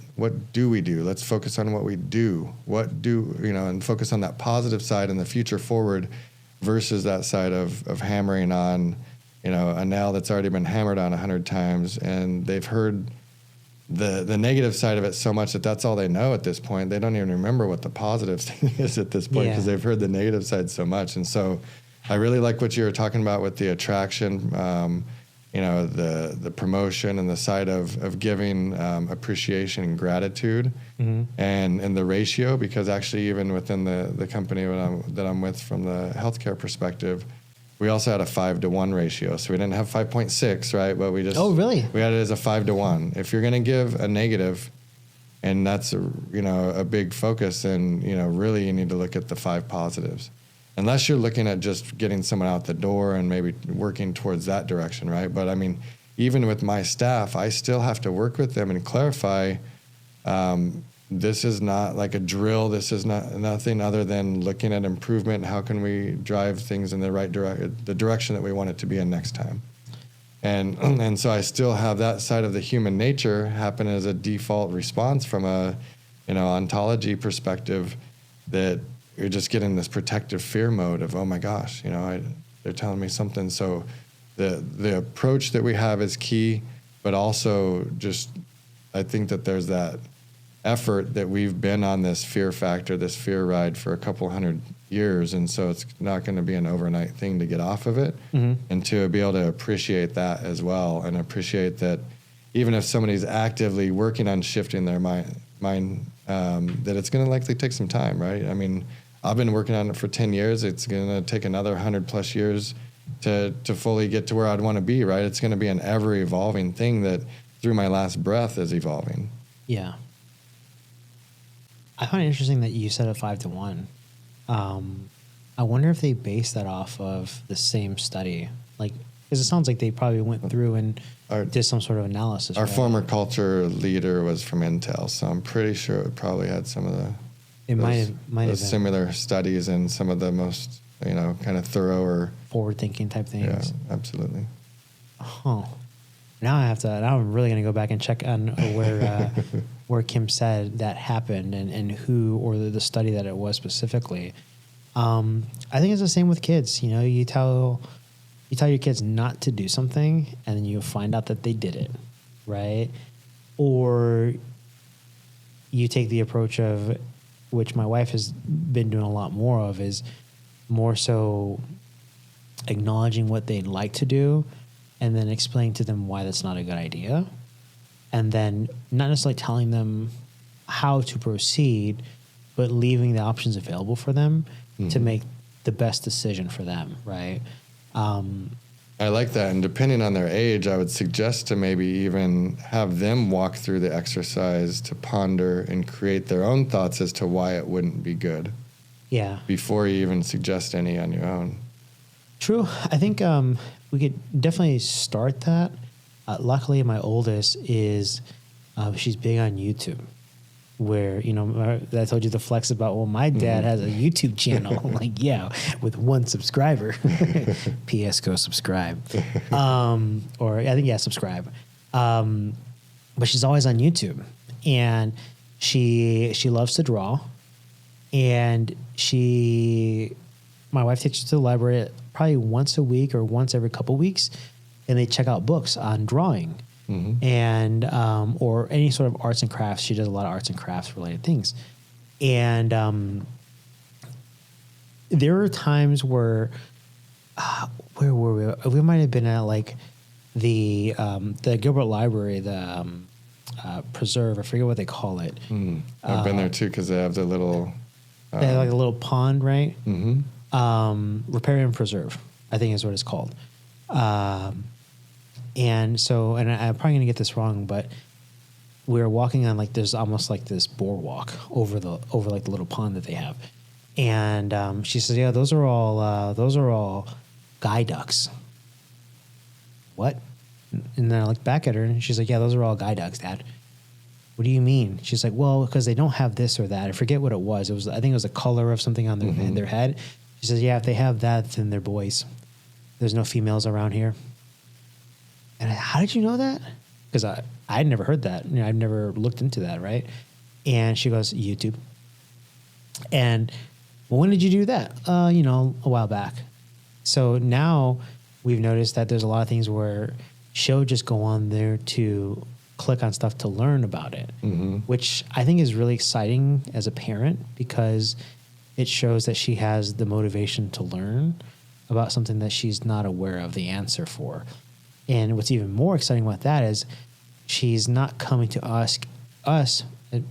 do we do? Let's focus on what we do. And focus on that positive side and the future forward versus that side of hammering on, a nail that's already been hammered on 100 times, and they've heard the negative side of it so much that that's all they know at this point. They don't even remember what the positive thing is at this point because they've heard the negative side so much. And so I really like what you were talking about with the attraction, the promotion and the side of giving appreciation and gratitude, and the ratio, because actually even within the company that I'm with from the healthcare perspective, we also had a 5-to-1 ratio. So we didn't have 5.6, right? But we just... Oh, really? We had it as a 5-to-1. If you're going to give a negative, and that's a big focus, then really you need to look at the 5 positives. Unless you're looking at just getting someone out the door and maybe working towards that direction, right? But I mean, even with my staff, I still have to work with them and clarify, this is not like a drill. This is nothing other than looking at improvement. How can we drive things in the right the direction that we want it to be in next time? And so I still have that side of the human nature happen as a default response from a ontology perspective, that you're just getting this protective fear mode of, oh my gosh, they're telling me something. So the approach that we have is key, but also just I think that there's that effort that we've been on this fear factor, this fear ride for a couple 100 years. And so it's not going to be an overnight thing to get off of it, and to be able to appreciate that as well, and appreciate that even if somebody's actively working on shifting their mind, that it's going to likely take some time, right? I mean, I've been working on it for 10 years. It's going to take another 100 plus years to fully get to where I'd want to be, right? It's going to be an ever evolving thing that through my last breath is evolving. Yeah. I find it interesting that you said a 5-to-1. I wonder if they based that off of the same study, because it sounds like they probably went through and did some sort of analysis. Our former culture leader was from Intel, so I'm pretty sure it probably had some of those similar studies and some of the most kind of thorough or forward-thinking type things. Yeah, absolutely. Huh. Now I'm really going to go back and check on where Kim said that happened and who, or the study that it was specifically. I think it's the same with kids. You tell you tell your kids not to do something and then you find out that they did it, right? Or you take the approach of, which my wife has been doing a lot more of, is more so acknowledging what they'd like to do and then explaining to them why that's not a good idea. And then not necessarily telling them how to proceed, but leaving the options available for them to make the best decision for them, right? I like that. And depending on their age, I would suggest to maybe even have them walk through the exercise to ponder and create their own thoughts as to why it wouldn't be good. Yeah. Before you even suggest any on your own. True. I think we could definitely start that. Luckily, my oldest is, she's big on YouTube. Where, I told you the flex about, well, my dad has a YouTube channel. I'm like, yeah, with 1 subscriber. P.S. Go subscribe. Or I think, yeah, subscribe. But she's always on YouTube. And she loves to draw. And my wife takes her to the library probably once a week or once every couple weeks. And they check out books on drawing. And or any sort of arts and crafts. She does a lot of arts and crafts related things. And there are times where were we? We might have been at like the Gilbert Library, the preserve. I forget what they call it. I've been there too because they have the little. They have like a little pond, right? Repair and Preserve, I think is what it's called. And so, and I'm probably going to get this wrong, but we were walking on like, there's almost like this boardwalk over like the little pond that they have. And she says, yeah, those are all guy ducks. What? And then I looked back at her and she's like, yeah, those are all guy ducks, Dad. What do you mean? She's like, well, because they don't have this or that. I forget what it was. I think it was a color of something on in their head. She says, yeah, if they have that, then they're boys. There's no females around here. And how did you know that? Because I'd never heard that. I've never looked into that, right? And she goes, YouTube. And well, when did you do that? A while back. So now we've noticed that there's a lot of things where she'll just go on there to click on stuff to learn about it, which I think is really exciting as a parent because it shows that she has the motivation to learn about something that she's not aware of the answer for. And what's even more exciting about that is she's not coming to us, as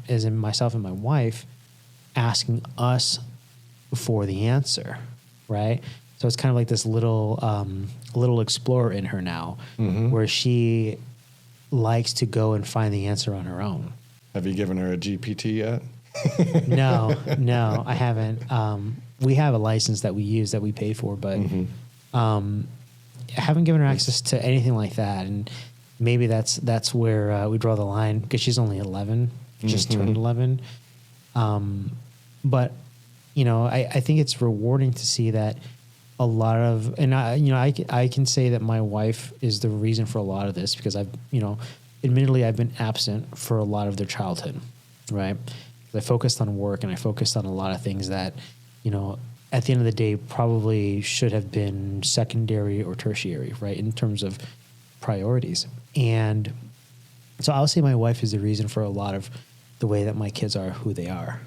in myself and my wife, asking us for the answer, right? So it's kind of like this little explorer in her now, where she likes to go and find the answer on her own. Have you given her a GPT yet? No, I haven't. We have a license that we use that we pay for, but I haven't given her access to anything like that. And maybe that's where we draw the line because she's only 11, just turned 11. But I think it's rewarding to see that a lot of, and I can say that my wife is the reason for a lot of this because admittedly I've been absent for a lot of their childhood, right? I focused on work and I focused on a lot of things that, at the end of the day probably should have been secondary or tertiary, right? In terms of priorities. And so I'll say my wife is the reason for a lot of the way that my kids are who they are.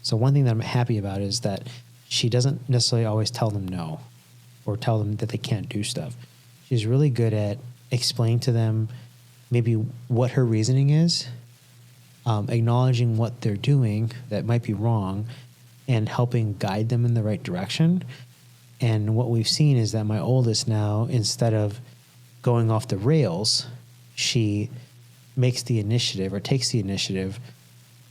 So one thing that I'm happy about is that she doesn't necessarily always tell them no or tell them that they can't do stuff. She's really good at explaining to them maybe what her reasoning is, acknowledging what they're doing that might be wrong, and helping guide them in the right direction. And what we've seen is that my oldest now, instead of going off the rails, she makes the initiative or takes the initiative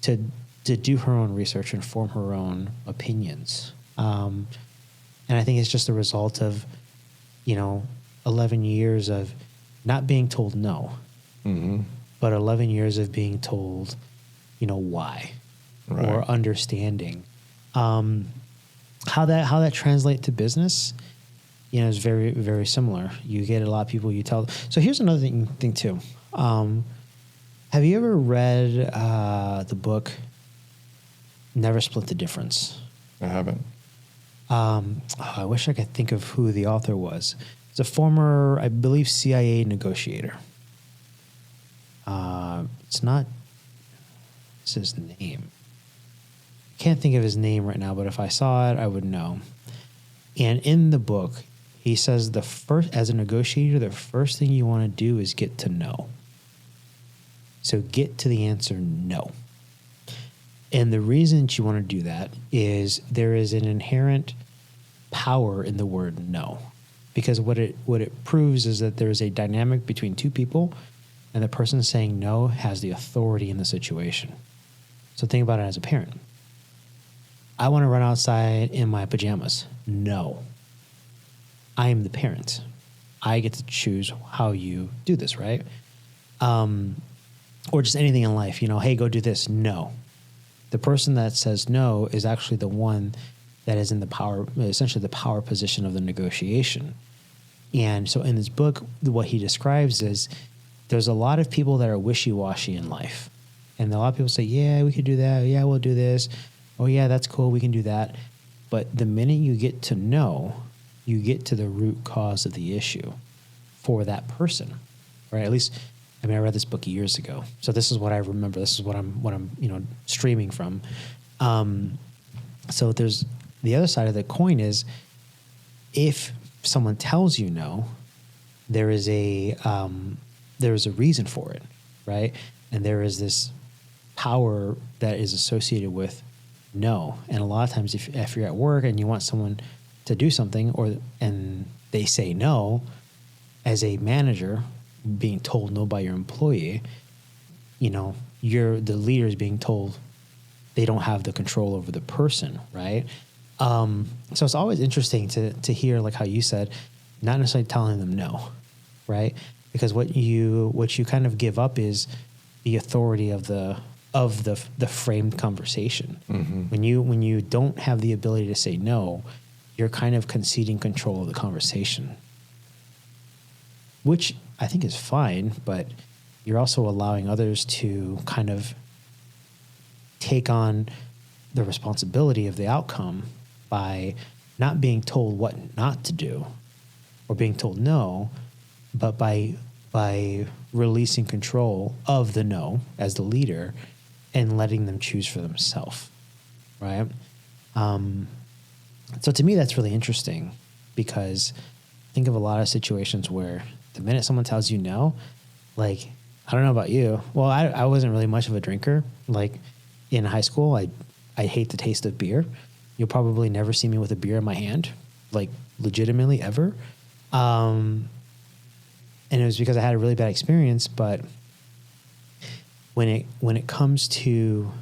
to do her own research and form her own opinions. And I think it's just a result of, 11 years of not being told no, but 11 years of being told, why, right, or understanding. How that translates to business, is very, very similar. You get a lot of people you tell. So here's another thing too. Have you ever read the book Never Split the Difference? I haven't. I wish I could think of who the author was. It's a former, I believe, CIA negotiator. It's not. What's his name? Can't think of his name right now, but if I saw it, I would know. And in the book, he says as a negotiator, the first thing you want to do is get to know. So get to the answer no. And the reason you want to do that is there is an inherent power in the word no. Because what it proves is that there is a dynamic between two people, and the person saying no has the authority in the situation. So think about it as a parent. I want to run outside in my pajamas. No. I am the parent. I get to choose how you do this, right? Or just anything in life, hey, go do this. No. The person that says no is actually the one that is in essentially the power position of the negotiation. And so in this book, what he describes is there's a lot of people that are wishy-washy in life. And a lot of people say, yeah, we could do that. Yeah, we'll do this. Oh, yeah, that's cool. We can do that. But the minute you get to know, you get to the root cause of the issue for that person, right? At least, I read this book years ago. So this is what I remember. This is what I'm streaming from. So there's the other side of the coin is if someone tells you no, there is a reason for it, right? And there is this power that is associated with no. And a lot of times if you're at work and you want someone to do something and they say no, as a manager being told no by your employee, you're the leader is being told they don't have the control over the person, right? So it's always interesting to hear, like how you said, not necessarily telling them no, right? Because what you kind of give up is the authority of the framed conversation. Mm-hmm. When you don't have the ability to say no, you're kind of conceding control of the conversation, which I think is fine, but you're also allowing others to kind of take on the responsibility of the outcome by not being told what not to do or being told no, but by releasing control of the no as the leader and letting them choose for themselves, right? So to me, that's really interesting because think of a lot of situations where the minute someone tells you no, like, I don't know about you. Well, I wasn't really much of a drinker. Like in high school, I hate the taste of beer. You'll probably never see me with a beer in my hand, like legitimately ever. And it was because I had a really bad experience. But when it comes to,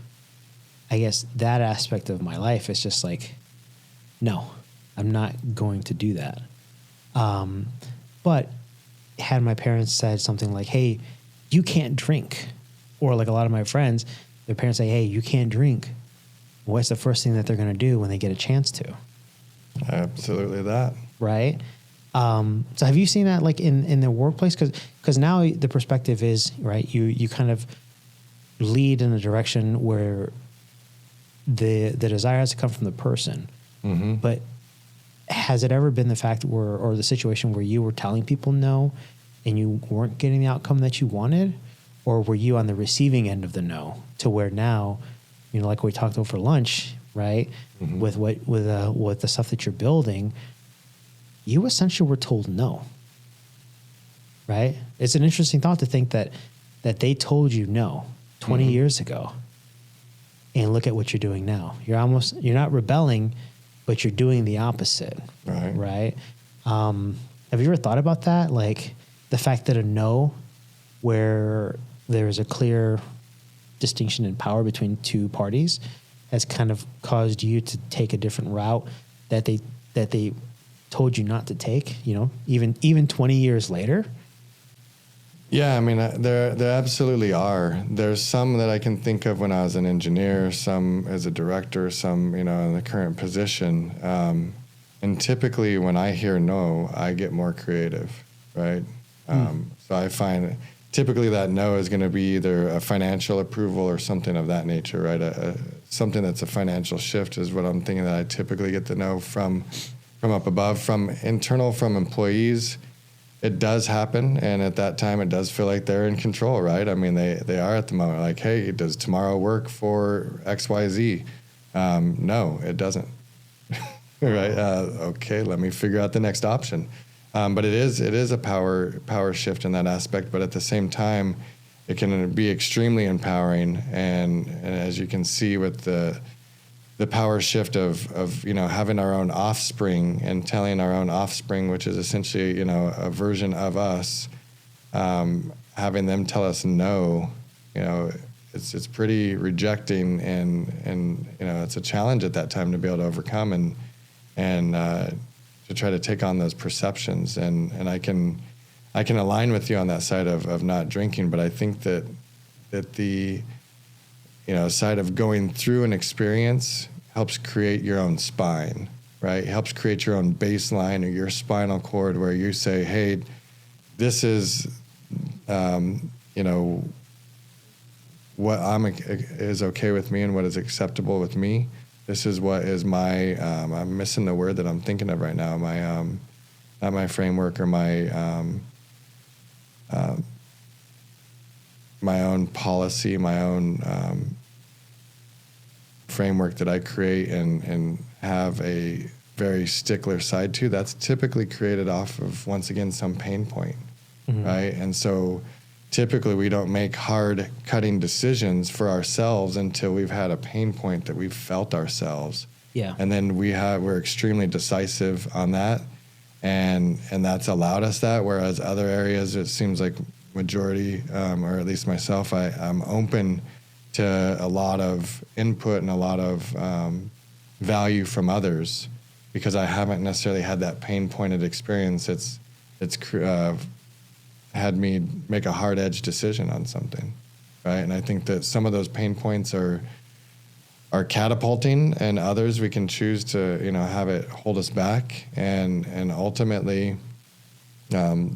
I guess, that aspect of my life, it's just like, no, I'm not going to do that. But had my parents said something like, hey, you can't drink, or like a lot of my friends, their parents say, hey, you can't drink. What's the first thing that they're going to do when they get a chance to? Absolutely that. Right? So have you seen that like in the workplace? Because now the perspective is, right, you kind of lead in a direction where the desire has to come from the person. Mm-hmm. But has it ever been the fact or the situation where you were telling people no and you weren't getting the outcome that you wanted? Or were you on the receiving end of the no to where now, like we talked over lunch, right? Mm-hmm. With the stuff that you're building, you essentially were told no, right? It's an interesting thought to think that they told you no 20 mm-hmm. years ago, and look at what you're doing now. You're not rebelling, but you're doing the opposite, right? Have you ever thought about that? Like the fact that a no, where there's a clear distinction in power between two parties, has kind of caused you to take a different route that they told you not to take, even 20 years later? Yeah, I mean, there absolutely are. There's some that I can think of when I was an engineer, some as a director, some, in the current position. And typically when I hear no, I get more creative, right? So I find typically that no is going to be either a financial approval or something of that nature, right? something that's a financial shift is what I'm thinking that I typically get to know from up above, from internal, from employees. It does happen, and at that time, it does feel like they're in control, right? I mean, they are at the moment. Like, hey, does tomorrow work for XYZ? No, it doesn't. Right? Okay, let me figure out the next option. But it is a power shift in that aspect. But at the same time, it can be extremely empowering. And as you can see with the power shift of having our own offspring and telling our own offspring, which is essentially a version of us, having them tell us no, it's pretty rejecting, and it's a challenge at that time to be able to overcome and to try to take on those perceptions. And I can align with you on that side of not drinking, but I think that the side of going through an experience helps create your own spine, right? It helps create your own baseline or your spinal cord where you say, hey, this is, what is okay with me and what is acceptable with me. This is what is my, I'm missing the word that I'm thinking of right now, not my framework or my own policy, my own framework that I create and have a very stickler side to. That's typically created off of, once again, some pain point, right? And so typically we don't make hard cutting decisions for ourselves until we've had a pain point that we've felt ourselves. Yeah. And then we're extremely decisive on that. And that's allowed us that, whereas other areas, it seems like majority, or at least myself, I'm open to a lot of input and a lot of value from others because I haven't necessarily had that pain pointed experience. It's had me make a hard edge decision on something, right? And I think that some of those pain points are catapulting, and others we can choose to have it hold us back, and ultimately the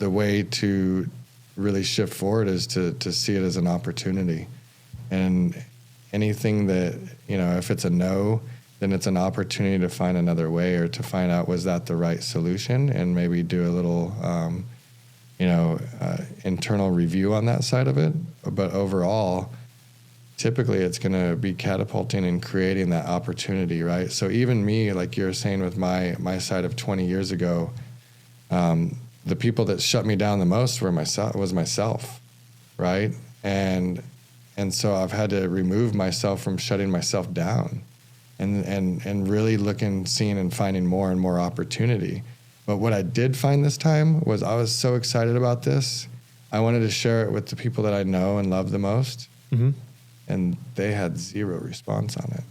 way to really shift forward is to see it as an opportunity. And anything that if it's a no, then it's an opportunity to find another way, or to find out, was that the right solution, and maybe do a little internal review on that side of it. But overall, typically it's going to be catapulting and creating that opportunity, right? So even me, like you were saying with my side of 20 years ago, the people that shut me down the most was myself, right? And so I've had to remove myself from shutting myself down, and really seeing and finding more and more opportunity. But what I did find this time was I was so excited about this. I wanted to share it with the people that I know and love the most. Mm-hmm. And they had zero response on it,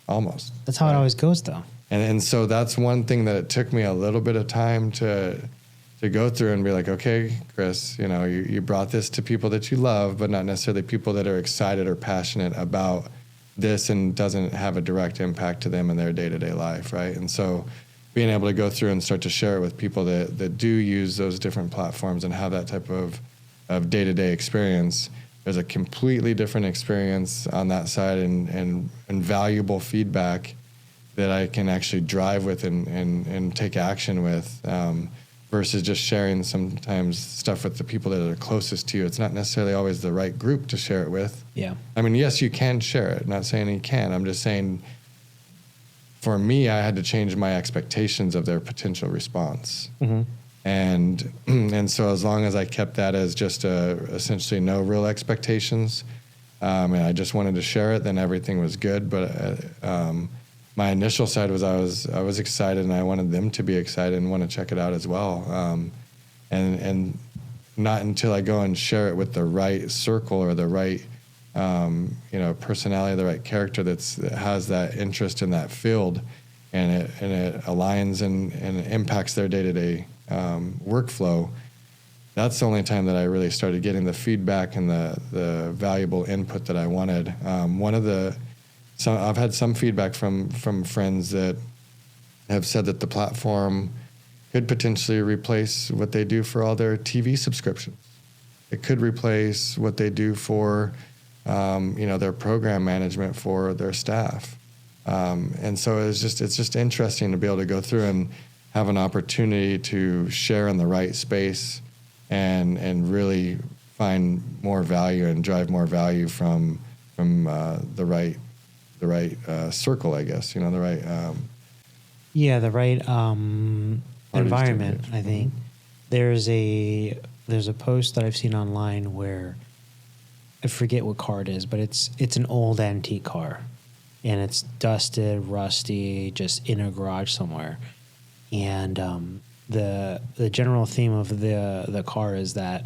almost. That's how it always goes, though. And so that's one thing that it took me a little bit of time to go through and be like, okay, Chris, you brought this to people that you love, but not necessarily people that are excited or passionate about this, and doesn't have a direct impact to them in their day-to-day life, right? And so being able to go through and start to share it with people that do use those different platforms and have that type of day-to-day experience, there's a completely different experience on that side, and valuable feedback that I can actually drive with and take action with, versus just sharing sometimes stuff with the people that are closest to you. It's not necessarily always the right group to share it with. Yeah. I mean, yes, you can share it. I'm not saying you can. I'm just saying, for me, I had to change my expectations of their potential response. Mm-hmm. And so as long as I kept that as just essentially no real expectations, and I just wanted to share it, then everything was good. But my initial side was I was excited, and I wanted them to be excited and want to check it out as well. And not until I go and share it with the right circle or the right personality, the right character that has that interest in that field, and it aligns and impacts their day-to-day workflow. That's the only time that I really started getting the feedback and the valuable input that I wanted. I've had some feedback from friends that have said that the platform could potentially replace what they do for all their TV subscriptions. It could replace what they do for their program management for their staff. And so it's just interesting to be able to go through and have an opportunity to share in the right space and really find more value and drive more value from the right circle, I guess, the right the right environment. I think there's a post that I've seen online where I forget what car it is, but it's an old antique car, and it's dusted, rusty, just in a garage somewhere. And the general theme of the car is that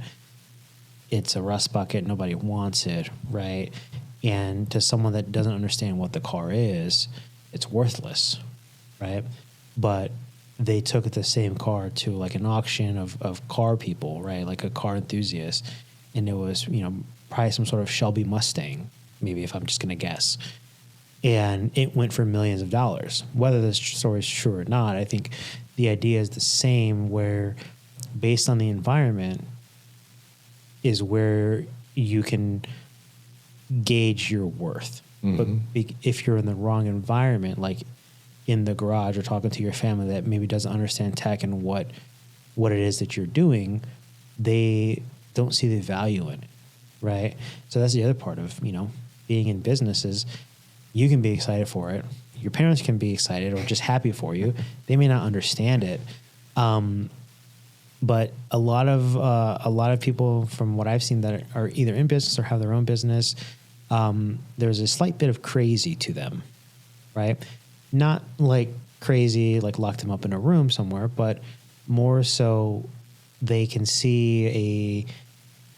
it's a rust bucket, nobody wants it, right? And to someone that doesn't understand what the car is, it's worthless, right? But they took the same car to like an auction of car people, right? Like a car enthusiast. And it was, probably some sort of Shelby Mustang, maybe, if I'm just going to guess. And it went for millions of dollars. Whether this story is true or not, I think the idea is the same, where based on the environment is where you can gauge your worth. But if you're in the wrong environment, like in the garage or talking to your family that maybe doesn't understand tech and what it is that you're doing, they don't see the value in it, right? So that's the other part of, being in business is you can be excited for it. Your parents can be excited or just happy for you. They may not understand it. But a lot of people, from what I've seen, that are either in business or have their own business, there's a slight bit of crazy to them, right? Not like crazy, like lock them up in a room somewhere, but more so they can see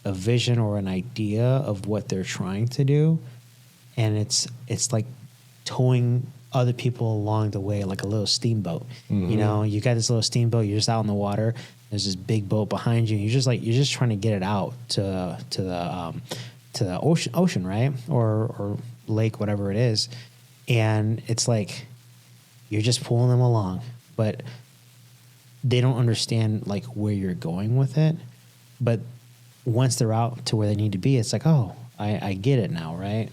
a vision or an idea of what they're trying to do, and it's like towing other people along the way, like a little steamboat. You got this little steamboat, you're just out in the water, there's this big boat behind you, and you're just trying to get it out to the ocean, right? Or lake, whatever it is. And it's like you're just pulling them along, but they don't understand like where you're going with it. But once they're out to where they need to be, it's like, oh, I get it now, right?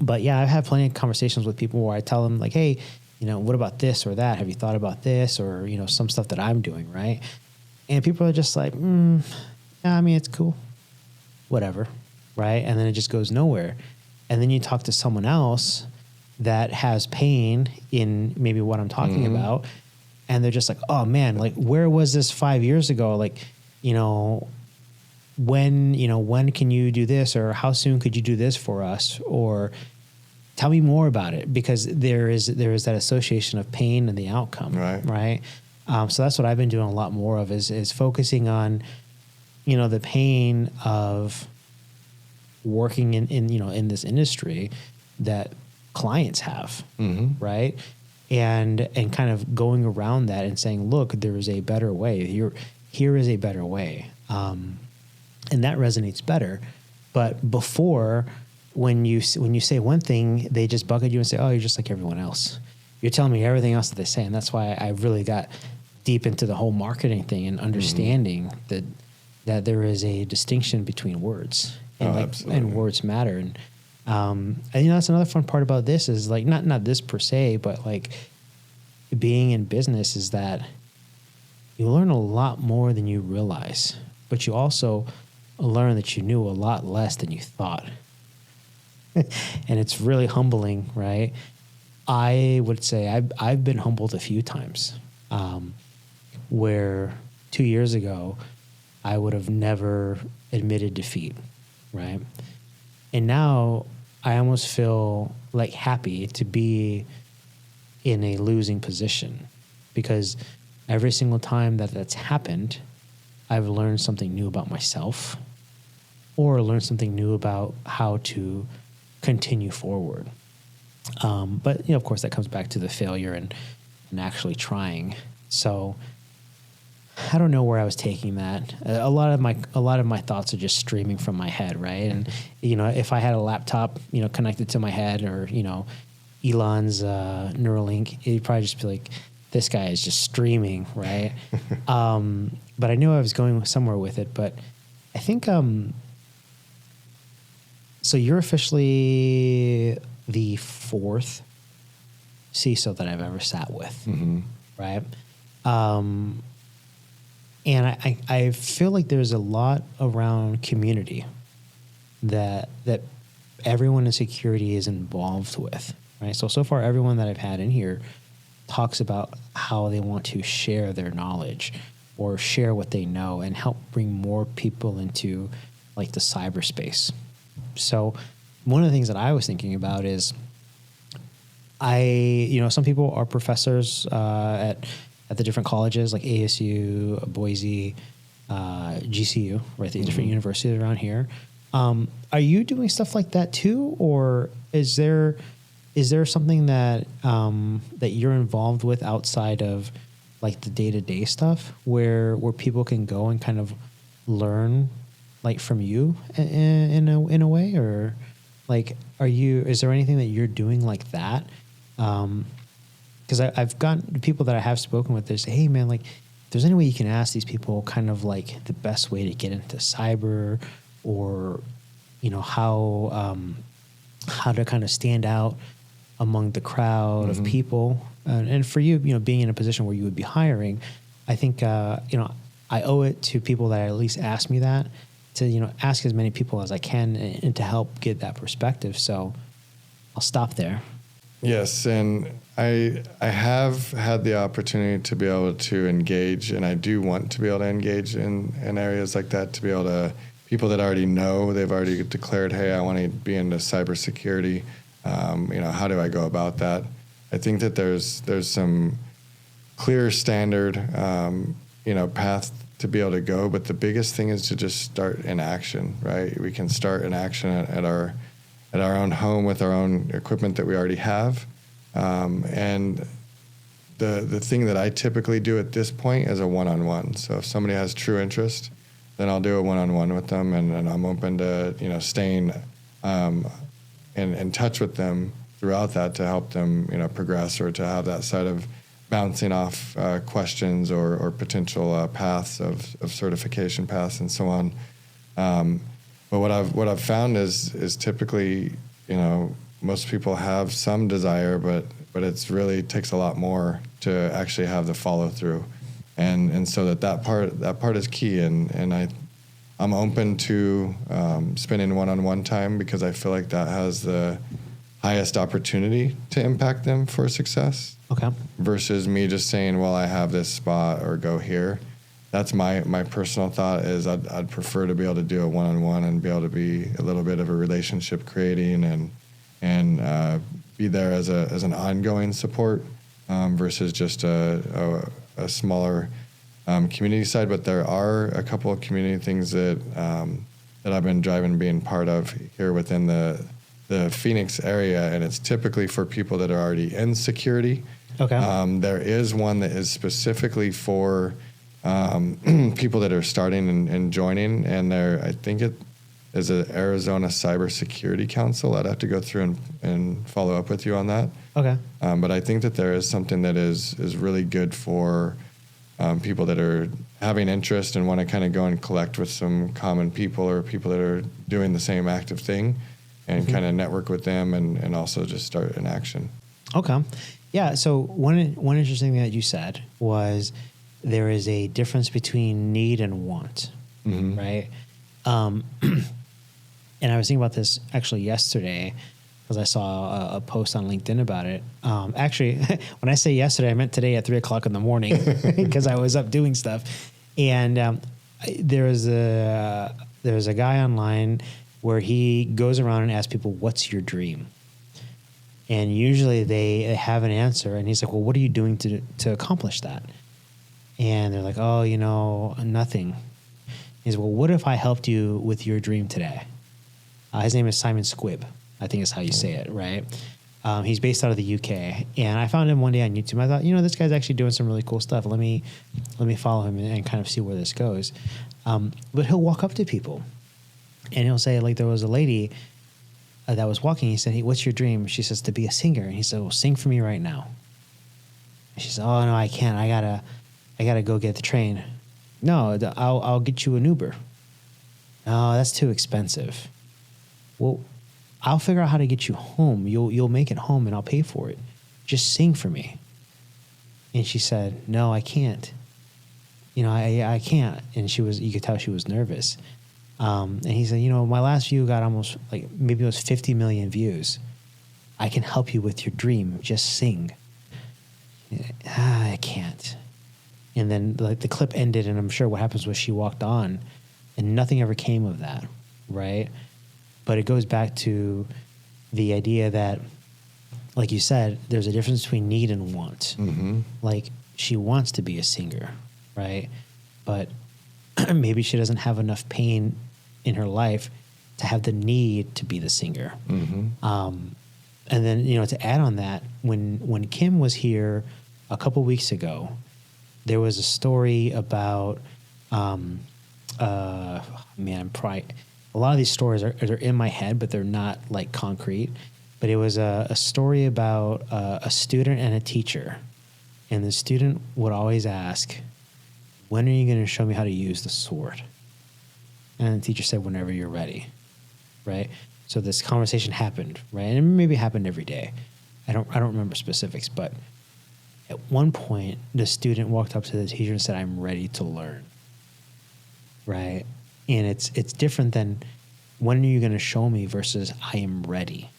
But yeah, I've had plenty of conversations with people where I tell them like, hey, what about this or that? Have you thought about this? Or, some stuff that I'm doing, right? And people are just like, yeah, I mean, it's cool, whatever, right? And then it just goes nowhere. And then you talk to someone else that has pain in maybe what I'm talking about, and they're just like, oh man, like where was this 5 years ago? Like, when can you do this, or how soon could you do this for us, or tell me more about it, because there is that association of pain and the outcome, right? So that's what I've been doing a lot more of is focusing on, the pain of working in this industry that clients have, right? And kind of going around that and saying, look, there is a better way. Here is a better way. And that resonates better. But before, when you say one thing, they just bucket you and say, oh, you're just like everyone else. You're telling me everything else that they say. And that's why I really got deep into the whole marketing thing and understanding that there is a distinction between words and words matter. And that's another fun part about this is like, not this per se, but like being in business is that you learn a lot more than you realize, but you also learn that you knew a lot less than you thought. And it's really humbling, right? I would say I've been humbled a few times, where 2 years ago I would have never admitted defeat, right? And now I almost feel like happy to be in a losing position, because every single time that's happened, I've learned something new about myself, or learned something new about how to continue forward. But of course, that comes back to the failure and actually trying. So I don't know where I was taking that. A lot of my thoughts are just streaming from my head, right? And if I had a laptop, connected to my head, or Elon's Neuralink, it'd probably just be like, this guy is just streaming, right? But I knew I was going somewhere with it. But I think So you're officially the fourth CISO that I've ever sat with, right? And I feel like there's a lot around community that everyone in security is involved with, right? So far, everyone that I've had in here talks about how they want to share their knowledge or share what they know and help bring more people into like the cyberspace. So one of the things that I was thinking about is some people are professors at the different colleges like ASU, Boise, GCU, right? The different universities around here. Are you doing stuff like that too, or is there something that that you're involved with outside of like the day-to-day stuff where people can go and kind of learn like from you in a way, or like is there anything that you're doing like that? Because I've gotten people that I have spoken with, they say, hey man, like if there's any way you can ask these people kind of like the best way to get into cyber, or how to kind of stand out among the crowd of people. And for you, being in a position where you would be hiring, I think, I owe it to people that at least ask me that, to, ask as many people as I can and to help get that perspective. So I'll stop there. Yes, and I have had the opportunity to be able to engage, and I do want to be able to engage in areas like that, to be able to, people that already know, they've already declared, hey, I want to be into cybersecurity. How do I go about that? I think that there's some clear standard, path to be able to go, but the biggest thing is to just start in action, right? We can start in action at our own home with our own equipment that we already have. And the thing that I typically do at this point is a one-on-one. So if somebody has true interest, then I'll do a one-on-one with them, and I'm open to, staying in touch with them throughout that to help them, progress, or to have that side of bouncing off questions or potential paths of certification paths and so on. But what I've found is typically, most people have some desire, but it's really takes a lot more to actually have the follow through, and so that part is key, and I'm open to spending one-on-one time, because I feel like that has the highest opportunity to impact them for success. Okay. Versus me just saying, well, I have this spot, or go here. That's my personal thought, is I'd prefer to be able to do a one-on-one and be able to be a little bit of a relationship creating and be there as an ongoing support, versus just a smaller community side. But there are a couple of community things that I've been driving, being part of here within the Phoenix area, and it's typically for people that are already in security. Okay. There is one that is specifically for people that are starting and joining, and I think it is an Arizona Cybersecurity Council. I'd have to go through and follow up with you on that. Okay. But I think that there is something that is really good for people that are having interest and want to kind of go and collect with some common people, or people that are doing the same active thing, and kind of network with them, and also just start in action. Okay. Yeah. So one interesting thing that you said was there is a difference between need and want, right? And I was thinking about this actually yesterday, because I saw a post on LinkedIn about it. Actually, when I say yesterday, I meant today at 3:00 in the morning, because I was up doing stuff. And there was a guy online where he goes around and asks people, "What's your dream?" And usually they have an answer, and he's like, "Well, what are you doing to accomplish that?" And they're like, "Oh, nothing." He's, "Well, what if I helped you with your dream today?" His name is Simon Squibb, I think is how you say it, right? He's based out of the UK, and I found him one day on YouTube. I thought, this guy's actually doing some really cool stuff. Let me follow him and kind of see where this goes. But he'll walk up to people, and he'll say, like, there was a lady that was walking. He said, "Hey, what's your dream?" She says, "To be a singer." And he said, "Well, sing for me right now." And she said, "Oh no, I can't. I gotta go get the train." "No, I'll get you an Uber." "No, that's too expensive." "Well, I'll figure out how to get you home. You'll make it home and I'll pay for it. Just sing for me. And she said, no, I can't. I can't. And you could tell she was nervous. And he said, my last view got almost maybe it was 50 million views. I can help you with your dream. Just sing. I can't. And then the clip ended, and I'm sure what happens was she walked on, and nothing ever came of that, right? But it goes back to the idea that, like you said, there's a difference between need and want. Mm-hmm. Like, she wants to be a singer, right? But maybe she doesn't have enough pain in her life to have the need to be the singer. Mm-hmm. And then, to add on that, when Kim was here a couple weeks ago, there was a story about, a lot of these stories are in my head, but they're not concrete. But it was a story about a student and a teacher. And the student would always ask, when are you going to show me how to use the sword? And the teacher said, whenever you're ready, right? So this conversation happened, right? And it maybe happened every day. I don't remember specifics, but at one point, the student walked up to the teacher and said, I'm ready to learn, right? And it's different than when are you going to show me versus I am ready,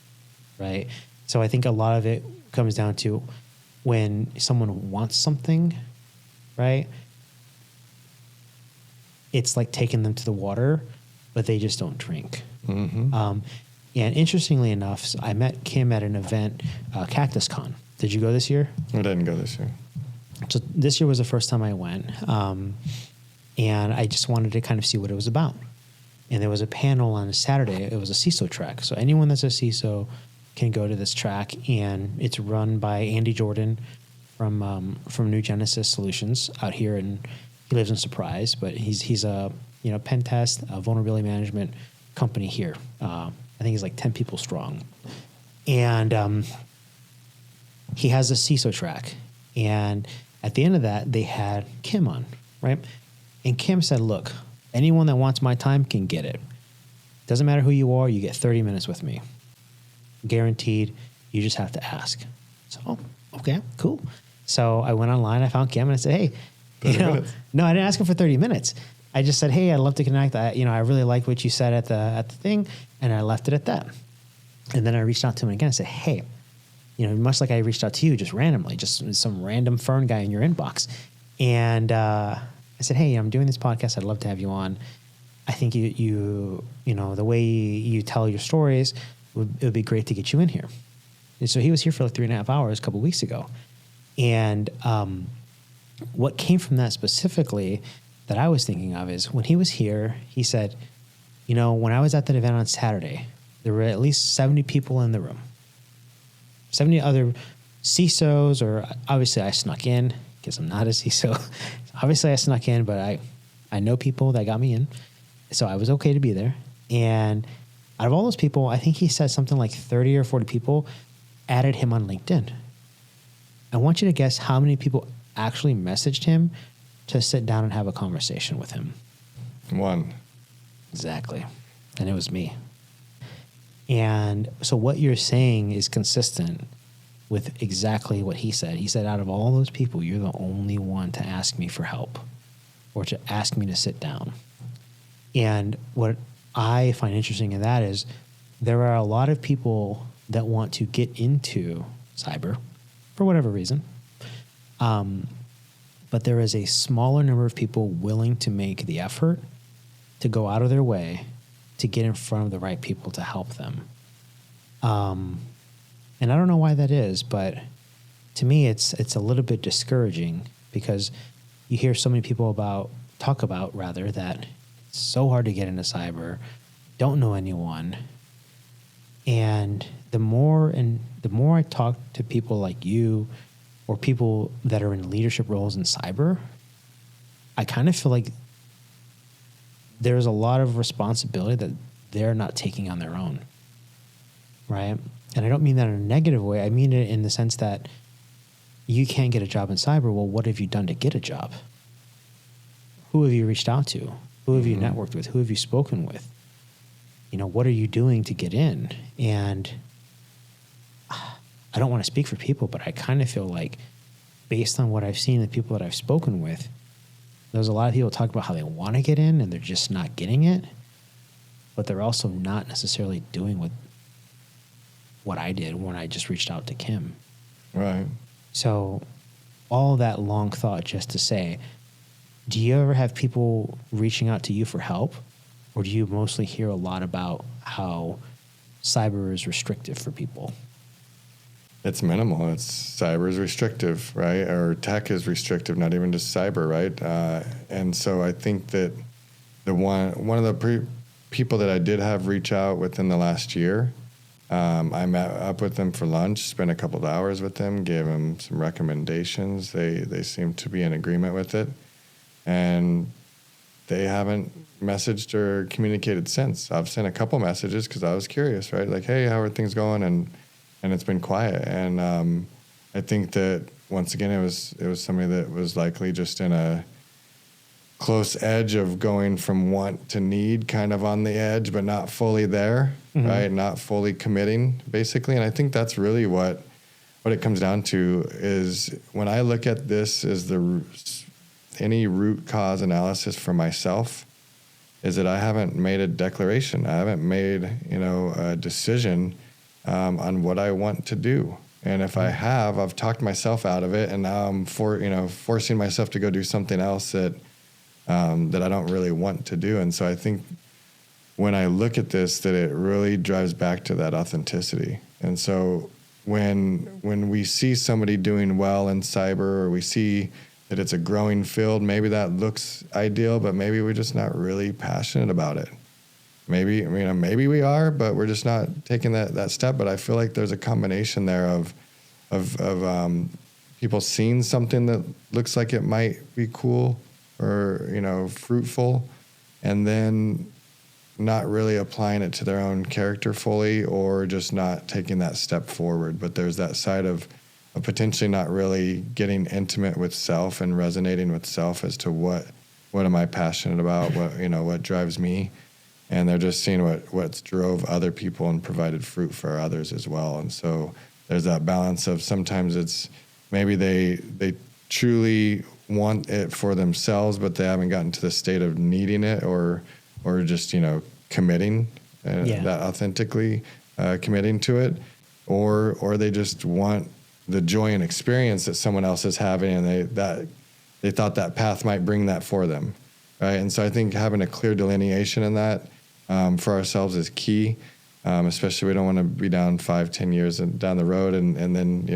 right? So I think a lot of it comes down to when someone wants something, right? It's like taking them to the water, but they just don't drink. Mm-hmm. And interestingly enough, so I met Kim at an event, Cactus Con. Did you go this year? I didn't go this year. So this year was the first time I went. And I just wanted to kind of see what it was about. And there was a panel on a Saturday. It was a CISO track. So anyone that's a CISO can go to this track. And it's run by Andy Jordan from New Genesis Solutions out here. And he lives in Surprise, but he's a pen test, a vulnerability management company here. I think he's like 10 people strong. And he has a CISO track. And at the end of that, they had Kim on, right? And Kim said, look, anyone that wants my time can get it. Doesn't matter who you are, you get 30 minutes with me. Guaranteed, you just have to ask. So, okay, cool. So I went online, I found Kim, and I said, hey, no, I didn't ask him for 30 minutes. I just said, hey, I'd love to connect. I really like what you said at the thing, and I left it at that. And then I reached out to him again. I said, hey, much like I reached out to you, just randomly, just some random Fern guy in your inbox. And I said, hey, I'm doing this podcast. I'd love to have you on. I think you the way you tell your stories, it would be great to get you in here. And so he was here for like 3.5 hours a couple of weeks ago. And what came from that specifically that I was thinking of is when he was here, he said, when I was at that event on Saturday, there were at least 70 people in the room. 70 other CISOs, or obviously I snuck in because I'm not a CISO. Obviously I snuck in, but I know people that got me in. So I was okay to be there. And out of all those people, I think he said something like 30 or 40 people added him on LinkedIn. I want you to guess how many people actually messaged him to sit down and have a conversation with him. 1. Exactly. And it was me. And so what you're saying is consistent with exactly what he said. He said, out of all those people, you're the only one to ask me for help or to ask me to sit down. And what I find interesting in that is there are a lot of people that want to get into cyber for whatever reason. But there is a smaller number of people willing to make the effort to go out of their way to get in front of the right people to help them. And I don't know why that is, but to me, it's a little bit discouraging because you hear so many people talk about that it's so hard to get into cyber, don't know anyone. And the more I talk to people like you or people that are in leadership roles in cyber, I kind of feel like there's a lot of responsibility that they're not taking on their own, right? And I don't mean that in a negative way. I mean it in the sense that you can't get a job in cyber. Well, what have you done to get a job? Who have you reached out to? Who have you networked with? Who have you spoken with? what are you doing to get in? And I don't want to speak for people, but I kind of feel like based on what I've seen, the people that I've spoken with, there's a lot of people talk about how they want to get in and they're just not getting it, but they're also not necessarily doing what I did when I just reached out to Kim. Right. So all that long thought just to say, do you ever have people reaching out to you for help? Or do you mostly hear a lot about how cyber is restrictive for people? It's minimal. Cyber is restrictive, right? Or tech is restrictive, not even just cyber, right? And so I think that one of the people that I did have reach out within the last year, I met up with them for lunch, spent a couple of hours with them, gave them some recommendations. They seemed to be in agreement with it. And they haven't messaged or communicated since. I've sent a couple messages because I was curious, right? Like, hey, how are things going? And it's been quiet. And I think that once again, it was somebody that was likely just in a close edge of going from want to need, kind of on the edge, but not fully there, right? Not fully committing, basically. And I think that's really what it comes down to is when I look at this as any root cause analysis for myself, is that I haven't made a declaration. I haven't made, a decision on what I want to do. And if I have, I've talked myself out of it, and now I'm forcing myself to go do something else that I don't really want to do. And so I think when I look at this, that it really drives back to that authenticity. And so when we see somebody doing well in cyber, or we see that it's a growing field, maybe that looks ideal, but maybe we're just not really passionate about it. Maybe we are, but we're just not taking that step. But I feel like there's a combination there of people seeing something that looks like it might be cool or fruitful, and then not really applying it to their own character fully, or just not taking that step forward. But there's that side of potentially not really getting intimate with self and resonating with self as to what am I passionate about, what drives me. And they're just seeing what's drove other people and provided fruit for others as well. And so there's that balance of sometimes it's maybe they truly want it for themselves, but they haven't gotten to the state of needing it or just, committing, that authentically committing to it, or they just want the joy and experience that someone else is having, and they thought that path might bring that for them, right? And so I think having a clear delineation in that for ourselves is key, especially we don't want to be down 5-10 years down the road and then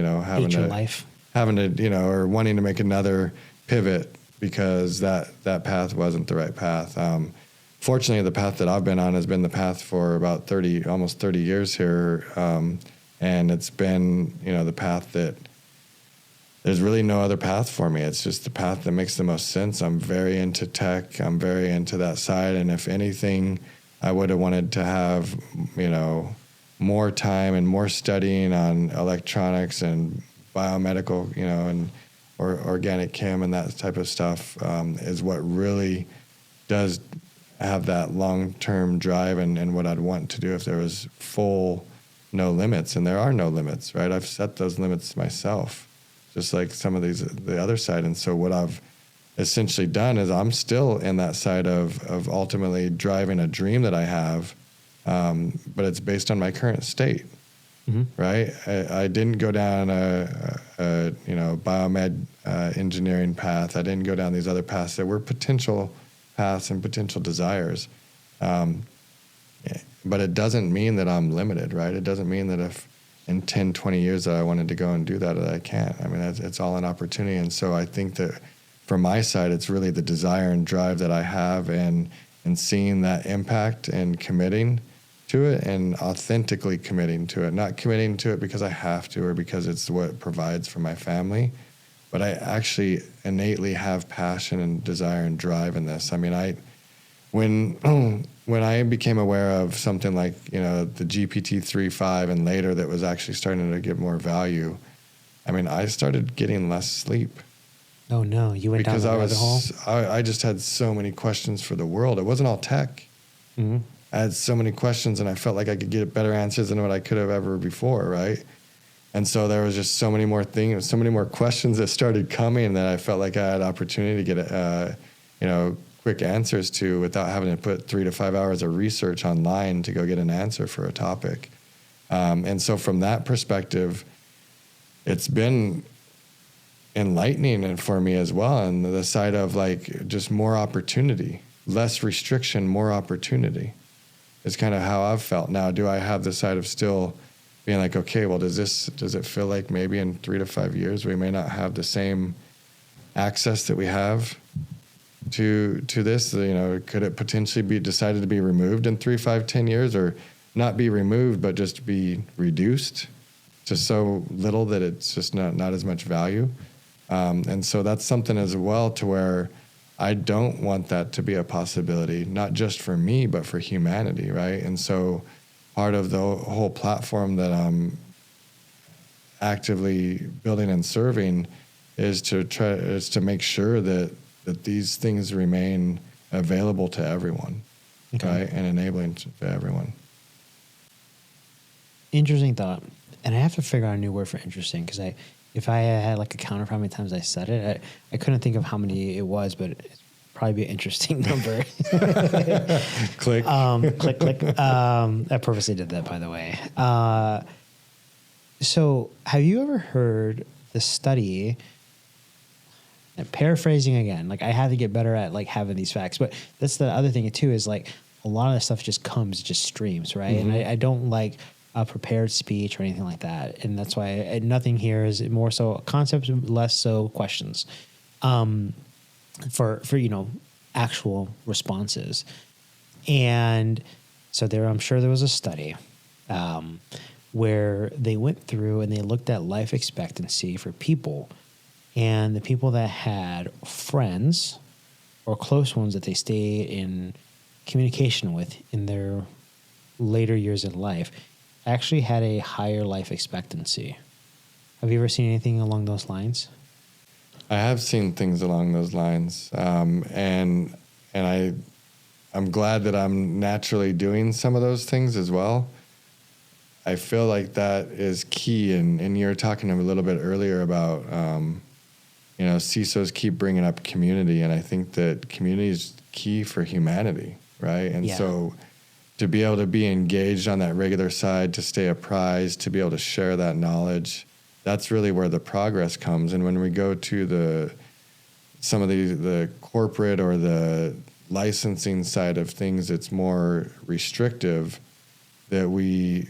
having to or wanting to make another pivot because that path wasn't the right path. Fortunately, the path that I've been on has been the path for about almost 30 years here. And it's been, the path that there's really no other path for me. It's just the path that makes the most sense. I'm very into tech. I'm very into that side. And if anything, I would have wanted to have, more time and more studying on electronics and biomedical, or organic chem and that type of stuff is what really does have that long-term drive and what I'd want to do if there was full no limits. And there are no limits, right? I've set those limits myself, just like some of the other side. And so what I've essentially done is I'm still in that side of ultimately driving a dream that I have, but it's based on my current state, right? I didn't go down a biomed engineering path. I didn't go down these other paths that were potential paths and potential desires. But it doesn't mean that I'm limited, right? It doesn't mean that if in 10, 20 years that I wanted to go and do that I can't. I mean, it's all an opportunity. And so I think that from my side, it's really the desire and drive that I have and seeing that impact and committing to it and authentically committing to it. Not committing to it because I have to or because it's what it provides for my family, but I actually innately have passion and desire and drive in this. I mean, when I became aware of something like, the GPT-3.5 and later that was actually starting to give more value, I mean, I started getting less sleep. Oh no, you went down the rabbit hole? I just had so many questions for the world. It wasn't all tech. Mm-hmm. I had so many questions and I felt like I could get better answers than what I could have ever before, right? And so there was just so many more things, so many more questions that started coming that I felt like I had opportunity to get, quick answers to without having to put 3 to 5 hours of research online to go get an answer for a topic. And so from that perspective, it's been enlightening for me as well. And the side of like just more opportunity, less restriction, more opportunity is kind of how I've felt. Now, do I have the side of still being like, okay, well, does it feel like maybe in 3 to 5 years we may not have the same access that we have to this? Could it potentially be decided to be removed in 3, 5, 10 years, or not be removed but just be reduced to so little that it's just not as much value? And so that's something as well to where I don't want that to be a possibility, not just for me but for humanity, right? And so part of the whole platform that I'm actively building and serving is to make sure that these things remain available to everyone, okay, right? And enabling to everyone. Interesting thought. And I have to figure out a new word for interesting, because if I had like a counter for how many times I said it, I couldn't think of how many it was, but it's probably be an interesting number. Click. Click. I purposely did that, by the way. So have you ever heard the study, paraphrasing again, like I have to get better at like having these facts, but that's the other thing too, is like a lot of the stuff just streams, right? Mm-hmm. And I don't like a prepared speech or anything like that. And that's why nothing here is more so concepts, less so questions. For actual responses. And so I'm sure there was a study where they went through and they looked at life expectancy for people, and the people that had friends or close ones that they stayed in communication with in their later years in life actually had a higher life expectancy. Have you ever seen anything along those lines? I have seen things along those lines, and I'm glad that I'm naturally doing some of those things as well. I feel like that is key, and you were talking a little bit earlier about CISOs keep bringing up community, and I think that community is key for humanity, right? And so to be able to be engaged on that regular side, to stay apprised, to be able to share that knowledge, that's really where the progress comes. And when we go to some of the corporate or the licensing side of things, it's more restrictive, that we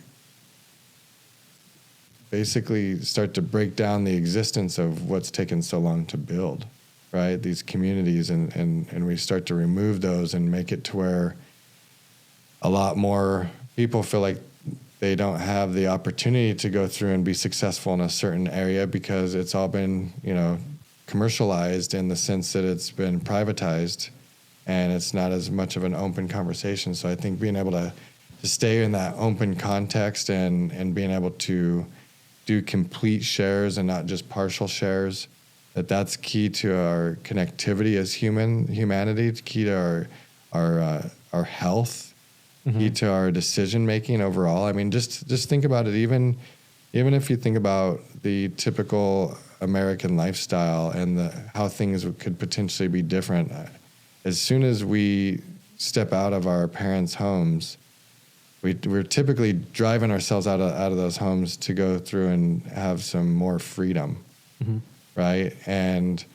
basically start to break down the existence of what's taken so long to build, right? These communities, and we start to remove those and make it to where a lot more people feel like they don't have the opportunity to go through and be successful in a certain area because it's all been, commercialized in the sense that it's been privatized and it's not as much of an open conversation. So I think being able to stay in that open context and being able to do complete shares and not just partial shares, that's key to our connectivity as humanity, key to our health, key to our decision making overall. I mean, just think about it. Even if you think about the typical American lifestyle and how things could potentially be different, as soon as we step out of our parents' homes, we're typically driving ourselves out of those homes to go through and have some more freedom, right? And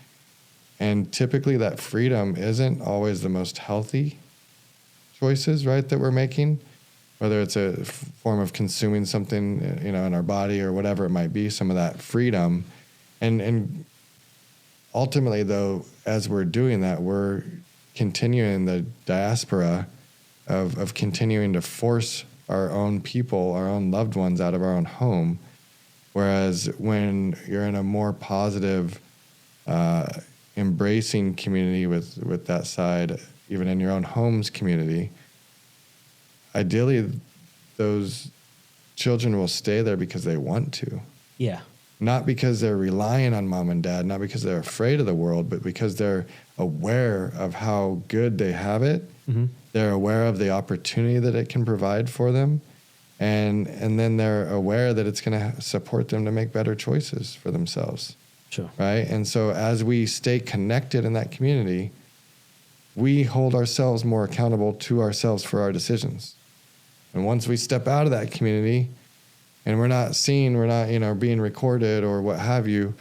typically that freedom isn't always the most healthy choices, right, that we're making, whether it's a form of consuming something, in our body or whatever it might be, some of that freedom. And ultimately, though, as we're doing that, we're continuing the diaspora of continuing to force our own people, our own loved ones out of our own home. Whereas when you're in a more positive, embracing community with that side, even in your own home's community, ideally those children will stay there because they want to. Yeah. Not because they're relying on mom and dad, not because they're afraid of the world, but because they're aware of how good they have it They're aware of the opportunity that it can provide for them. And then they're aware that it's going to support them to make better choices for themselves. Sure. Right. And so as we stay connected in that community, we hold ourselves more accountable to ourselves for our decisions. And once we step out of that community and we're not seen, we're not, being recorded or what have you,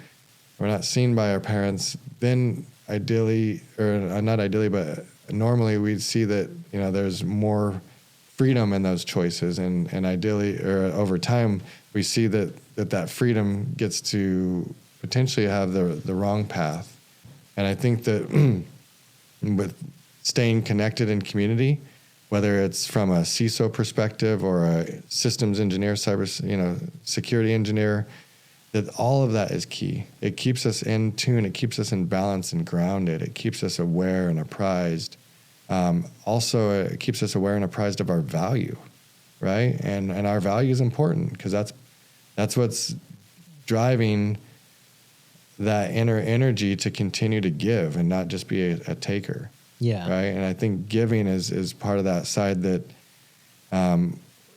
we're not seen by our parents, then ideally, or not ideally, but normally we'd see that, there's more freedom in those choices. And ideally, or over time, we see that freedom gets to potentially have the wrong path. And I think that with staying connected in community, whether it's from a CISO perspective or a systems engineer, security engineer, that all of that is key. It keeps us in tune. It keeps us in balance and grounded. It keeps us aware and apprised. Also, it keeps us aware and apprised of our value, right? And our value is important because that's what's driving that inner energy to continue to give and not just be a taker. Yeah. Right. And I think giving is part of that side that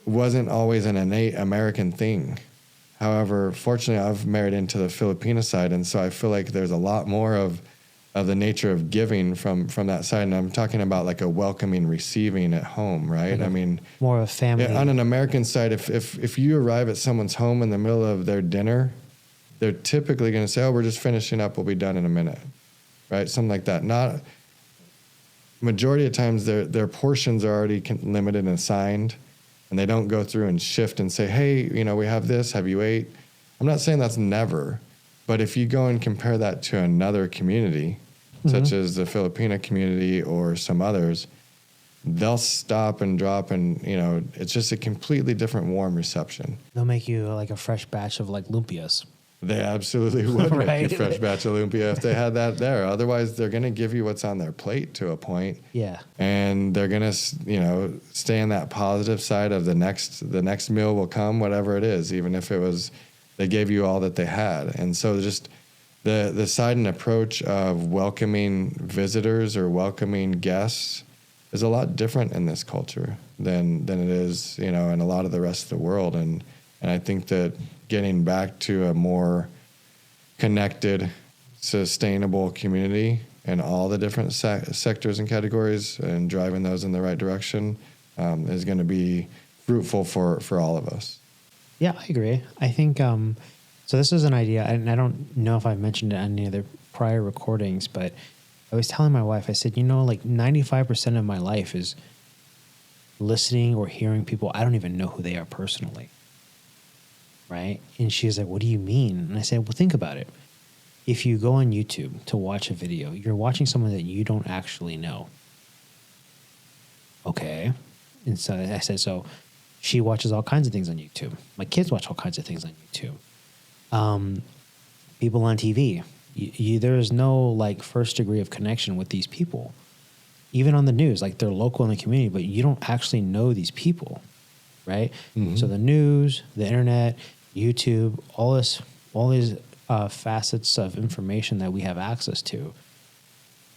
wasn't always an innate American thing. However, fortunately, I've married into the Filipino side. And so I feel like there's a lot more of the nature of giving from that side. And I'm talking about like a welcoming, receiving at home, right? Okay. I mean, more of a family. Yeah, on an American side, if you arrive at someone's home in the middle of their dinner, they're typically going to say, "Oh, we're just finishing up. We'll be done in a minute," right? Something like that. Not majority of times, their portions are already limited and assigned, and they don't go through and shift and say, "Hey, we have this. Have you ate?" I'm not saying that's never, but if you go and compare that to another community, such as the Filipino community or some others, they'll stop and drop, and it's just a completely different warm reception. They'll make you like a fresh batch of like lumpias. They absolutely would Right. make you a fresh batch of lumpia if they had that there. Otherwise, they're going to give you what's on their plate to a point. Yeah. And they're going to, stay on that positive side of the next meal will come, whatever it is, even if it was they gave you all that they had. And so just the side and approach of welcoming visitors or welcoming guests is a lot different in this culture than it is, in a lot of the rest of the world. And I think that getting back to a more connected, sustainable community in all the different sectors and categories and driving those in the right direction is going to be fruitful for all of us. Yeah, I agree. I think, so this is an idea, and I don't know if I've mentioned it on any other prior recordings, but I was telling my wife, I said, like 95% of my life is listening or hearing people I don't even know who they are personally. Right? And she's like, what do you mean? And I said, well, think about it. If you go on YouTube to watch a video, you're watching someone that you don't actually know. Okay. And so I said, so she watches all kinds of things on YouTube. My kids watch all kinds of things on YouTube. People on TV. There is no like first degree of connection with these people. Even on the news, like they're local in the community, but you don't actually know these people. Right? Mm-hmm. So the news, the internet, YouTube, all these facets of information that we have access to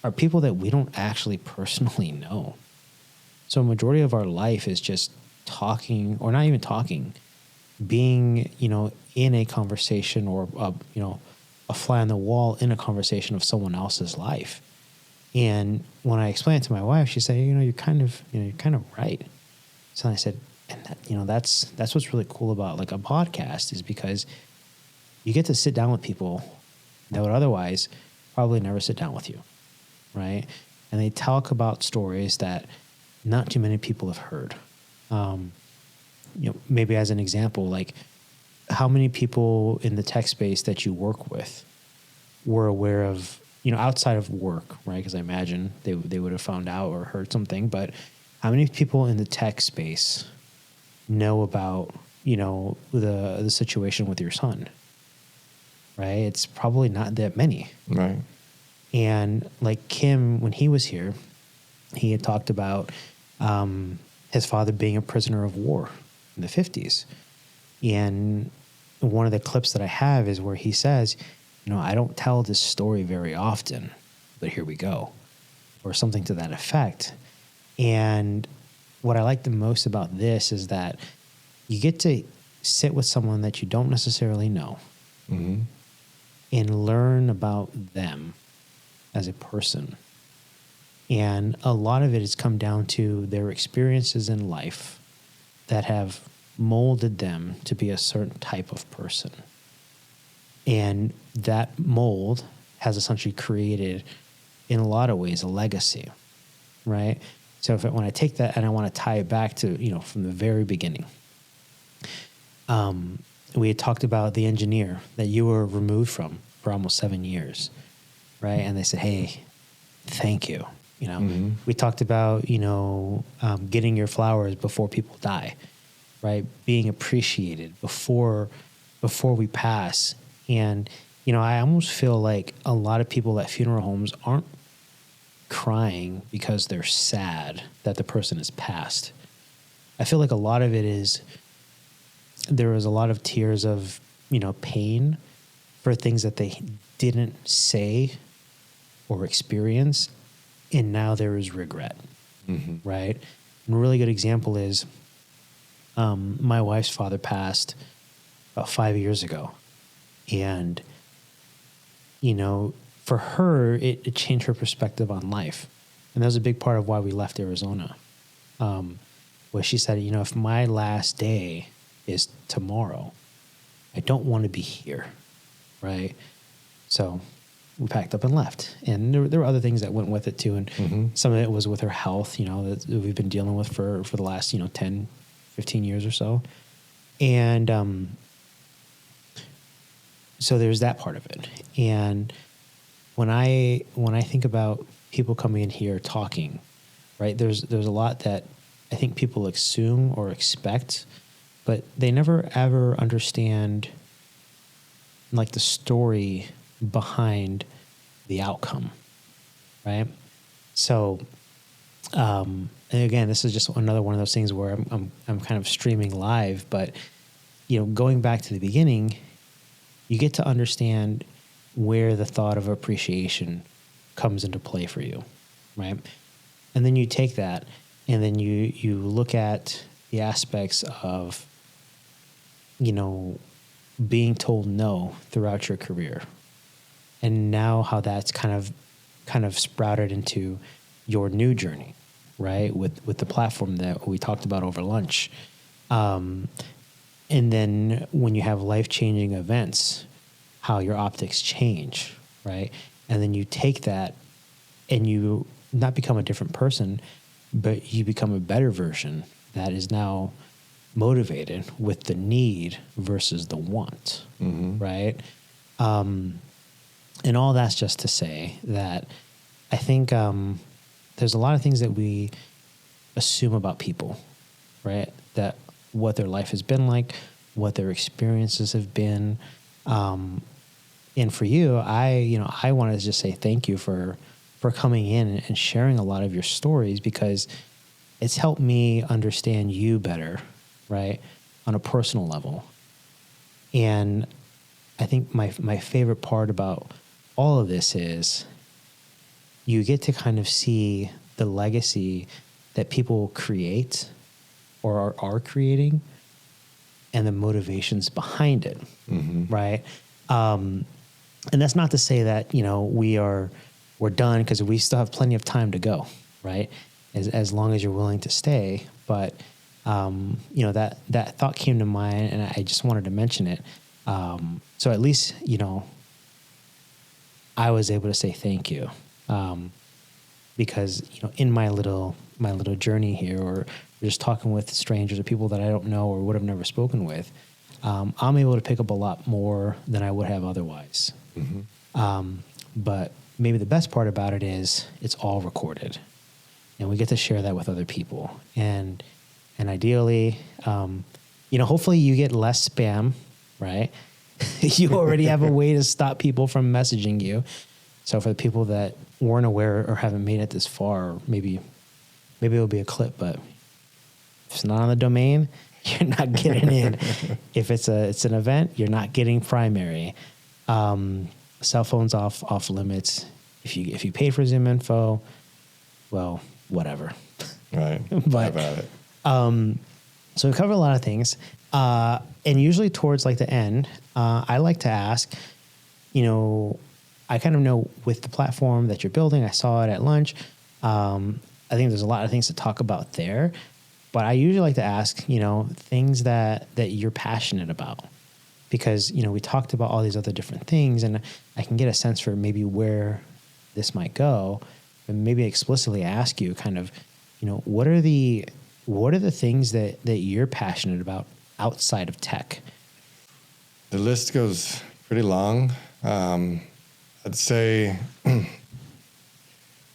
are people that we don't actually personally know. So a majority of our life is just talking, or not even talking, being, in a conversation or, a fly on the wall in a conversation of someone else's life. And when I explained it to my wife, she said, you're kind of right. So I said, and that, that's what's really cool about like a podcast is because you get to sit down with people that would otherwise probably never sit down with you, right? And they talk about stories that not too many people have heard. Maybe as an example, like how many people in the tech space that you work with were aware of, outside of work, right? Because I imagine they would have found out or heard something, but how many people in the tech space know about, the situation with your son, right? It's probably not that many. Right. And like Kim, when he was here, he had talked about his father being a prisoner of war in the 50s. And one of the clips that I have is where he says, I don't tell this story very often, but here we go, or something to that effect. And what I like the most about this is that you get to sit with someone that you don't necessarily know and learn about them as a person. And a lot of it has come down to their experiences in life that have molded them to be a certain type of person. And that mold has essentially created, in a lot of ways, a legacy, right? So when I take that and I want to tie it back to, from the very beginning, we had talked about the engineer that you were removed from for almost 7 years, right? And they said, hey, thank you. We talked about, getting your flowers before people die, right? Being appreciated before we pass. And, I almost feel like a lot of people at funeral homes aren't crying because they're sad that the person has passed. I feel like a lot of it is there was a lot of tears of, pain for things that they didn't say or experience. And now there is regret, right? And a really good example is my wife's father passed about 5 years ago. And, for her, it changed her perspective on life. And that was a big part of why we left Arizona. Where she said, if my last day is tomorrow, I don't want to be here, right? So we packed up and left. And there were other things that went with it too. And some of it was with her health, that we've been dealing with for the last, 10, 15 years or so. And so there's that part of it. And when I think about people coming in here talking, right, there's a lot that I think people assume or expect, but they never ever understand like the story behind the outcome, right? So, and again, this is just another one of those things where I'm kind of streaming live, but going back to the beginning, you get to understand where the thought of appreciation comes into play for you, right? And then you take that, and then you look at the aspects of, being told no throughout your career. And now how that's kind of sprouted into your new journey, right? With the platform that we talked about over lunch. And then when you have life-changing events, how your optics change, right? And then you take that and you not become a different person, but you become a better version that is now motivated with the need versus the want, right? And all that's just to say that I think there's a lot of things that we assume about people, right? That what their life has been like, what their experiences have been. And for you, I wanted to just say thank you for coming in and sharing a lot of your stories, because it's helped me understand you better, right, on a personal level. And I think my favorite part about all of this is you get to kind of see the legacy that people create or are creating and the motivations behind it, right? And that's not to say that, we're done, because we still have plenty of time to go, right? As long as you're willing to stay. But, that thought came to mind, and I just wanted to mention it. So at least, I was able to say thank you. Because, in my little journey here, or just talking with strangers or people that I don't know or would have never spoken with, I'm able to pick up a lot more than I would have otherwise. But maybe the best part about it is it's all recorded, and we get to share that with other people. And ideally, hopefully you get less spam, right? You already have a way to stop people from messaging you. So for the people that weren't aware or haven't made it this far, maybe it'll be a clip, but if it's not on the domain, you're not getting in. If it's an event, you're not getting primary. Cell phones off limits. If you pay for Zoom info, well, whatever. Right. But Have at it. so we covered a lot of things. And usually towards like the end, I like to ask, you know, I kind of know with the platform that you're building, I saw it at lunch. I think there's a lot of things to talk about there, but I usually like to ask, you know, things that you're passionate about, because, you know, we talked about all these other different things, and I can get a sense for maybe where this might go, and maybe explicitly ask you kind of, you know, what are the things that you're passionate about outside of tech? The list goes pretty long. I'd say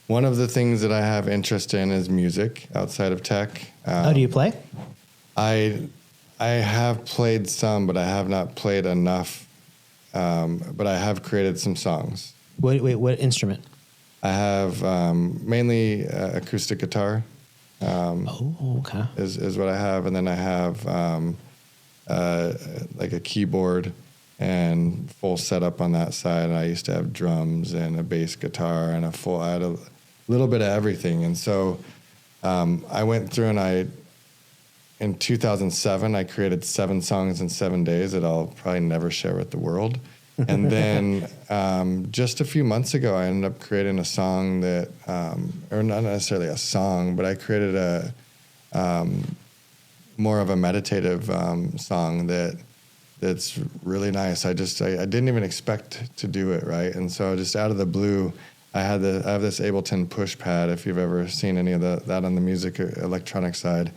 one of the things that I have interest in is music outside of tech. Do you play? I have played some, but I have not played enough. But I have created some songs. What instrument? I have mainly acoustic guitar. Okay. Is what I have, and then I have like a keyboard and full setup on that side. And I used to have drums and a bass guitar and I had a little bit of everything. And so I went through and in 2007, I created 7 songs in 7 days that I'll probably never share with the world. And then just a few months ago, I ended up creating a song that, or not necessarily a song, but I created more of a meditative song that's really nice. I didn't even expect to do it, right? And so just out of the blue, I have this Ableton push pad, if you've ever seen any of that on the music electronic side.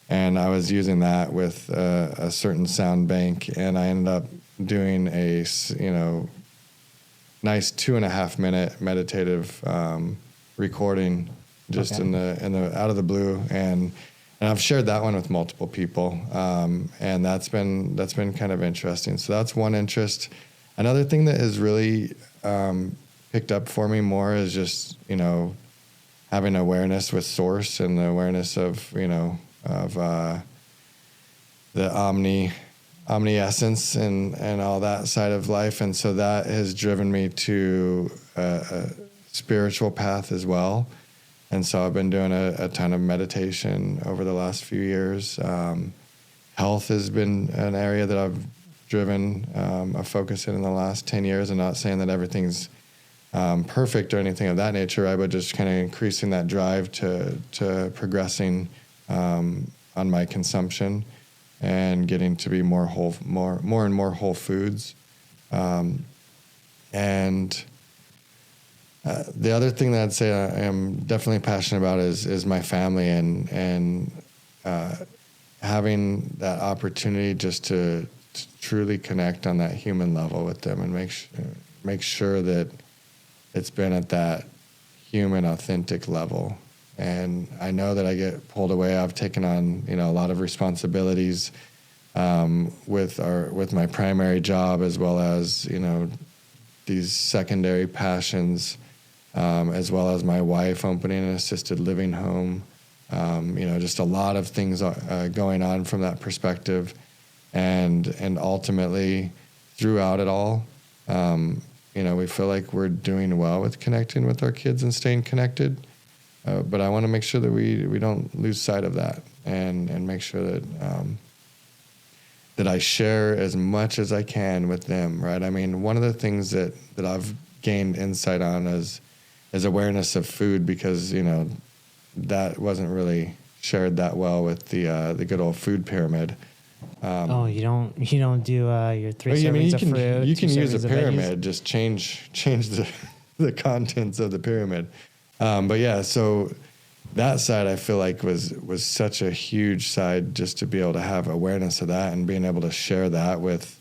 And I was using that with a certain sound bank, and I ended up doing a nice 2.5 minute meditative recording just in the out of the blue, and I've shared that one with multiple people, and that's been kind of interesting. So that's one interest. Another thing that has really picked up for me more is just having awareness with source and the awareness of the omni-essence and all that side of life. And so that has driven me to a spiritual path as well. And so I've been doing a ton of meditation over the last few years. Health has been an area that I've driven a focus in the last 10 years. I'm not saying that everything's perfect or anything of that nature, right? But just kind of increasing that drive to progressing on my consumption and getting to be more and more whole foods. And the other thing that I'd say I am definitely passionate about is my family and having that opportunity just to truly connect on that human level with them and make sure that it's been at that human, authentic level. And I know that I get pulled away. I've taken on, a lot of responsibilities with my primary job, as well as, these secondary passions, as well as my wife opening an assisted living home. Just a lot of things going on from that perspective. And ultimately, throughout it all, we feel like we're doing well with connecting with our kids and staying connected. But I want to make sure that we don't lose sight of that and make sure that that I share as much as I can with them, right? I mean, one of the things that I've gained insight on is awareness of food, because that wasn't really shared that well with the good old food pyramid. You don't do your 3 servings of fruit. You can use a pyramid, veggies? just change the contents of the pyramid. But yeah, so that side I feel like was such a huge side, just to be able to have awareness of that and being able to share that with.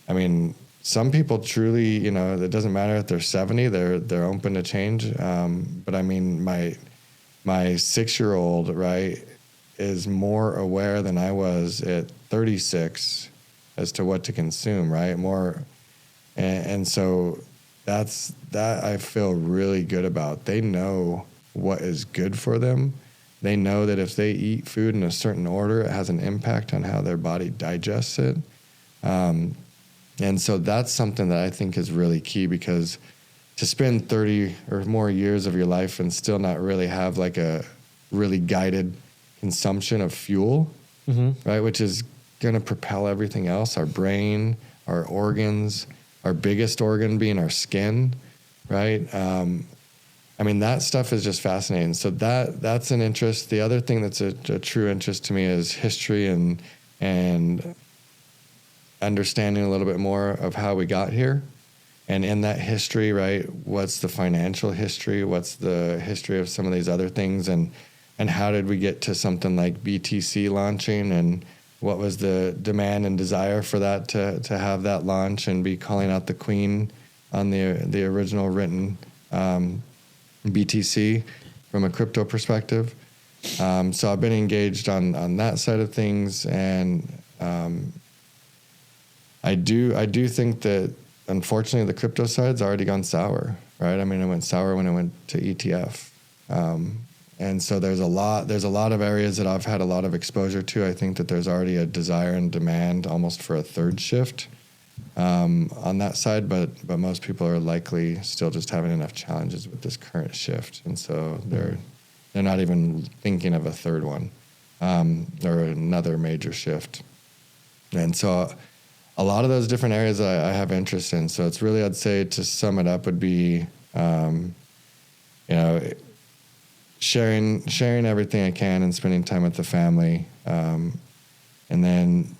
I mean, some people truly, it doesn't matter if they're 70, they're open to change. But I mean, my 6-year-old, right, is more aware than I was at 36 as to what to consume, right? More, and so that I feel really good about. They know what is good for them. They know that if they eat food in a certain order, it has an impact on how their body digests it. And so that's something that I think is really key, because to spend 30 or more years of your life and still not really have like a really guided consumption of fuel, right? Which is going to propel everything else, our brain, our organs, our biggest organ being our skin, right? I mean, that stuff is just fascinating. So that's an interest. The other thing that's a true interest to me is history and understanding a little bit more of how we got here. And in that history, right, what's the financial history? What's the history of some of these other things? And how did we get to something like BTC launching? And what was the demand and desire for that to have that launch and be calling out the queen on the original written BTC from a crypto perspective? So I've been engaged on that side of things, and I do think that unfortunately the crypto side's already gone sour, right? I mean, it went sour when it went to ETF, and so there's a lot of areas that I've had a lot of exposure to. I think that there's already a desire and demand almost for a third shift on that side, but most people are likely still just having enough challenges with this current shift, and so they're not even thinking of a third one or another major shift. And so a lot of those different areas I have interest in. So it's really, I'd say, to sum it up, would be sharing everything I can and spending time with the family, and then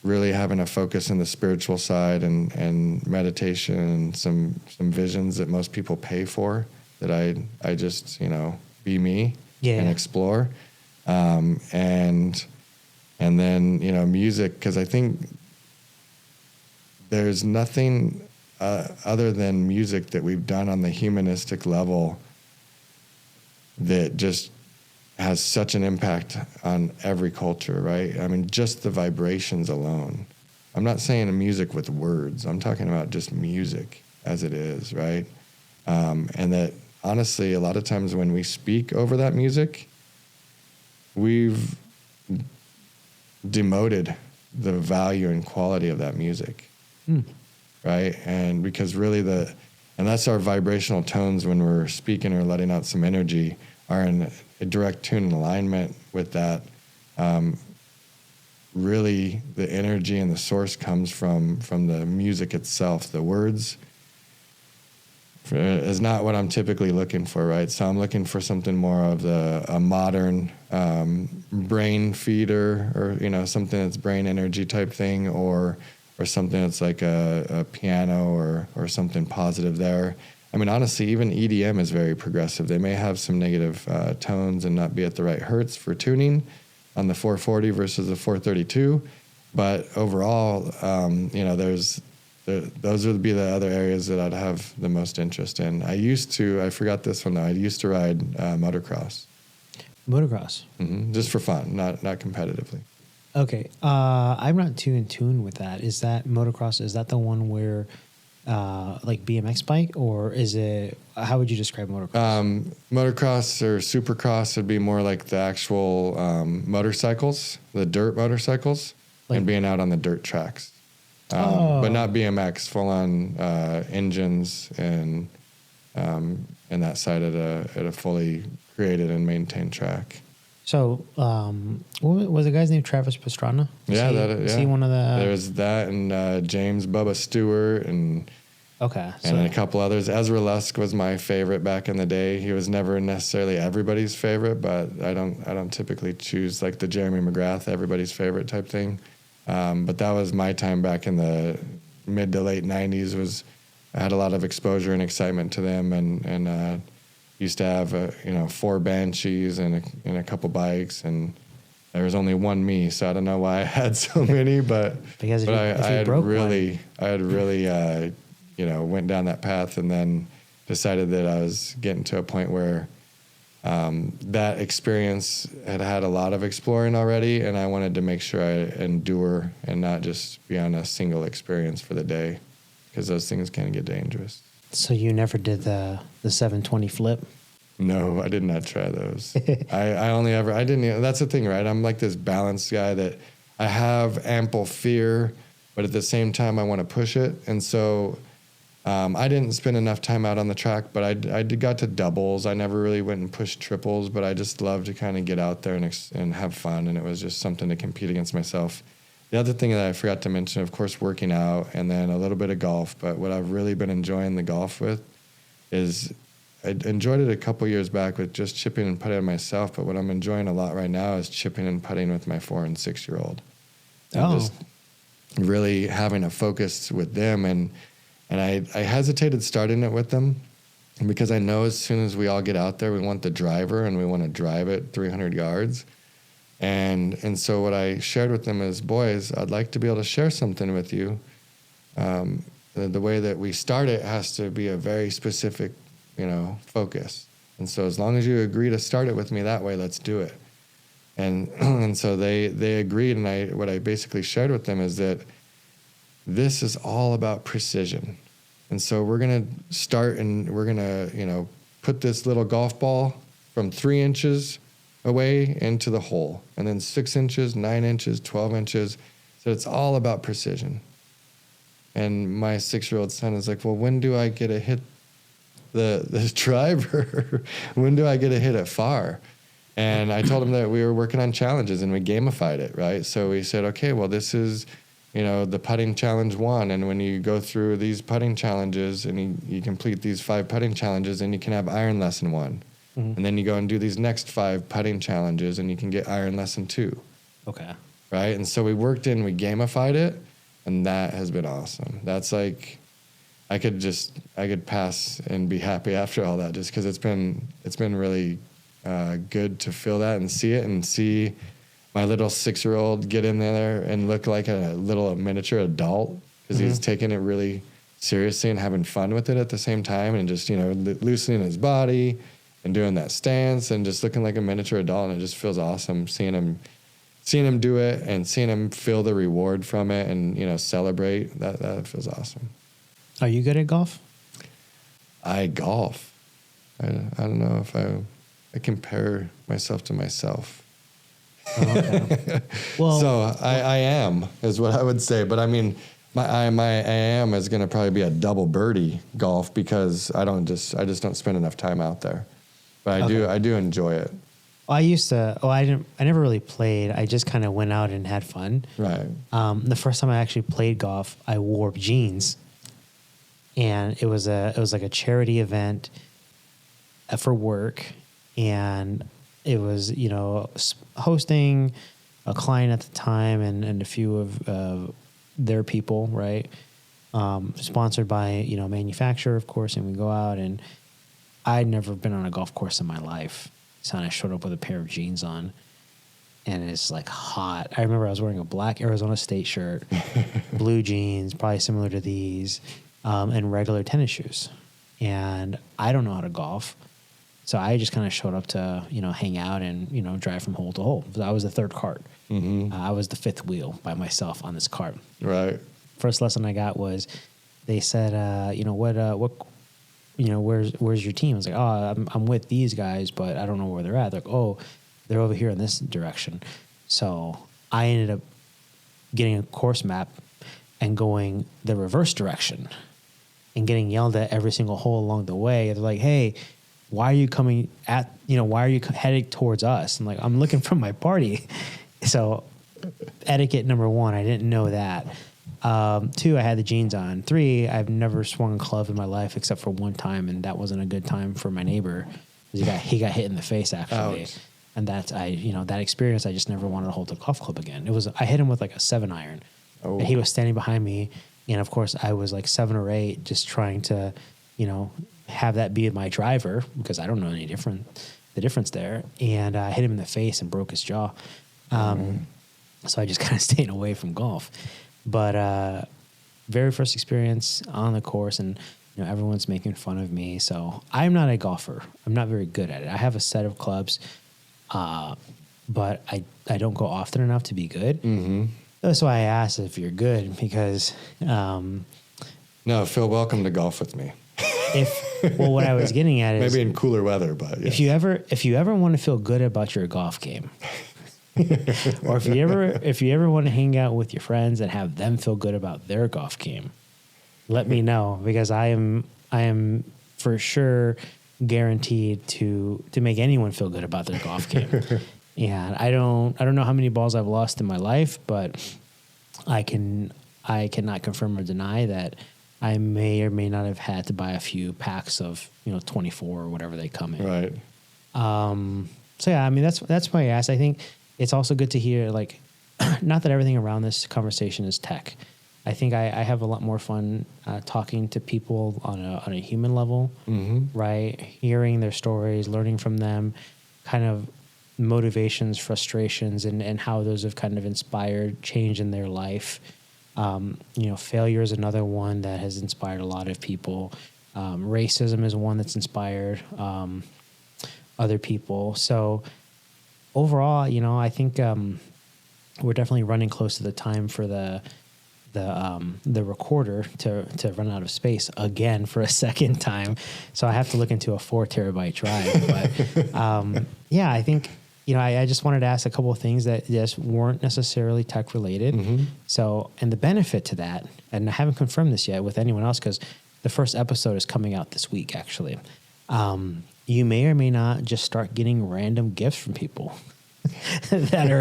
really having a focus in the spiritual side and meditation and some visions that most people pay for, that I just, be me and explore. And then, music, because I think there's nothing other than music that we've done on the humanistic level that just has such an impact on every culture, right? I mean, just the vibrations alone. I'm not saying music with words. I'm talking about just music as it is, right? And that, honestly, a lot of times when we speak over that music, we've demoted the value and quality of that music, right? And because really and that's our vibrational tones when we're speaking or letting out some energy, are in a direct tune and alignment with that. Really, the energy and the source comes from the music itself. The words is not what I'm typically looking for, right? So I'm looking for something more of a modern brain feeder, or something that's brain energy type thing, or something that's like a piano or something positive there. I mean, honestly, even EDM is very progressive. They may have some negative tones and not be at the right hertz for tuning on the 440 versus the 432, but overall, those would be the other areas that I'd have the most interest in. I forgot this one though. I used to ride motocross. Motocross? Mm-hmm. Just for fun, not competitively. Okay. I'm not too in tune with that. Is that motocross, is that the one where like BMX bike, or is it, how would you describe motocross? Motocross or supercross would be more like the actual motorcycles, the dirt motorcycles, and being out on the dirt tracks. But not BMX, full on engines and that side at a fully created and maintained track. So, what was the guy's name? Travis Pastrana? Is he one of the? There's that, and James Bubba Stewart, and a couple others. Ezra Lusk was my favorite back in the day. He was never necessarily everybody's favorite, but I don't typically choose like the Jeremy McGrath everybody's favorite type thing. But that was my time back in the mid to late '90s. I had a lot of exposure and excitement to them, and used to have 4 Banshees and a couple bikes, and there was only one me, so I don't know why I had so many, but I had really went down that path, and then decided that I was getting to a point where that experience had a lot of exploring already, and I wanted to make sure I endure and not just be on a single experience for the day, because those things can get dangerous. So you never did the 720 flip? No, I did not try those. I didn't. That's the thing, right? I'm like this balanced guy that I have ample fear, but at the same time I want to push it. And so I didn't spend enough time out on the track, but I got to doubles. I never really went and pushed triples, but I just love to kind of get out there and have fun. And it was just something to compete against myself. The other thing that I forgot to mention, of course, working out and then a little bit of golf. But what I've really been enjoying the golf with is I enjoyed it a couple years back with just chipping and putting myself. But what I'm enjoying a lot right now is chipping and putting with my 4 and 6 year old. Just really having a focus with them. And I hesitated starting it with them because I know as soon as we all get out there, we want the driver and we want to drive it 300 yards. And so what I shared with them is, boys, I'd like to be able to share something with you. The way that we start it has to be a very specific, focus. And so as long as you agree to start it with me that way, let's do it. And so they agreed. And what I basically shared with them is that this is all about precision. And so we're going to start and we're going to, put this little golf ball from 3 inches away into the hole, and then 6 inches, 9 inches, 12 inches. So it's all about precision. And my 6-year-old son is like, well, when do I get to hit the driver? When do I get to hit it far? And I told him that we were working on challenges and we gamified it, right? So we said, okay, well, this is, the putting challenge 1. And when you go through these putting challenges and you complete these 5 putting challenges, and you can have iron lesson 1. Mm-hmm. And then you go and do these next 5 putting challenges and you can get iron lesson 2. Okay. Right. And so we gamified it, and that has been awesome. That's like, I could pass and be happy after all that, just because it's been really good to feel that and see it, and see my little 6-year-old get in there and look like a little miniature adult, because he's taking it really seriously and having fun with it at the same time, and just, loosening his body and doing that stance and just looking like a miniature adult. And it just feels awesome seeing him do it and seeing him feel the reward from it and, celebrate. That feels awesome. Are you good at golf? I golf. I don't know if I compare myself to myself. Oh, okay. Well, so I am, is what I would say. But I mean, my I am is going to probably be a double birdie golf, because I just don't spend enough time out there. But I do enjoy it. I used to. I never really played. I just kind of went out and had fun. Right. The first time I actually played golf, I wore jeans, and it was like a charity event for work, and it was hosting a client at the time and a few of their people, right? Sponsored by manufacturer, of course, and we go out, and I'd never been on a golf course in my life. So I showed up with a pair of jeans on, and it's like hot. I remember I was wearing a black Arizona State shirt, blue jeans, probably similar to these, and regular tennis shoes. And I don't know how to golf, so I just kind of showed up to hang out and drive from hole to hole. I was the third cart. Mm-hmm. I was the fifth wheel by myself on this cart. Right. First lesson I got was, they said, where's your team? I was like, oh, I'm with these guys, but I don't know where they're at. They're like, oh, they're over here in this direction. So I ended up getting a course map and going the reverse direction and getting yelled at every single hole along the way. They're like, hey, why are you coming why are you heading towards us? I'm like, I'm looking for my party. So etiquette number 1, I didn't know that. 2, I had the jeans on. 3, I've never swung a club in my life except for one time, and that wasn't a good time for my neighbor. He got hit in the face, actually. Ouch. And that experience, I just never wanted to hold a golf club again. I hit him with like a 7-iron. Oh. And he was standing behind me, and of course I was like 7 or 8, just trying to, have that be my driver, because I don't know the difference there. And I hit him in the face and broke his jaw. So I just kind of stayed away from golf. But very first experience on the course, and everyone's making fun of me. So I'm not a golfer. I'm not very good at it. I have a set of clubs, but I don't go often enough to be good. Mm-hmm. That's why I asked if you're good, because no, feel welcome to golf with me. What I was getting at is, maybe in cooler weather, but yes. if you ever want to feel good about your golf game, or if you ever want to hang out with your friends and have them feel good about their golf game, let me know, because I am for sure guaranteed to make anyone feel good about their golf game. And I don't know how many balls I've lost in my life, but I cannot confirm or deny that I may or may not have had to buy a few packs of 24 or whatever they come in. Right. So yeah, I mean that's why I asked. I think it's also good to hear, like, not that everything around this conversation is tech. I think I have a lot more fun talking to people on a human level, right? Hearing their stories, learning from them, kind of motivations, frustrations, and how those have kind of inspired change in their life. Failure is another one that has inspired a lot of people. Racism is one that's inspired other people. So overall, I think we're definitely running close to the time for the recorder to run out of space again for a second time. So I have to look into a 4 terabyte drive. But yeah, I think, I just wanted to ask a couple of things that just weren't necessarily tech related. So, and the benefit to that, and I haven't confirmed this yet with anyone else, because the first episode is coming out this week, actually. You may or may not just start getting random gifts from people that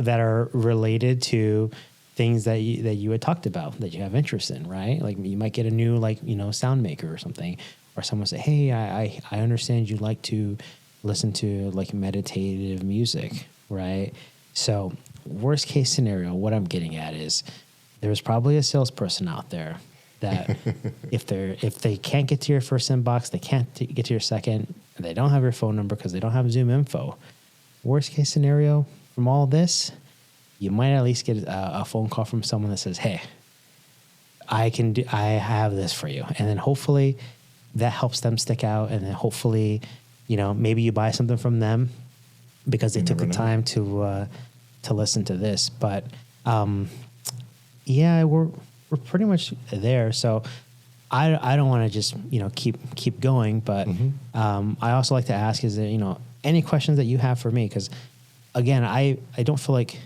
are related to things that you had talked about that you have interest in, right? Like you might get a new sound maker or something, or someone say, "Hey, I understand you like to listen to like meditative music," right? So worst case scenario, what I'm getting at is there's probably a salesperson out there that if they can't get to your first inbox, they can't get to your second, and they don't have your phone number because they don't have Zoom info. Worst case scenario from all this, you might at least get a phone call from someone that says, "Hey, I have this for you," and then hopefully that helps them stick out, and then hopefully, maybe you buy something from them because they took the time to listen to this. But yeah, we're pretty much there. So I don't want to just keep going, but I also like to ask, is there any questions that you have for me? Because again, I don't feel like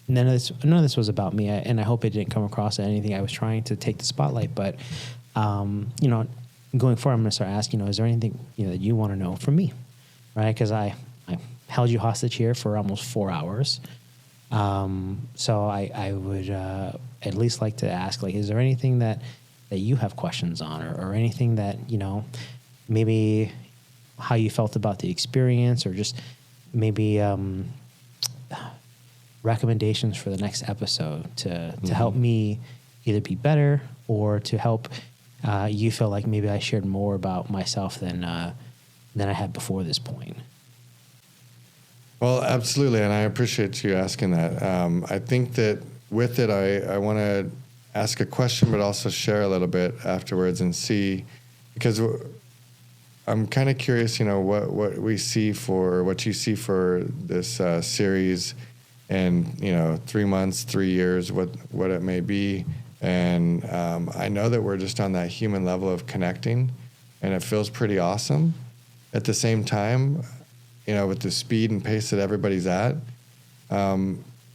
none of this was about me, and I hope it didn't come across as anything. I was trying to take the spotlight, but going forward, I'm going to start asking, is there anything that you want to know from me, right? Because I held you hostage here for almost 4 hours, so I would at least like to ask, like, is there anything that you have questions on, or anything that maybe how you felt about the experience, or just maybe recommendations for the next episode to help me either be better or to help you feel like maybe I shared more about myself than I had before this point. Well, absolutely, and I appreciate you asking that. I think that with it, I want to ask a question, but also share a little bit afterwards and see, because I'm kind of curious, what we see for, what you see for this series, and 3 months, 3 years, what it may be. And I know that we're just on that human level of connecting, and it feels pretty awesome. At the same time, with the speed and pace that everybody's at,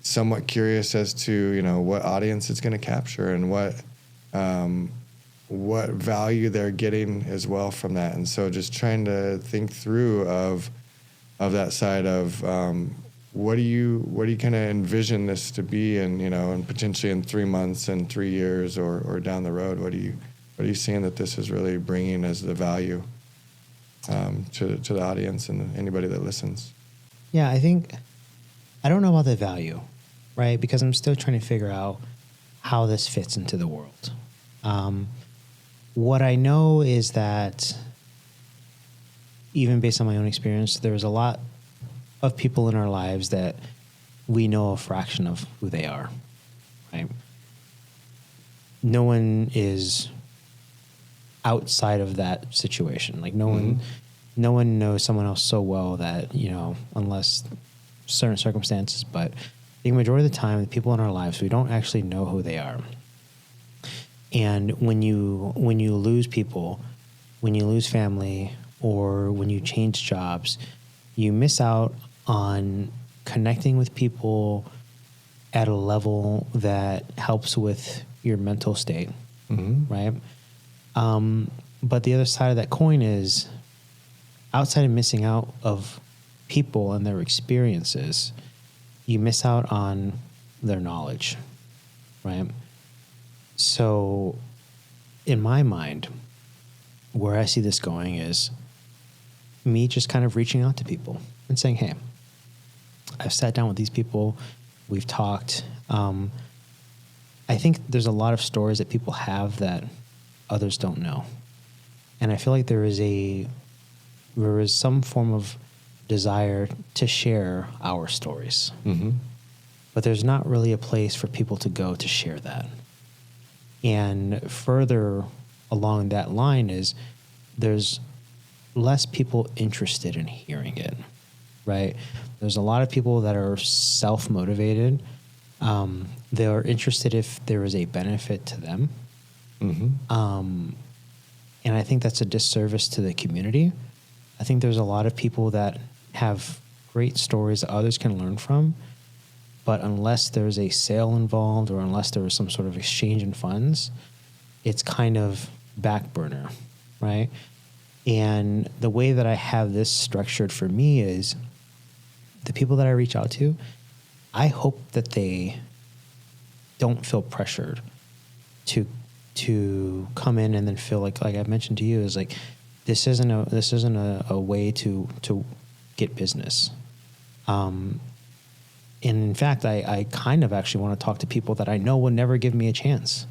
somewhat curious as to what audience it's going to capture, and what value they're getting as well from that. And so just trying to think through of that side of what do you kind of envision this to be, and potentially in 3 months and 3 years or down the road, what are you seeing that this is really bringing as the value to the audience and anybody that listens? Yeah, I don't know about the value, right? Because I'm still trying to figure out how this fits into the world. What I know is that, even based on my own experience, there's a lot of people in our lives that we know a fraction of who they are, right? No one is outside of that situation. Like no one knows someone else so well that, unless certain circumstances, but the majority of the time, the people in our lives, we don't actually know who they are. And when you lose people, when you lose family, or when you change jobs, you miss out on connecting with people at a level that helps with your mental state, right? But the other side of that coin is, outside of missing out of people and their experiences, you miss out on their knowledge, right? So in my mind, where I see this going is me just kind of reaching out to people and saying, hey, I've sat down with these people, we've talked. I think there's a lot of stories that people have that others don't know. And I feel like there is some form of desire to share our stories. But there's not really a place for people to go to share that. And further along that line is there's less people interested in hearing it, right? There's a lot of people that are self-motivated. They're interested if there is a benefit to them. And I think that's a disservice to the community. I think there's a lot of people that have great stories that others can learn from, but unless there's a sale involved or unless there is some sort of exchange in funds, it's kind of back burner, right? And the way that I have this structured for me is the people that I reach out to, I hope that they don't feel pressured to come in and then feel like I mentioned to you, is like, this isn't a way to get business. And in fact, I kind of actually want to talk to people that I know will never give me a chance,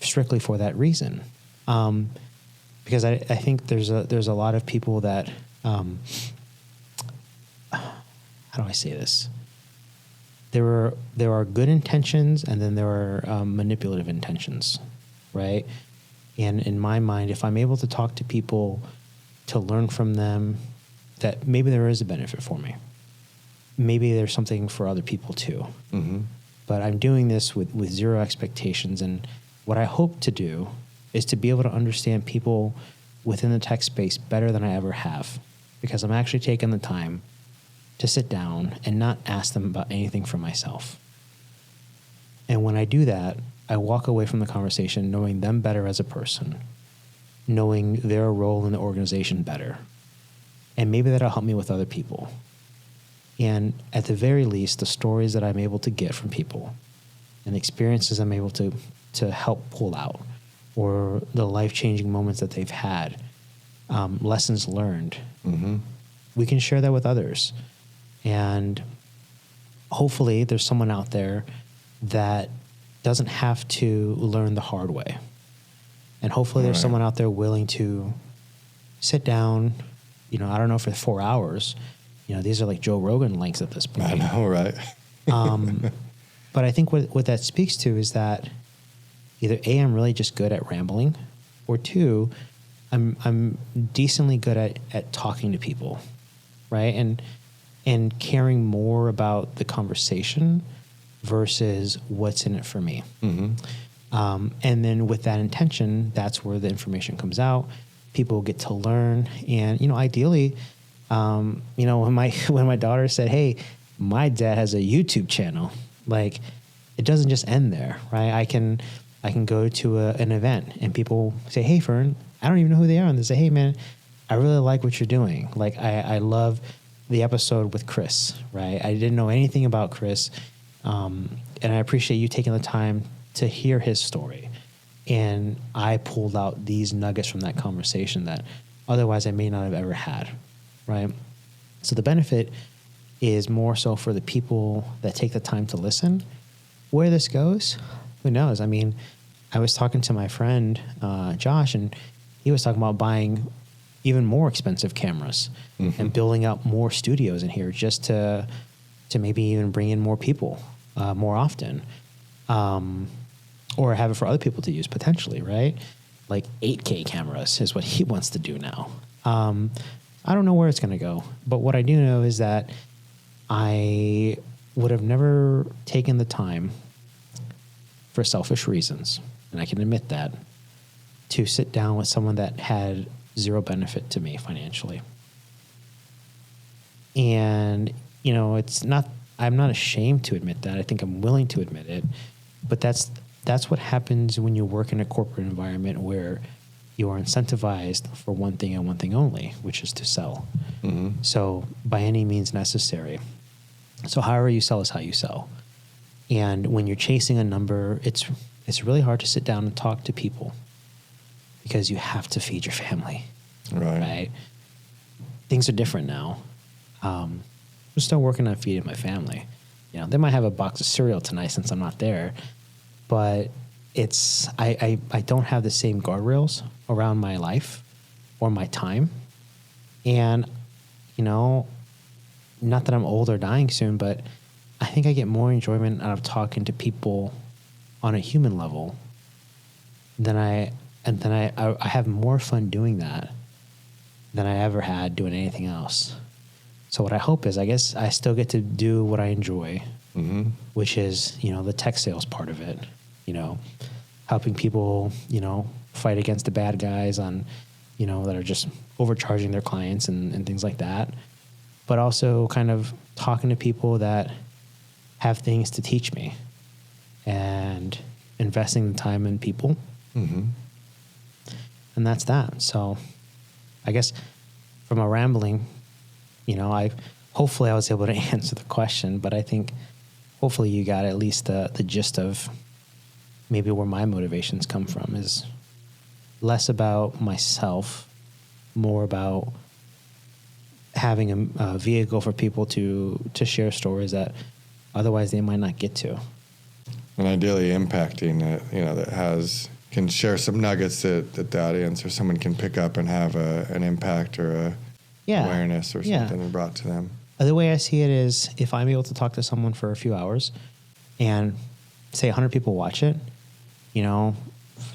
strictly for that reason. Because I think there's a lot of people that, how do I say this? There are good intentions, and then there are manipulative intentions, right? And in my mind, if I'm able to talk to people to learn from them, that maybe there is a benefit for me. Maybe there's something for other people too. But I'm doing this with zero expectations. And what I hope to do is to be able to understand people within the tech space better than I ever have, because I'm actually taking the time to sit down and not ask them about anything for myself. And when I do that, I walk away from the conversation knowing them better as a person, knowing their role in the organization better. And maybe that'll help me with other people. And at the very least, the stories that I'm able to get from people and the experiences I'm able to help pull out, or the life-changing moments that they've had, lessons learned, we can share that with others. And hopefully there's someone out there that doesn't have to learn the hard way. And hopefully there's someone out there willing to sit down, I don't know, for 4 hours. These are like Joe Rogan lengths at this point. I know, right? But I think what that speaks to is that either A, I'm really just good at rambling, or two, I'm decently good at talking to people, right? And caring more about the conversation versus what's in it for me. And then with that intention, that's where the information comes out. People get to learn. And, ideally, when my daughter said, hey, my dad has a YouTube channel, like, it doesn't just end there, right? I can go to an event and people say, hey, Fern, I don't even know who they are. And they say, hey, man, I really like what you're doing. Like, I love the episode with Chris, right? I didn't know anything about Chris. And I appreciate you taking the time to hear his story. And I pulled out these nuggets from that conversation that otherwise I may not have ever had, right? So the benefit is more so for the people that take the time to listen. Where this goes, who knows? I mean, I was talking to my friend, Josh, and he was talking about buying even more expensive cameras and building out more studios in here just to maybe even bring in more people more often, or have it for other people to use potentially, right? Like 8K cameras is what he wants to do now. I don't know where it's going to go, but what I do know is that I would have never taken the time, for selfish reasons, and I can admit that, to sit down with someone that had zero benefit to me financially. And, I'm not ashamed to admit that. I think I'm willing to admit it, but that's that's what happens when you work in a corporate environment where you are incentivized for one thing and one thing only, which is to sell. Mm-hmm. So by any means necessary. So however you sell is how you sell. And when you're chasing a number, it's really hard to sit down and talk to people because you have to feed your family. Right? Things are different now. I'm still working on feeding my family. You know, they might have a box of cereal tonight since I'm not there, but I don't have the same guardrails around my life or my time. And, you know, not that I'm old or dying soon, but I think I get more enjoyment out of talking to people on a human level than I have more fun doing that than I ever had doing anything else. So what I hope is, I guess I still get to do what I enjoy, mm-hmm. which is, you know, the tech sales part of it, you know, helping people, you know, fight against the bad guys on, you know, that are just overcharging their clients and things like that. But also kind of talking to people that have things to teach me and investing the time in people. Mm-hmm. And that's that. So I guess from a rambling, you know, hopefully I was able to answer the question, but I think hopefully you got at least the gist of maybe where my motivations come from is less about myself, more about having a vehicle for people to share stories that otherwise they might not get to. And ideally impacting it, you know, that can share some nuggets that the audience or someone can pick up and have an impact or a awareness or something brought to them. The way I see it is if I'm able to talk to someone for a few hours and say 100 people watch it, you know,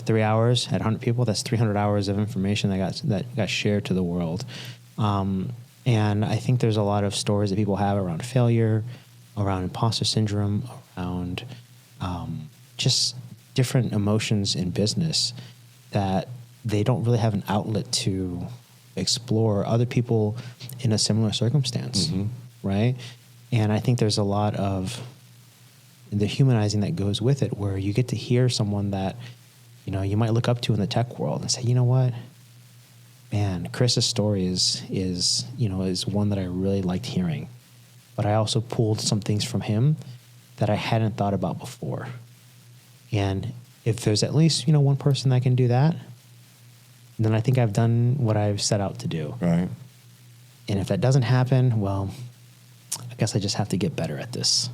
3 hours at 100 people, that's 300 hours of information that got shared to the world. And I think there's a lot of stories that people have around failure, around imposter syndrome, around just different emotions in business that they don't really have an outlet to explore other people in a similar circumstance, mm-hmm. right? And I think there's a lot of the humanizing that goes with it, where you get to hear someone that, you know, you might look up to in the tech world and say, you know what, man, Chris's story is one that I really liked hearing, but I also pulled some things from him that I hadn't thought about before. And if there's at least, you know, one person that can do that, then I think I've done what I've set out to do. Right. And if that doesn't happen, well, I guess I just have to get better at this.